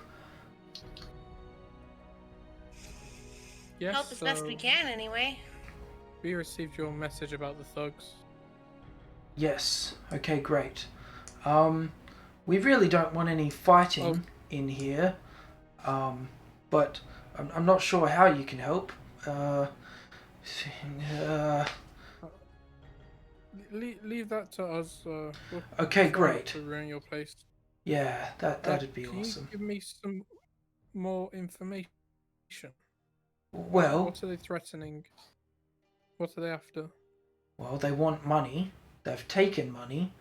Yes, Help as best we can, anyway. We received your message about the thugs. Yes. Okay, great. We really don't want any fighting in here, but I'm not sure how you can help. Leave that to us. We'll Okay, try great. not to ruin your place. Yeah, that'd be Can awesome. you give me some more information? Well, What are they threatening? What are they after? well, they want money. They've taken money.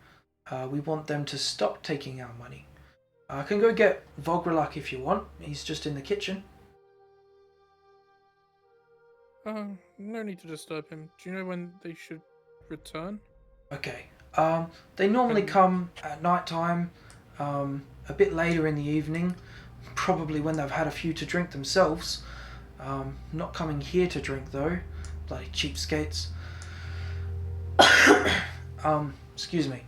We want them to stop taking our money. I can go get Vogreluk if you want. He's just in the kitchen. No need to disturb him. Do you know when they should return? Okay. They normally come at night time, a bit later in the evening, probably when they've had a few to drink themselves. Not coming here to drink though, bloody cheapskates. Excuse me.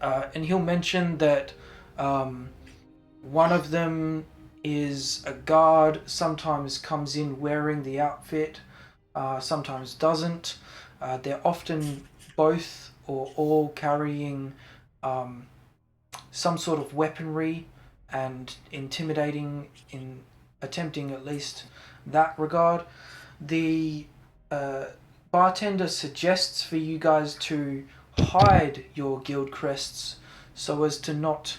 And he'll mention that one of them is a guard, sometimes comes in wearing the outfit, sometimes doesn't. They're often both or all carrying some sort of weaponry and intimidating in attempting at least that regard. The bartender suggests for you guys to hide your guild crests so as to not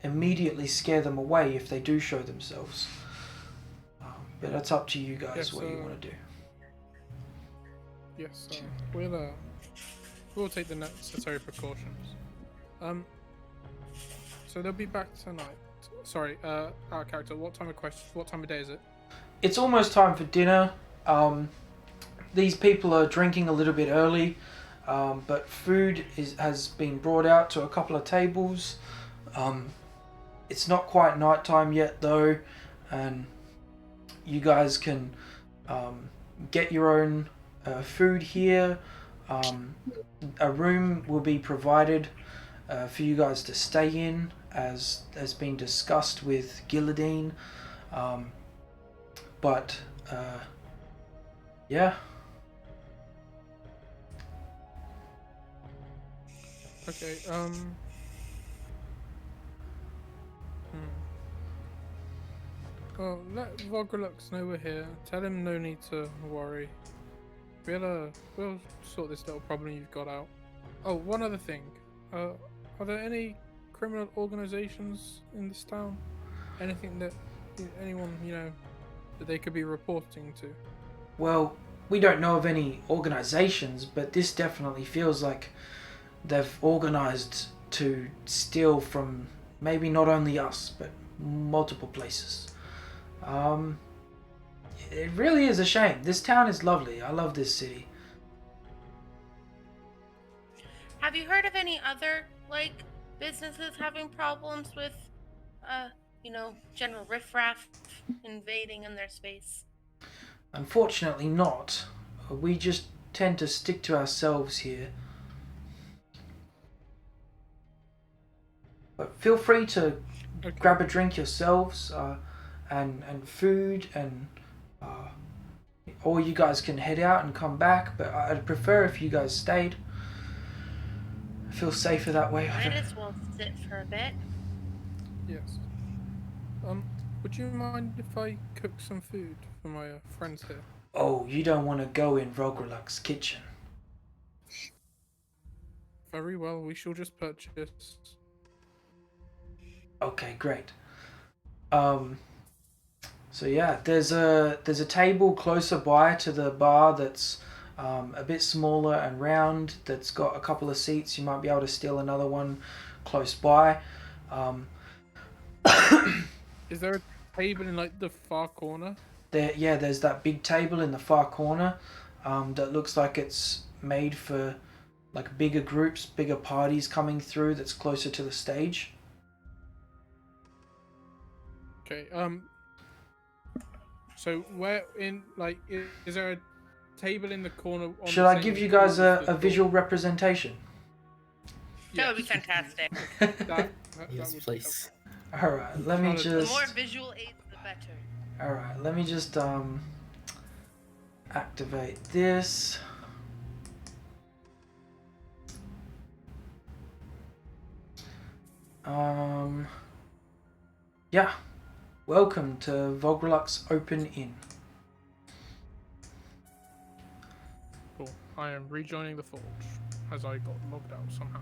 immediately scare them away if they do show themselves. But that's up to you guys Yes, what you want to do. Yes, we'll take the necessary precautions. So they'll be back tonight. Sorry, out of character. What time of day is it? It's almost time for dinner. These people are drinking a little bit early, but food has been brought out to a couple of tables. It's not quite night time yet though, and you guys can get your own food here. A room will be provided for you guys to stay in, as has been discussed with Gilladine. But yeah. Okay. Well, let Vogrelux know we're here. Tell him no need to worry. We'll sort this little problem you've got out. Oh, one other thing. Are there any criminal organizations in this town? Anything that anyone that they could be reporting to? Well, we don't know of any organizations, but this definitely feels like they've organized to steal from maybe not only us, but multiple places. It really is a shame. This town is lovely. I love this city. Have you heard of any other businesses having problems with general riffraff invading in their space? Unfortunately not. We just tend to stick to ourselves here. But feel free to grab a drink yourselves, and food, and or you guys can head out and come back, but I'd prefer if you guys stayed. I feel safer that way. Might as well sit for a bit. Yes. Would you mind if I cook some food for my friends here? Oh, you don't want to go in Vogreluk's kitchen. Very well, we shall just purchase. Okay, great. So yeah, there's a table closer by to the bar that's a bit smaller and round, that's got a couple of seats. You might be able to steal another one close by. Is there a table in the far corner? There's that big table in the far corner that looks like it's made for bigger groups, bigger parties coming through, that's closer to the stage. Okay, so where in, is there a table in the corner? Should I give you guys a visual representation? That would be fantastic. Yes, please. Alright, let me The just... more visual aids, the better. Alright, let me just activate this. Yeah. Welcome to Vogreluk's Open Inn. Cool. I am rejoining the forge, as I got logged out somehow.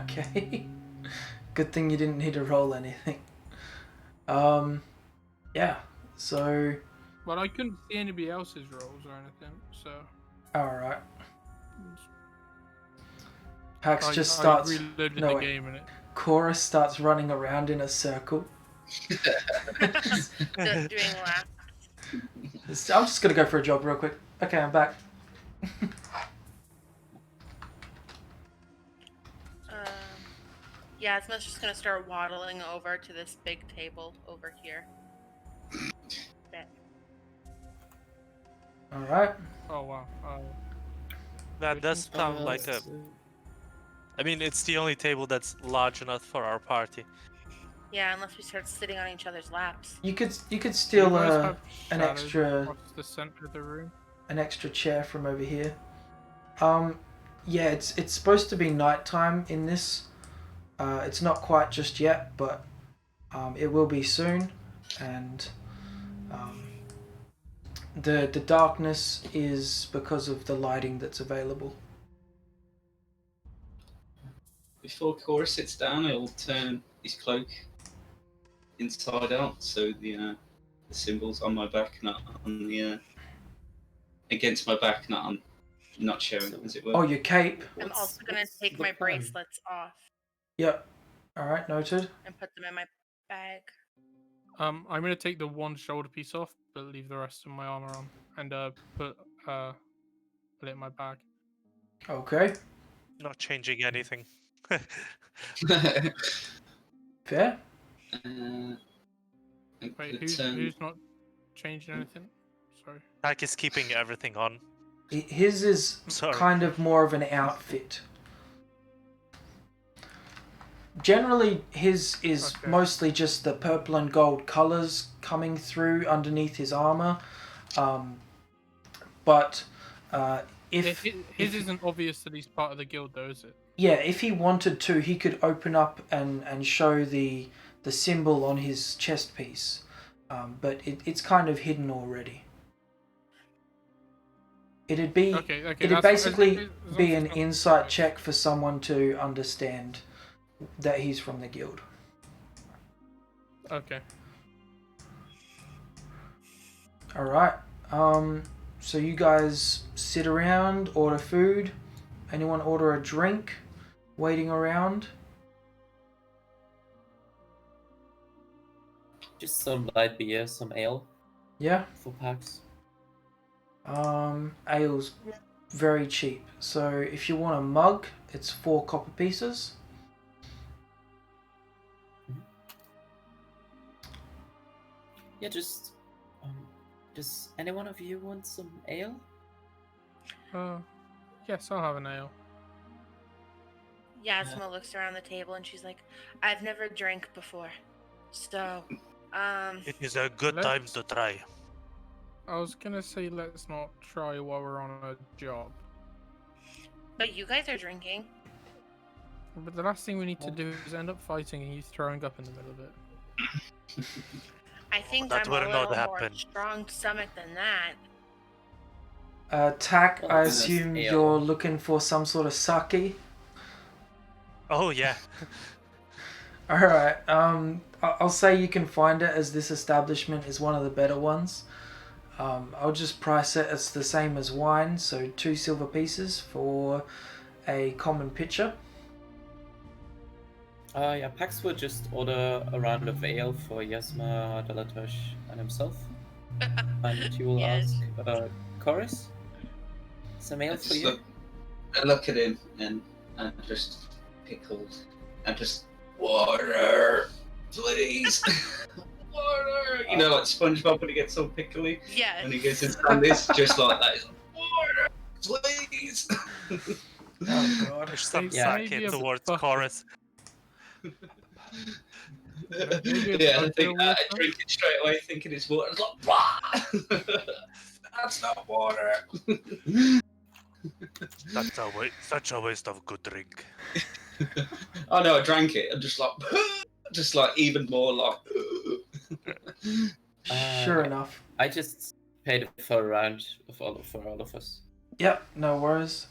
Okay. Good thing you didn't need to roll anything. Yeah, so... Well, I couldn't see anybody else's rolls or anything, so... Alright. Pax just starts... reloaded no, the wait. game in it. Chorus starts running around in a circle. Just doing laps. I'm just gonna go for a jog real quick. Okay, I'm back. Yasma's just gonna start waddling over to this big table over here. Bit. All right. Oh wow. That does sound like a. I mean, it's the only table that's large enough for our party. Yeah, unless we start sitting on each other's laps. You could Do you steal guys an have shadows extra across the center of the room? chair from over here. Yeah, it's supposed to be nighttime in this. It's not quite just yet, but it will be soon, and the darkness is because of the lighting that's available. Before Cora sits down, he'll turn his cloak inside out, so the symbols on my back, not on the against my back, not showing, as it were. Oh, your cape. I'm also gonna take my bracelets off Yep. All right, noted. and put them in my bag. I'm gonna take the one shoulder piece off, but leave the rest of my armor on, and put it in my bag. Okay. Not changing anything. Fair. Wait, who's not changing anything? Sorry. Pack is keeping everything on. His is Sorry. kind of more of an outfit. Generally, his is mostly just the purple and gold colors coming through underneath his armor. But if his isn't obvious that he's part of the guild, though, is it? Yeah, if he wanted to, he could open up and show the symbol on his chest piece. But it's kind of hidden already. It'd basically be an insight check for someone to understand that he's from the guild. Okay. All right. So you guys sit around, order food. Anyone order a drink? Waiting around. Just some light beer, some ale Yeah. for packs. Ale's very cheap. So if you want a mug, it's 4 copper pieces. Yeah, just does any one of you want some ale? Yes, I'll have an ale. Yasma looks around the table and she's like, I've never drank before. So, It is a good time to try. I was gonna say let's not try while we're on a job. but you guys are drinking. But the last thing we need to do is end up fighting and you throwing up in the middle of it. I think That I'm will a not little more happen. strong stomach than that. Tack, I Oh, assume ale. you're looking for some sort of sake. Oh yeah. Alright, I'll say you can find it, as this establishment is one of the better ones. I'll just price it as the same as wine, so 2 silver pieces for a common pitcher. Yeah, Pax would just order a round of ale for Yasma, Delatosh, and himself. And you will Yes. ask Chorus? Some ale for you? I look at him and just pickled and just water, please. Water. You know, like SpongeBob when he gets so pickly Yes. and he gets his this just like that. He's like, water, please. Oh god. There's some Yeah. sake Maybe a towards bucket. chorus. Maybe Yeah, I a think I water? drink it straight away thinking it's water. It's like, "Wah!" That's not water. Such a waste of good drink. Oh no, I drank it. I'm just like even more like. Sure enough. I just paid for a round for all of us. Yep, no worries.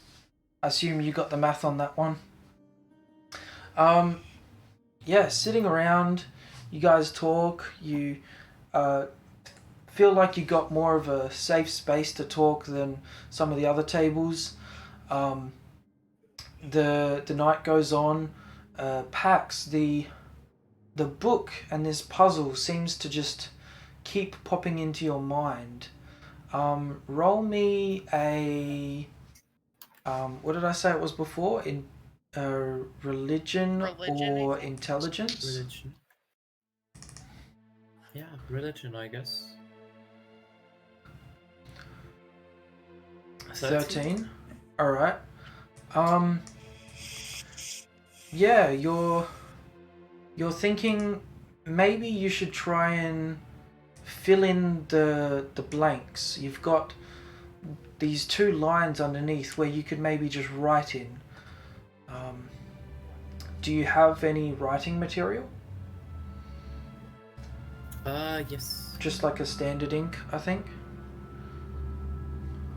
I assume you got the math on that one. Yeah, sitting around, you guys talk, you feel like you got more of a safe space to talk than some of the other tables. The night goes on. Pax, the book and this puzzle seems to just keep popping into your mind. Roll me a what did I say it was before? In religion Religion, I or think. intelligence? Religion. Yeah, religion, I guess. 13. All right. Yeah, you're thinking maybe you should try and fill in the blanks. You've got these 2 lines underneath where you could maybe just write in. Do you have any writing material? Yes. Just like a standard ink, I think.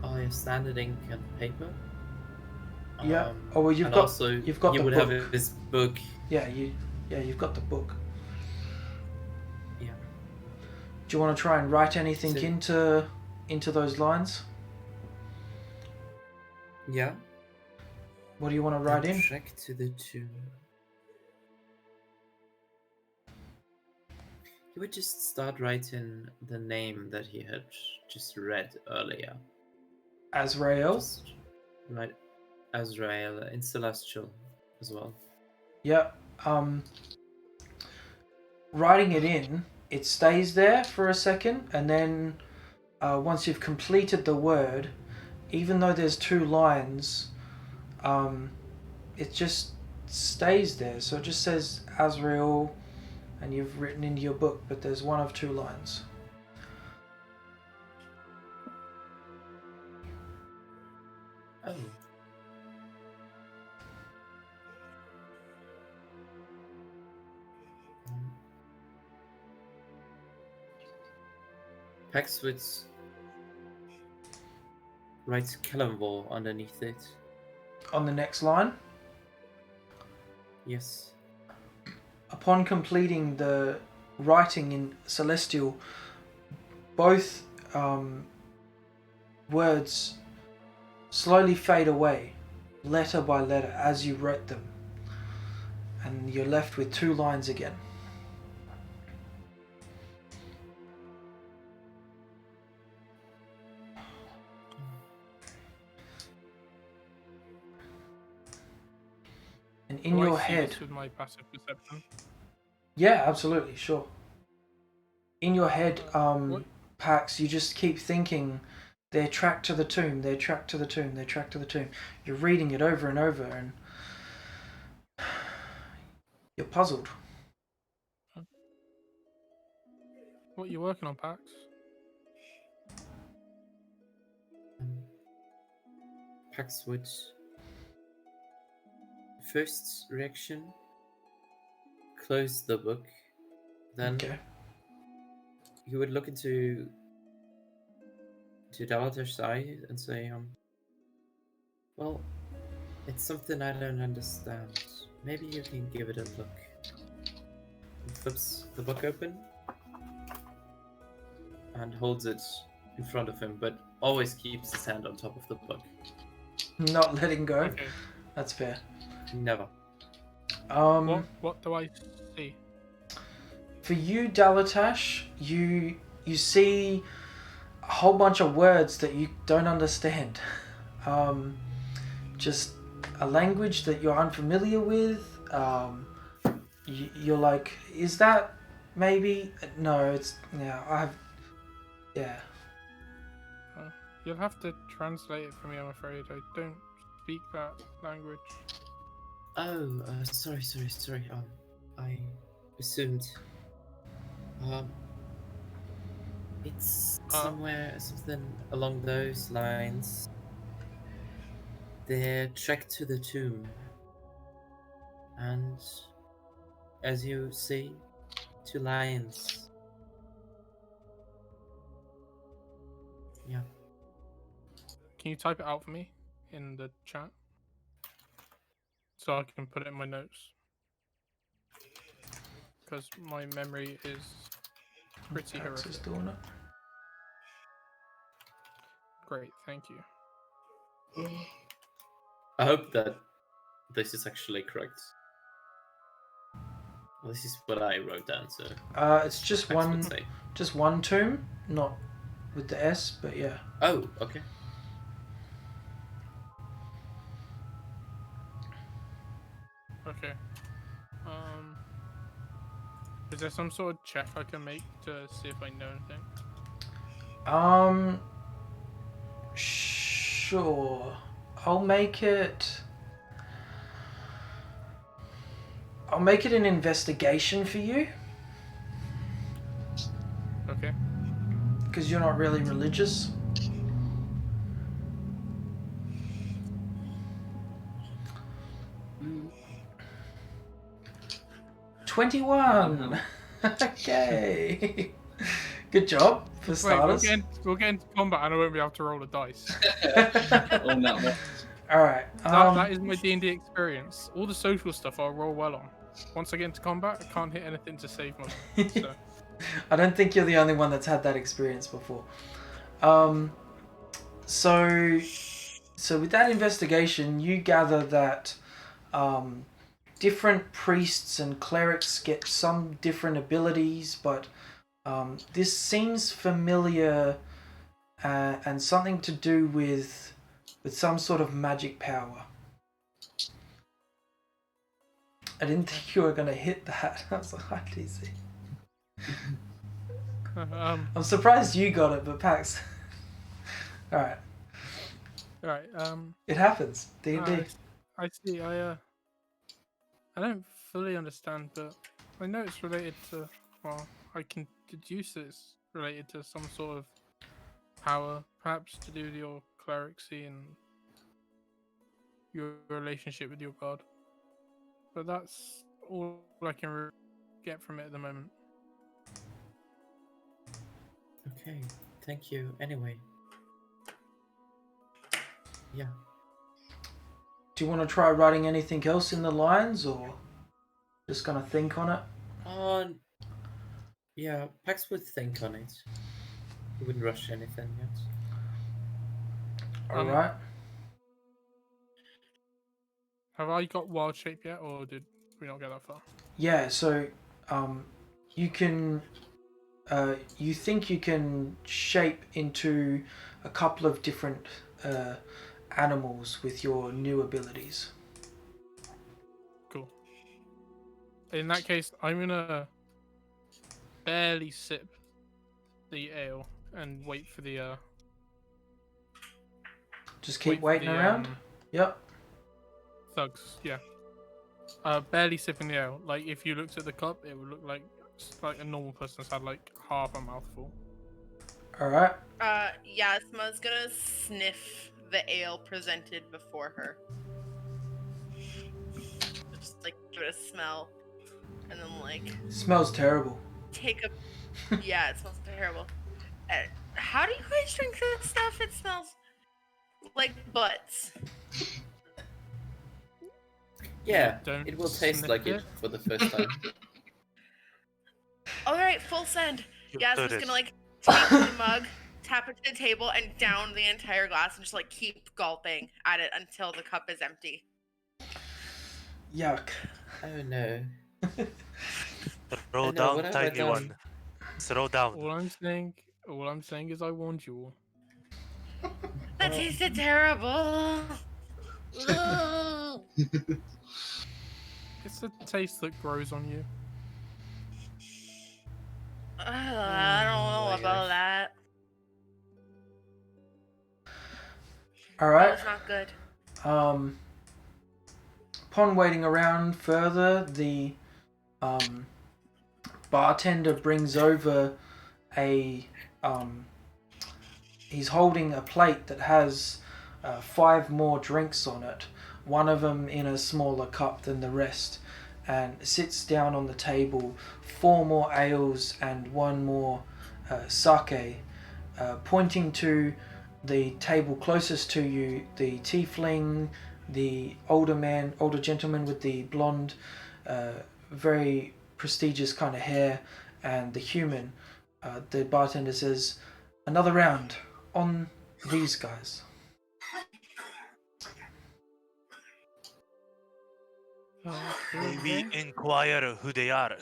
Oh, yeah, standard ink and paper. Yeah. Oh well, you've and got also you've got he the would book. have his book. Yeah, you've got the book. Yeah. Do you want to try and write anything So- into those lines? Yeah. What do you want to write in? Trek to the tomb. He would just start writing the name that he had just read earlier. Azrael. Just write Azrael in Celestial as well. Yeah. Writing it in, it stays there for a second, and then once you've completed the word, even though there's 2 lines, it just stays there. So it just says Azrael, and you've written into your book, but there's 1 of 2 lines. Oh. Paxwitz writes Kellenvor underneath it. On the next line, Yes. upon completing the writing in Celestial, both words slowly fade away, letter by letter, as you wrote them. And you're left with 2 lines again. And in Do I your see head... this with my passive perception? Yeah, absolutely, sure. In your head, What? Pax, you just keep thinking, they're tracked to the tomb, they're tracked to the tomb, they're tracked to the tomb. You're reading it over and over, and you're puzzled. What are you working on, Pax? Paxwood. First reaction, close the book. Then Okay. he would look into Dalatash's eye and say, well, it's something I don't understand. Maybe you can give it a look. He flips the book open and holds it in front of him, but always keeps his hand on top of the book. Not letting go. Okay. That's fair. Never. What do I see? For you, Dalatash, you see a whole bunch of words that you don't understand. Just a language that you're unfamiliar with. You're like, is that maybe? No, it's yeah. You'll have to translate it for me, I'm afraid. I don't speak that language. Oh, sorry. I assumed. It's something along those lines. They're tracked to the tomb. And as you see, 2 lions. Yeah. Can you type it out for me in the chat? So I can put it in my notes. Because my memory is pretty Pax is horrific. doing it. Great, thank you. I hope that this is actually correct. Well, this is what I wrote down, so. It's just Pax would say. one tomb, not with the S, but yeah. Oh, okay. Okay. Is there some sort of check I can make to see if I know anything? Sure. I'll make it an investigation for you, Okay. because you're not really religious. Mm. 21. Okay. Good job for Wait, starters. we'll get into combat and I won't be able to roll a dice. Oh no. All right. That is my D&D experience. All the social stuff I'll roll well on. Once I get into combat, I can't hit anything to save my. So. I don't think you're the only one that's had that experience before. So with that investigation, you gather that different priests and clerics get some different abilities, but this seems familiar and something to do with some sort of magic power. I didn't think you were going to hit that. I was like, hi, DC. I'm surprised you got it, but Pax. Alright. Alright, It happens. D&D. I see, I don't fully understand, but I know it's related to, well, I can deduce it's related to some sort of power, perhaps to do with your clericsy and your relationship with your god. But that's all I can get from it at the moment. Okay, thank you. Anyway. Yeah. Do you want to try writing anything else in the lines, or just gonna think on it? Yeah, Pax would think on it. He wouldn't rush anything yet. Alright. Have I got wild shape yet, or did we not get that far? Yeah, so you can you think you can shape into a couple of different animals with your new abilities. Cool. In that case, I'm gonna barely sip the ale and wait for the Just keep wait for waiting the, around. Yep. thugs, yeah. Barely sipping the ale. Like if you looked at the cup, it would look like a normal person's had like half a mouthful. Alright. Yasma's gonna sniff the ale presented before her. Just like give it a smell, and then like Smells terrible. take a. Yeah, it smells terrible. How do you guys drink this stuff? It smells like butts. Yeah, Don't it will taste sniff like it. it for the first time. Alright, full send. You Yasma's did it. gonna like take the mug, tap it to the table, and down the entire glass, and just like keep gulping at it until the cup is empty. Yuck. Oh no. Throw I know, down, what have I tiny done? one. Throw down. All I'm saying is I warned you all. That tasted terrible. Ugh. It's a taste that grows on you. I don't know my about gosh. that. Alright. It's not good. Upon waiting around further, the bartender brings over a he's holding a plate that has 5 more drinks on it, one of them in a smaller cup than the rest, and sits down on the table, 4 more ales and 1 more sake, pointing to the table closest to you, the tiefling, the older gentleman with the blonde, very prestigious kind of hair, and the human. The bartender says, "Another round on these guys." May we inquire who they are?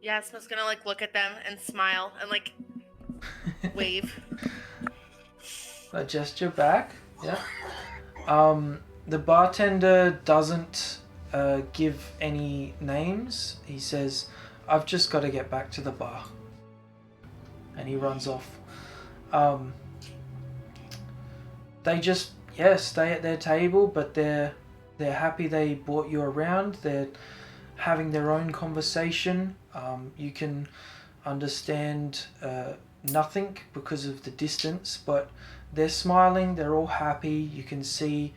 Yasma's gonna like look at them and smile and like wave. I gesture back. Yeah. The bartender doesn't give any names. He says, "I've just got to get back to the bar," and he runs off. They just stay at their table, but they're happy they brought you around. They're having their own conversation. You can understand nothing because of the distance, but they're smiling. They're all happy. You can see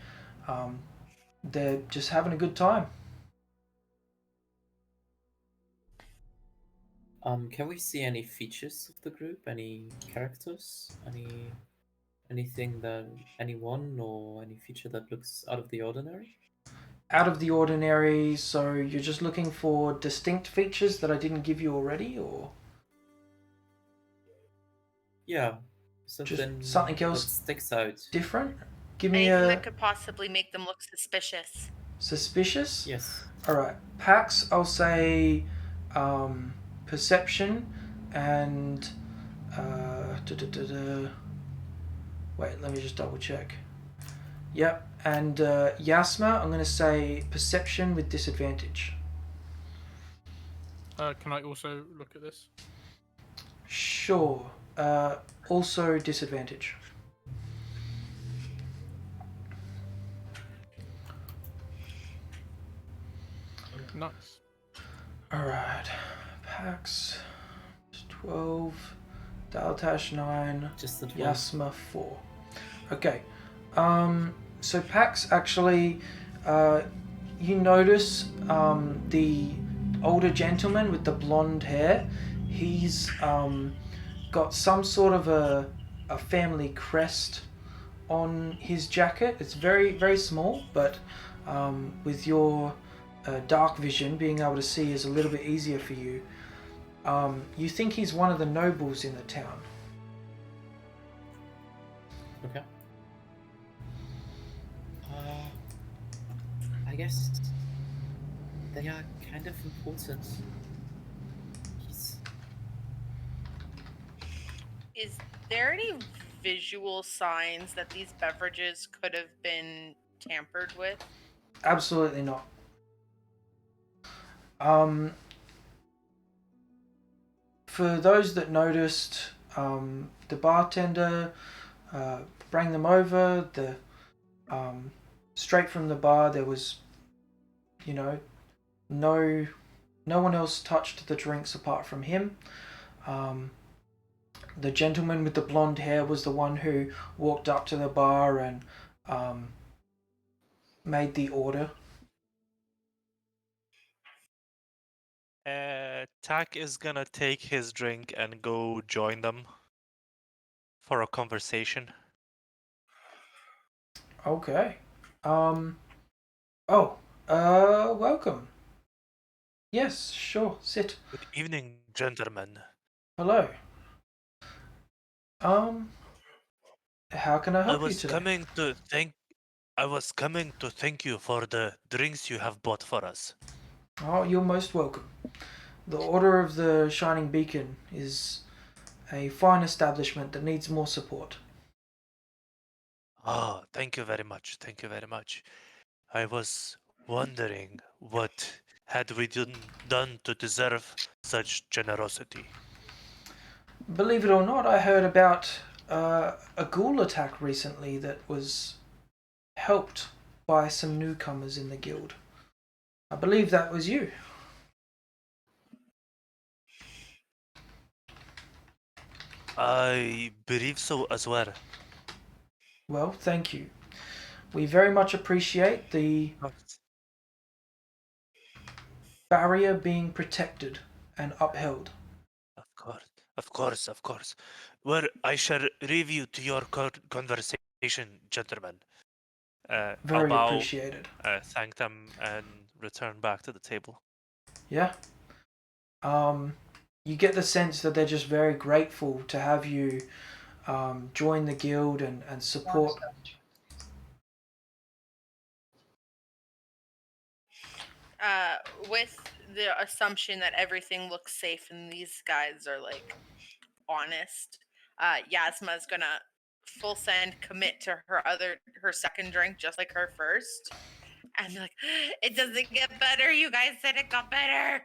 they're just having a good time. Can we see any features of the group? Any characters? Anything that anyone or any feature that looks out of the ordinary? Out of the ordinary, so you're just looking for distinct features that I didn't give you already, or Yeah, something else that sticks out. different? Give me Anything a that could possibly make them look suspicious. suspicious. Yes. All right, Pax. I'll say perception and wait. Let me just double check. Yep, and Yasma. I'm going to say perception with disadvantage. Can I also look at this? Sure. Also disadvantage. Nice. Alright. Pax 12. Daltash 9. Just the 12. Yasma 4. Okay. So Pax actually, you notice the older gentleman with the blonde hair. He's got some sort of a family crest on his jacket. It's very, very small, but with your dark vision, being able to see is a little bit easier for you. You think he's one of the nobles in the town. Okay. I guess they are kind of important. Is there any visual signs that these beverages could have been tampered with? Absolutely not. For those that noticed, the bartender bring them over. The straight from the bar, there was, no one else touched the drinks apart from him. The gentleman with the blonde hair was the one who walked up to the bar and made the order. Tak is gonna take his drink and go join them for a conversation. Okay. Welcome. Yes, sure. Sit. Good evening, gentlemen. Hello. How can I help you today? I was coming to thank you for the drinks you have bought for us. Oh, you're most welcome. The Order of the Shining Beacon is a fine establishment that needs more support. Oh, thank you very much. Thank you very much. I was wondering what had we done to deserve such generosity. Believe it or not, I heard about a ghoul attack recently that was helped by some newcomers in the guild. I believe that was you. I believe so as well. Well, thank you. We very much appreciate the barrier being protected and upheld. Of course. Well, I shall leave you to your conversation, gentlemen. Very I'll bow, appreciated. thank them, and return back to the table. Yeah. You get the sense that they're just very grateful to have you join the guild and support with the assumption that everything looks safe and these guys are like honest, Yasma's gonna full send commit to her second drink just like her first, and be like, it doesn't get better. You guys said it got better.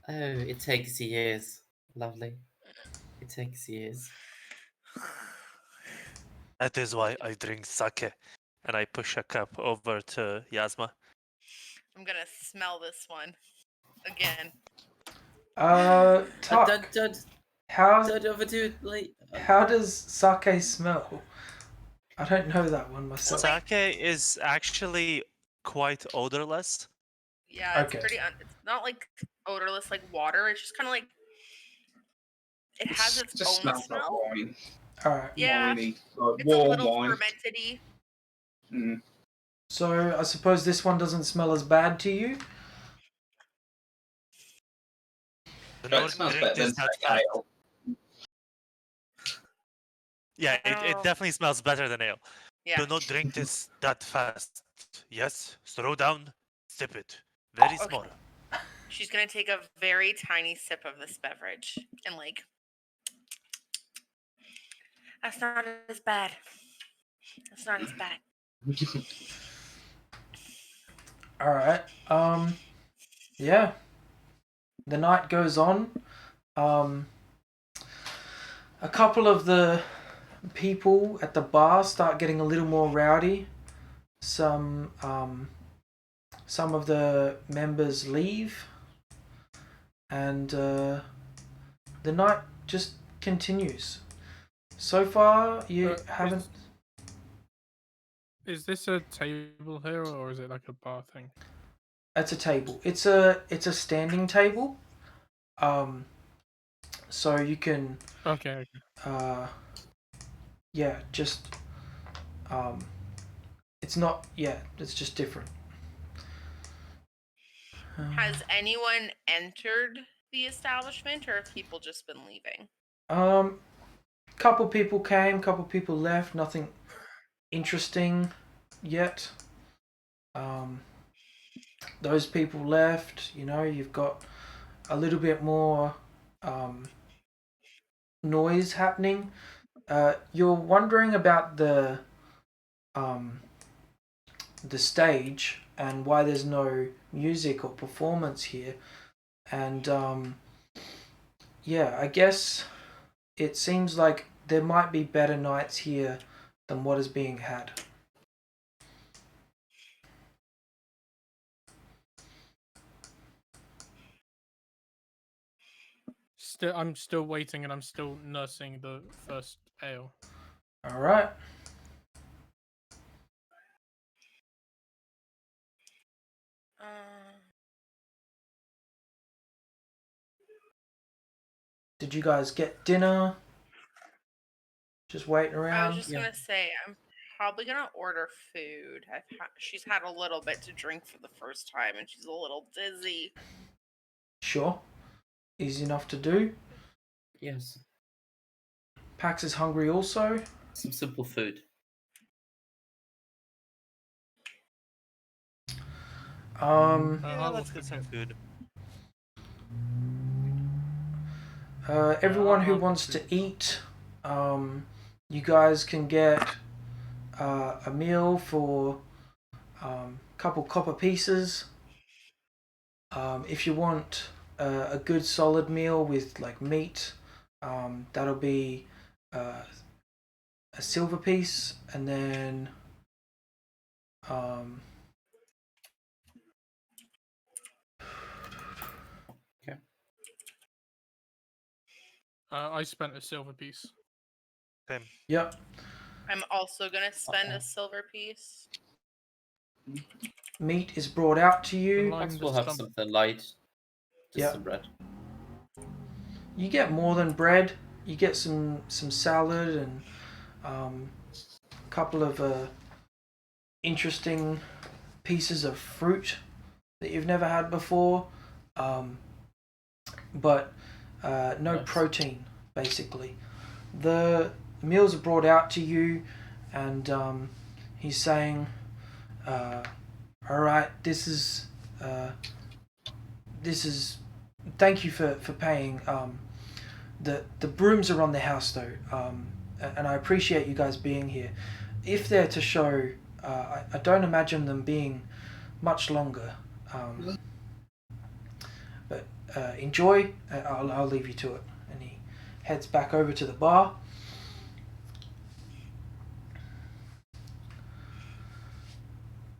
Oh, it takes years. Lovely. It takes years. That is why I drink sake. And I push a cup over to Yasma. I'm gonna smell this one again. Tuck, Don't how overdo it. Like, how does sake smell? I don't know that one myself. Sake is actually quite odorless. Yeah, it's Okay. pretty. It's not like odorless like water. It's just kind of like it has its just own smells smell. like wine. All right. Yeah, Winey, like it's a warm little wine. fermented-y. Mm. So I suppose this one doesn't smell as bad to you. Do No, not it smells drink better than this that sake fast. ale. Yeah, it Oh. definitely smells better than ale. Yeah. Do not drink this that fast. Yes, slow down, sip it. Very Okay. small. She's gonna take a very tiny sip of this beverage and like, that's not as bad. That's not as bad. All right. Yeah. The night goes on. A couple of the people at the bar start getting a little more rowdy. Some of the members leave, and the night just continues. So far, you haven't. Is this a table here, or is it like a bar thing? It's a table. It's a standing table. So you can. Okay. Yeah, just. It's not. Yeah, it's just different. Has anyone entered the establishment, or have people just been leaving? Couple people came, couple people left. Nothing interesting yet. Those people left. You know, you've got a little bit more noise happening. You're wondering about the stage and why there's no music or performance here, and yeah, I guess it seems like there might be better nights here than what is being had. I'm still waiting, and I'm still nursing the first ale. All right. Did you guys get dinner? Just waiting around? I was just gonna say, I'm probably gonna order food. She's had a little bit to drink for the first time, and she's a little dizzy. Sure. Easy enough to do. yes. Pax is hungry also. Some simple food. Let's get some food. Everyone who I'll wants get to food. eat, you guys can get a meal for a couple copper pieces. If you want a good solid meal with like meat, that'll be a silver piece, and then I spent a silver piece. Same. yep. I'm also gonna spend a silver piece. Meat is brought out to you. Line Perhaps the we'll have stump. something light. Just Yeah. some bread. You get more than bread. You get some salad and a couple of interesting pieces of fruit that you've never had before, but no Nice. protein basically. The meals are brought out to you, and he's saying, "All right, this is this is. Thank you for paying. The brooms are on the house though, and I appreciate you guys being here. If they're to show, I don't imagine them being much longer. But enjoy. I'll leave you to it. And he heads back over to the bar.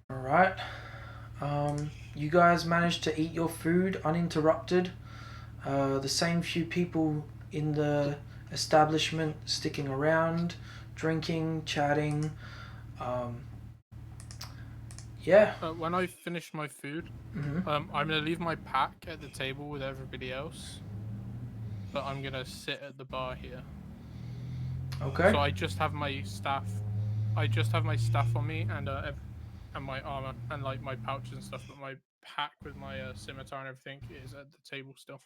All right. You guys managed to eat your food uninterrupted. The same few people in the establishment sticking around, drinking, chatting. Yeah. When I finish my food, Mm-hmm. I'm gonna leave my pack at the table with everybody else, but I'm gonna sit at the bar here. Okay. So I just have my staff. I just have my staff on me and my armor and like my pouch and stuff, but my pack with my scimitar and everything is at the table still.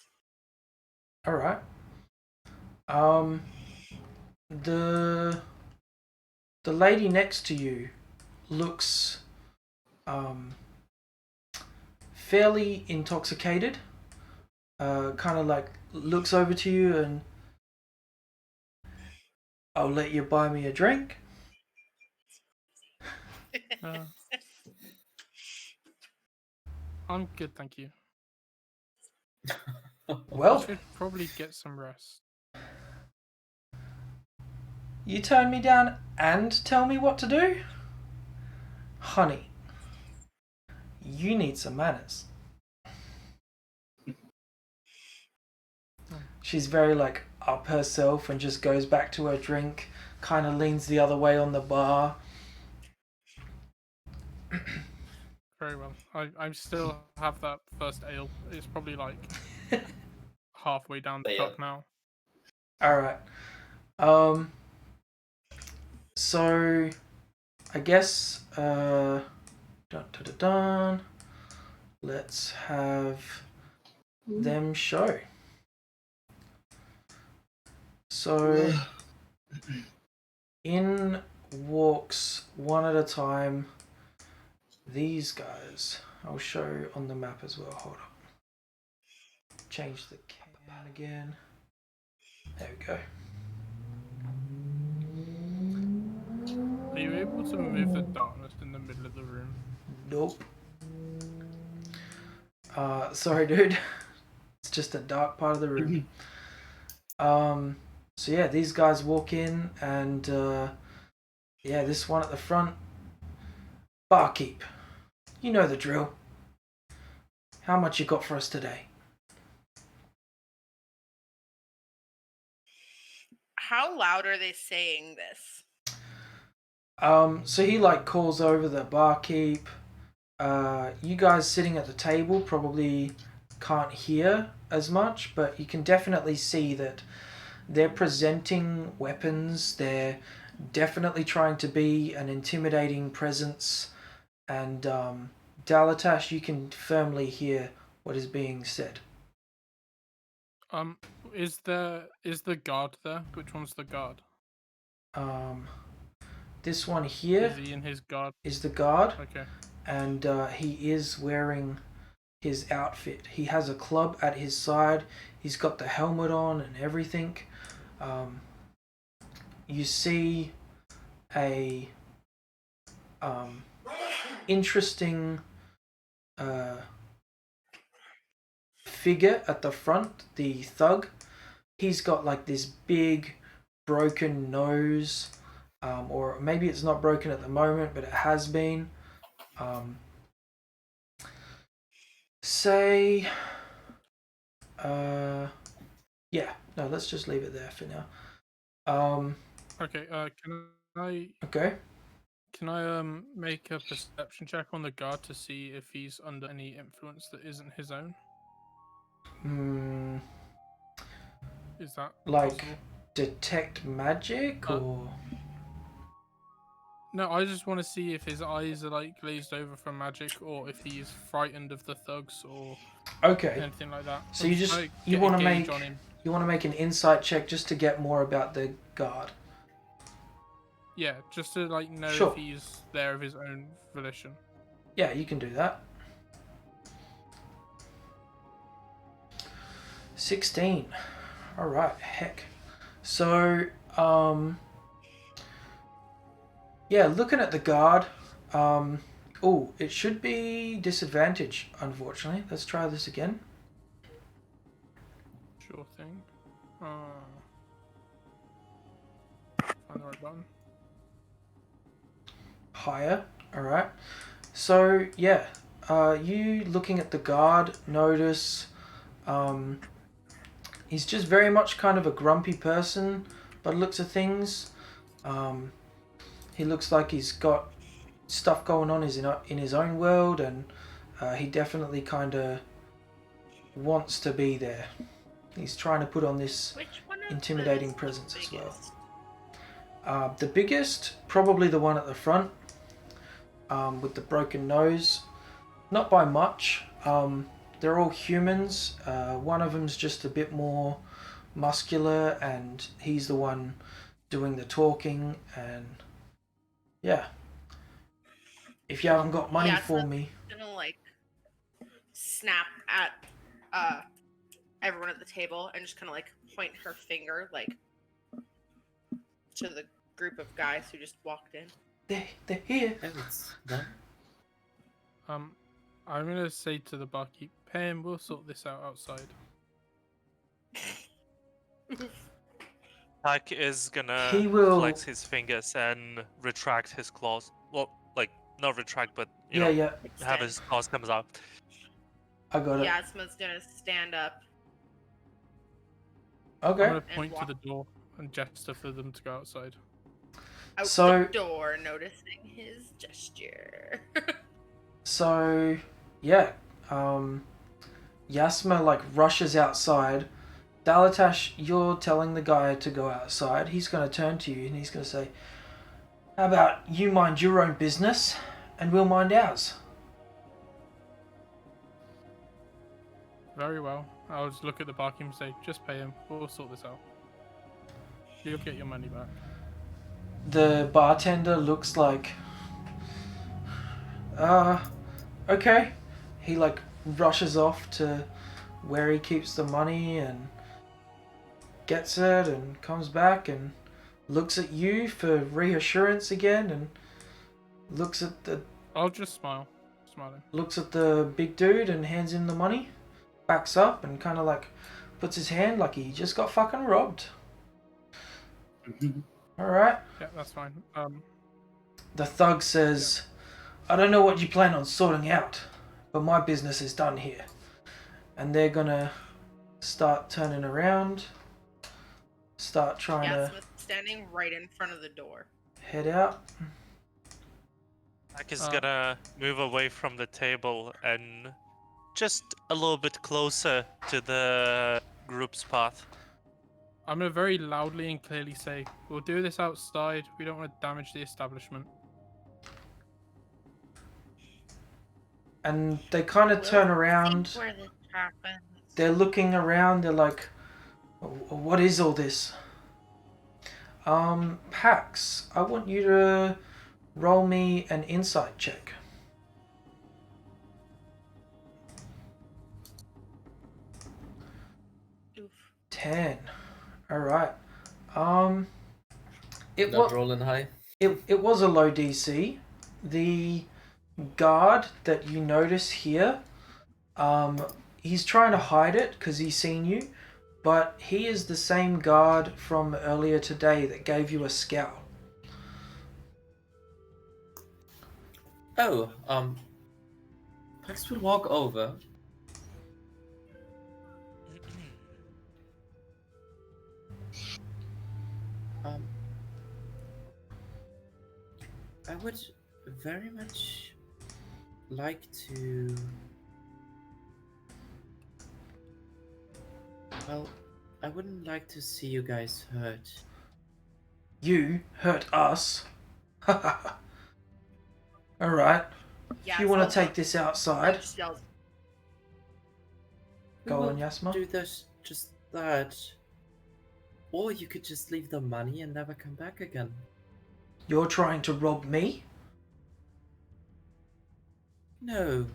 All right. The lady next to you looks fairly intoxicated. Kind of like looks over to you and, I'll let you buy me a drink. I'm good, thank you. I Well, should probably get some rest. you turn me down and tell me what to do? Honey, you need some manners. She's very like up herself and just goes back to her drink, kind of leans the other way on the bar. Very well. I still have that first ale. It's probably like halfway down the cup now. Alright. So I guess dun, dun, dun, dun. Let's have them show. So in walks one at a time these guys. I'll show on the map as well. Hold up. Change the can again. There we go. Are you able to move the darkness in the middle of the room? Nope. Sorry, dude. It's just a dark part of the room. So yeah, these guys walk in and yeah, this one at the front. Barkeep. You know the drill. How much you got for us today? How loud are they saying this? So he like calls over the barkeep. You guys sitting at the table probably can't hear as much, but you can definitely see that they're presenting weapons. They're definitely trying to be an intimidating presence. And Dalatash, you can firmly hear what is being said. Is the guard there? Which one's the guard? This one here Is he in his guard? is the guard. Okay. And he is wearing his outfit. He has a club at his side. He's got the helmet on and everything. You see a interesting figure at the front, the thug. He's got like this big broken nose, or maybe it's not broken at the moment, but it has been. Say, yeah, no, let's just leave it there for now. Okay. Okay. Can I make a perception check on the guard to see if he's under any influence that isn't his own? Is that like possible? detect magic or? No, I just want to see if his eyes are like glazed over from magic, or if he's frightened of the thugs, or Okay. anything like that. So you want to make an insight check just to get more about the guard. Yeah, just to like know Sure. if he's there of his own volition. Yeah, you can do that. 16. Alright, heck. So, yeah, looking at the guard, oh, it should be disadvantage, unfortunately. Let's try this again. Sure thing. Find the right button. Higher, alright. So, yeah, you looking at the guard, notice he's just very much kind of a grumpy person by the looks of things. He looks like he's got stuff going on in his own world, and he definitely kind of wants to be there. He's trying to put on this Which one of intimidating those is the presence as well. biggest? The biggest, probably the one at the front, with the broken nose. Not by much. They're all humans. One of them's just a bit more muscular, and he's the one doing the talking. And yeah, if you haven't got money Yeah, for so- me, Gonna like snap at everyone at the table and just kind of like point her finger like to the group of guys who just walked in. they're here. Oh, it's done. I'm gonna say to the barkeep, pay him, we'll sort this out outside. Hack is gonna He will- flex his fingers and retract his claws. Well, like, not retract, but, you Yeah, know, yeah, have his claws comes out. I got it. Yasma's gonna stand up. I'm Okay. gonna point to walk- the door and gesture for them to go outside. Out So- the door, noticing his gesture. So, yeah, Yasma like rushes outside. Dalatash, you're telling the guy to go outside. He's going to turn to you and he's going to say, how about you mind your own business and we'll mind ours? Very well. I'll just look at the barkeep and say, just pay him, we'll sort this out. You'll get your money back. The bartender looks like, okay. He like rushes off to where he keeps the money and gets it and comes back and looks at you for reassurance again and looks at the I'll just smile. Smiling. looks at the big dude and hands him the money, backs up and kind of like puts his hand like he just got fucking robbed. Alright. Yeah, that's fine. The thug says, I don't know what you plan on sorting out, but my business is done here. And they're gonna start turning around, start trying to Yasma's standing right in front of the door. head out. Hack is gonna move away from the table and just a little bit closer to the group's path. I'm gonna very loudly and clearly say, we'll do this outside. We don't want to damage the establishment. And they kind of turn around. Think where this happens. They're looking around. They're like, what is all this? Pax, I want you to roll me an insight check. Oof. 10. All right. It Not was rolling high. it was a low DC. The guard that you notice here, he's trying to hide it because he's seen you, but he is the same guard from earlier today that gave you a scowl. Oh, Pax would walk over. I would very much like to. Well, I wouldn't like to see you guys hurt. You hurt us. All right. If you want to take this outside, Just yells, We go will on, Yasma. Do this, just that. Or you could just leave the money and never come back again. You're trying to rob me? No.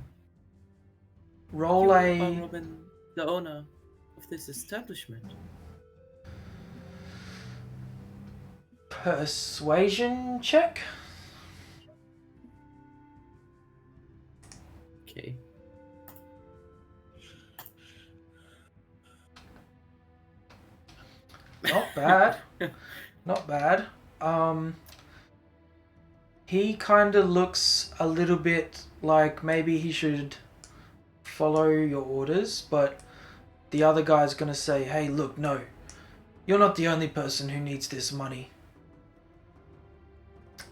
Roll you are a Robin, the owner of this establishment? Persuasion check? Okay. Not bad. Not bad. He kind of looks a little bit like maybe he should follow your orders, but the other guy's gonna say, hey, look, no. You're not the only person who needs this money.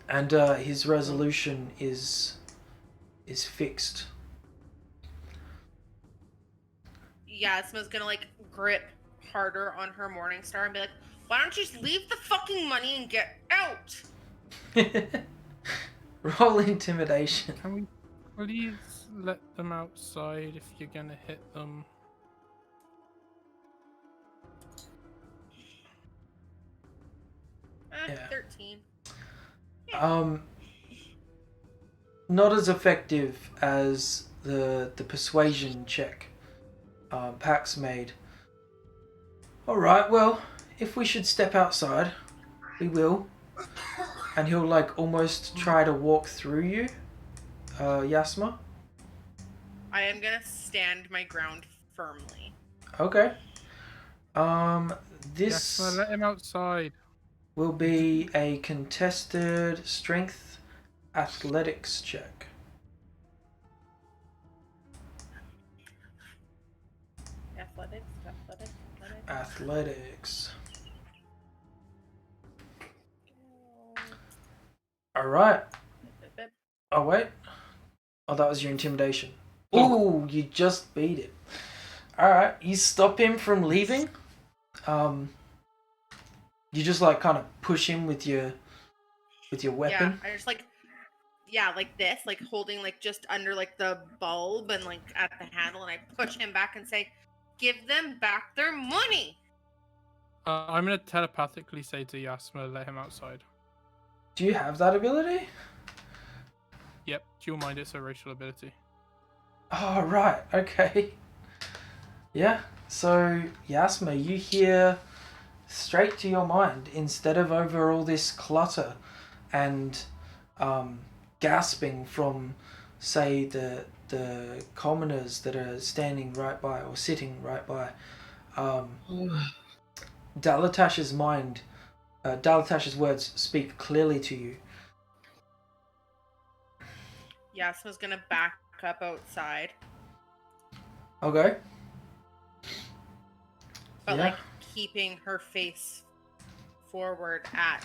And his resolution is fixed. Yasma's gonna like grip harder on her Morning Star and be like, why don't you just leave the fucking money and get out? Roll intimidation. Can we please let them outside if you're gonna hit them? Yeah. 13. Not as effective as the persuasion check Pax made. Alright, well, if we should step outside, we will. And he'll like almost try to walk through you, Yasma. I am gonna stand my ground firmly. Okay. This Yes, let him outside. will be a contested strength athletics check. Athletics. Alright. Oh, wait. Oh, that was your intimidation. Ooh, you just beat it. Alright, you stop him from leaving. You just like kind of push him with your weapon. Yeah, I just like, yeah, like this, like holding like just under like the bulb and like at the handle, and I push him back and say, give them back their money. I'm gonna telepathically say to Yasma, let him outside. Do you have that ability? Yep, dual mind, it's a racial ability. Oh, right. Okay. Yeah. So, Yasma, you hear straight to your mind instead of over all this clutter and gasping from, say, the commoners that are standing right by or sitting right by. Dalatash's mind, Dalatash's words speak clearly to you. Yasma's gonna back up outside, Okay. but Yeah. like keeping her face forward at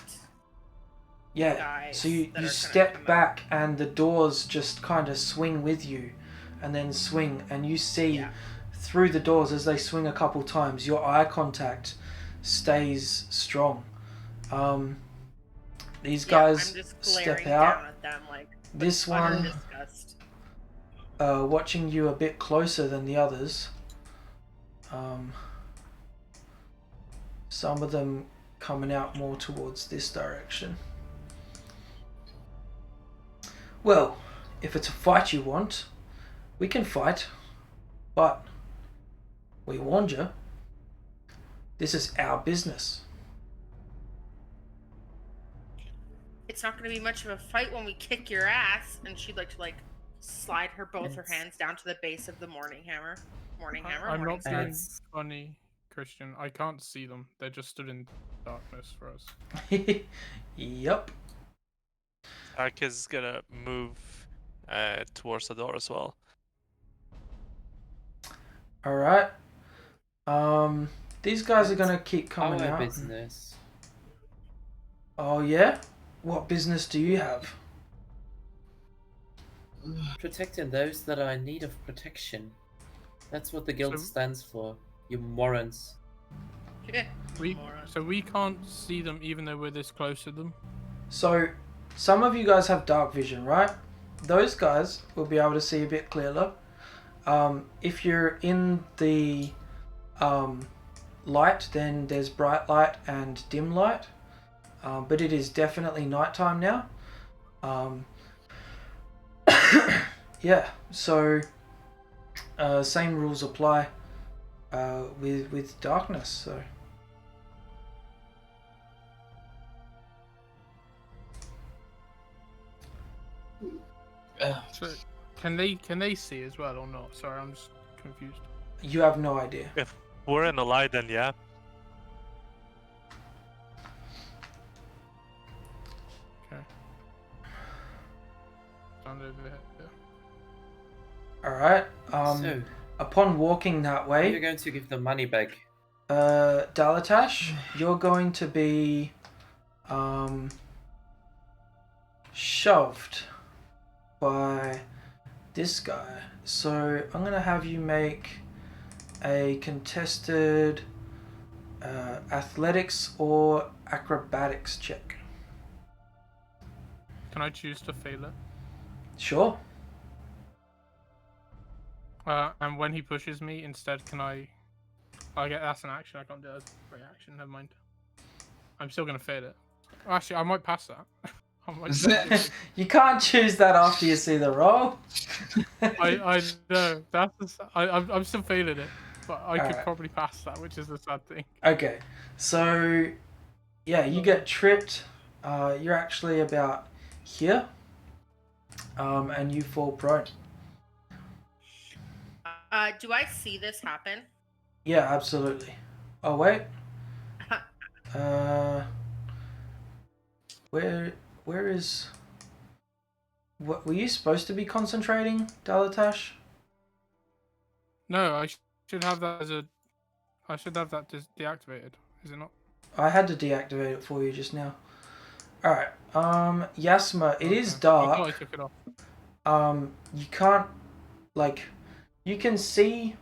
Yeah, guys so you that are gonna step come out. back and the doors just kind of swing with you and then swing, and you see Yeah. through the doors as they swing a couple times, your eye contact stays strong. These guys I'm just step glaring out. down at them like This with utter one disgust. watching you a bit closer than the others. Some of them coming out more towards this direction. Well, if it's a fight you want, we can fight, but we warned you. This is our business. It's not going to be much of a fight when we kick your ass. And she'd like to like slide her both her It's- hands down to the base of the morning hammer. Morning hammer. I'm morning not star. being That's- funny, Christian. I can't see them. They're just stood in darkness for us. Yup. Ark is gonna move towards the door as well. Alright. These guys are gonna keep coming Our out. business. Oh yeah? What business do you have? Protecting those that are in need of protection. That's what the guild So- stands for. You morons. So we can't see them even though we're this close to them. So, some of you guys have dark vision, right? Those guys will be able to see a bit clearer. If you're in the light, then there's bright light and dim light. But it is definitely nighttime now. Yeah, so same rules apply. with darkness. So So, can they see as well or not? Sorry, I'm just confused. you have no idea. If we're in the light, then yeah. Okay. Stand over here. All right. So, Upon walking that are you way, going to give the money back? Dalatash, you're going to be shoved by this guy. So I'm gonna have you make a contested athletics or acrobatics check. Can I choose to fail it? Sure. And when he pushes me, instead, can I get that's an action. I can't do it as a reaction. Never mind. I'm still gonna fail it. Actually, I might pass that. I might You can't choose that after you see the roll. I know I'm still failing it, but I could Alright. probably pass that, which is the sad thing. Okay, so yeah, you get tripped. You're actually about here, and you fall prone. Do I see this happen? Yeah, absolutely. Oh wait. Where is? What were you supposed to be concentrating, Dalatash? No, I should have that as a. I should have that deactivated. Is it not? I had to deactivate it for you just now. All right. Yasma, it is Okay. I dark. thought I took it off. You can't, like, you can see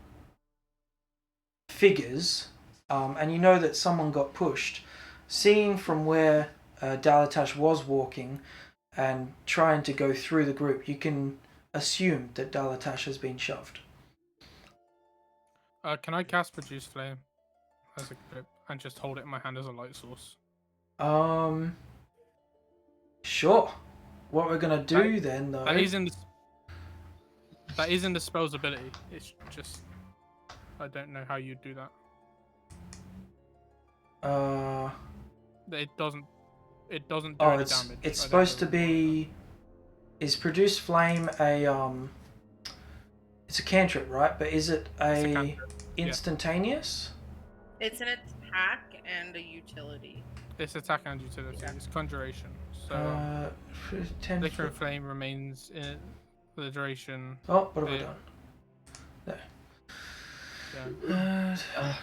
figures, and you know that someone got pushed. Seeing from where Dalatash was walking and trying to go through the group, you can assume that Dalatash has been shoved. Can I cast Produce Flame as a grip and just hold it in my hand as a light source? Sure. What we're gonna do then, though? That is in the spell's ability. It's just I don't know how you do that. It doesn't do Oh, any it's damage. it's I don't supposed to know. be. Is Produce Flame a It's a cantrip, right? But is it It's a a cantrip, yeah. instantaneous? It's an attack and a utility. It's attack and utility. Yeah. It's conjuration. So 10 Flicker and foot. Flame remains in for the duration. Oh, what have I Yeah. done? Yeah.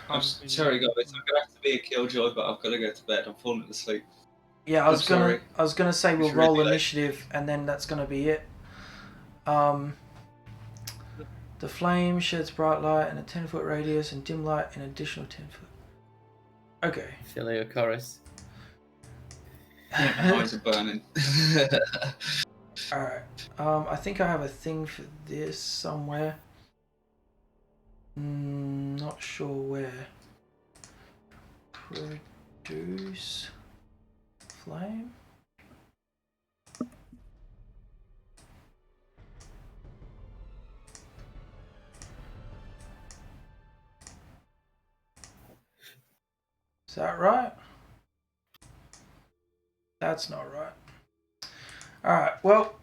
I'm sorry guys, I'm gonna have to be a killjoy, but I've got to go to bed. I'm falling asleep. Yeah, I'm sorry. I was gonna say we'll It's really roll late. initiative, and then that's gonna be it. The flame sheds bright light in a 10-foot radius, and dim light in an additional 10 foot. Okay. Feel your chorus. My eyes are burning. All right. I think I have a thing for this somewhere. Not sure where. Produce flame. Is that right? That's not right. Alright, well,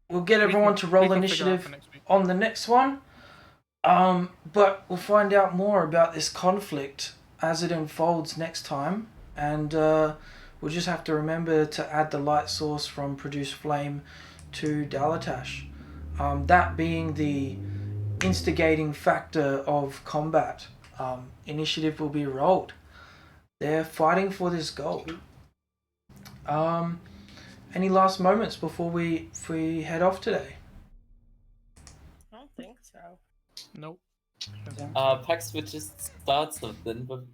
we'll get everyone to roll We can figure it out initiative for next week. on the next one. But we'll find out more about this conflict as it unfolds next time. And we'll just have to remember to add the light source from Produce Flame to Dalatash. That being the instigating factor of combat. Initiative will be rolled. They're fighting for this gold. Any last moments before we head off today? I don't think so. Nope. Pax would just start something, but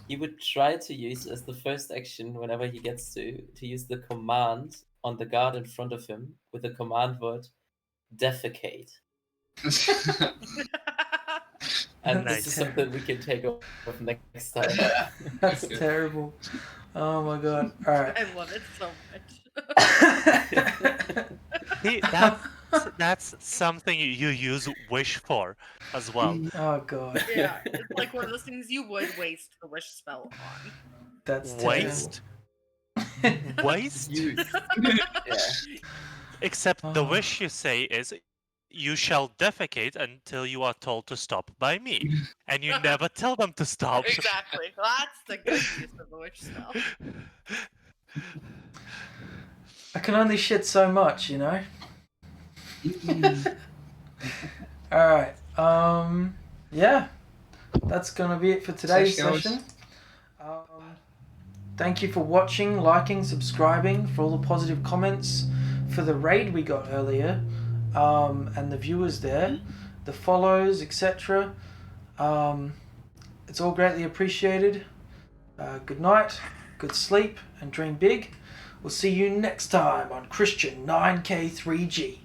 he would try to use as the first action whenever he gets to use the command on the guard in front of him with the command word defecate. And Nice. this is something we can take off next time. That's terrible. Oh my god. Alright. I love it so much. That's something you use wish for as well. Oh god, Yeah, it's like one of those things you would waste the wish spell on. that's Waste? Waste? Use. Yeah. Except the Oh. wish you say is, you shall defecate until you are told to stop by me. And you never tell them to stop. Exactly. That's the good use of the wish spell. I can only shit so much, you know. All right. Yeah, that's gonna be it for today's Thanks, guys. session. Thank you for watching, liking, subscribing, for all the positive comments, for the raid we got earlier, and the viewers there, the follows, etc. It's all greatly appreciated. Good night, good sleep, and dream big. We'll see you next time on Christian 9K3G.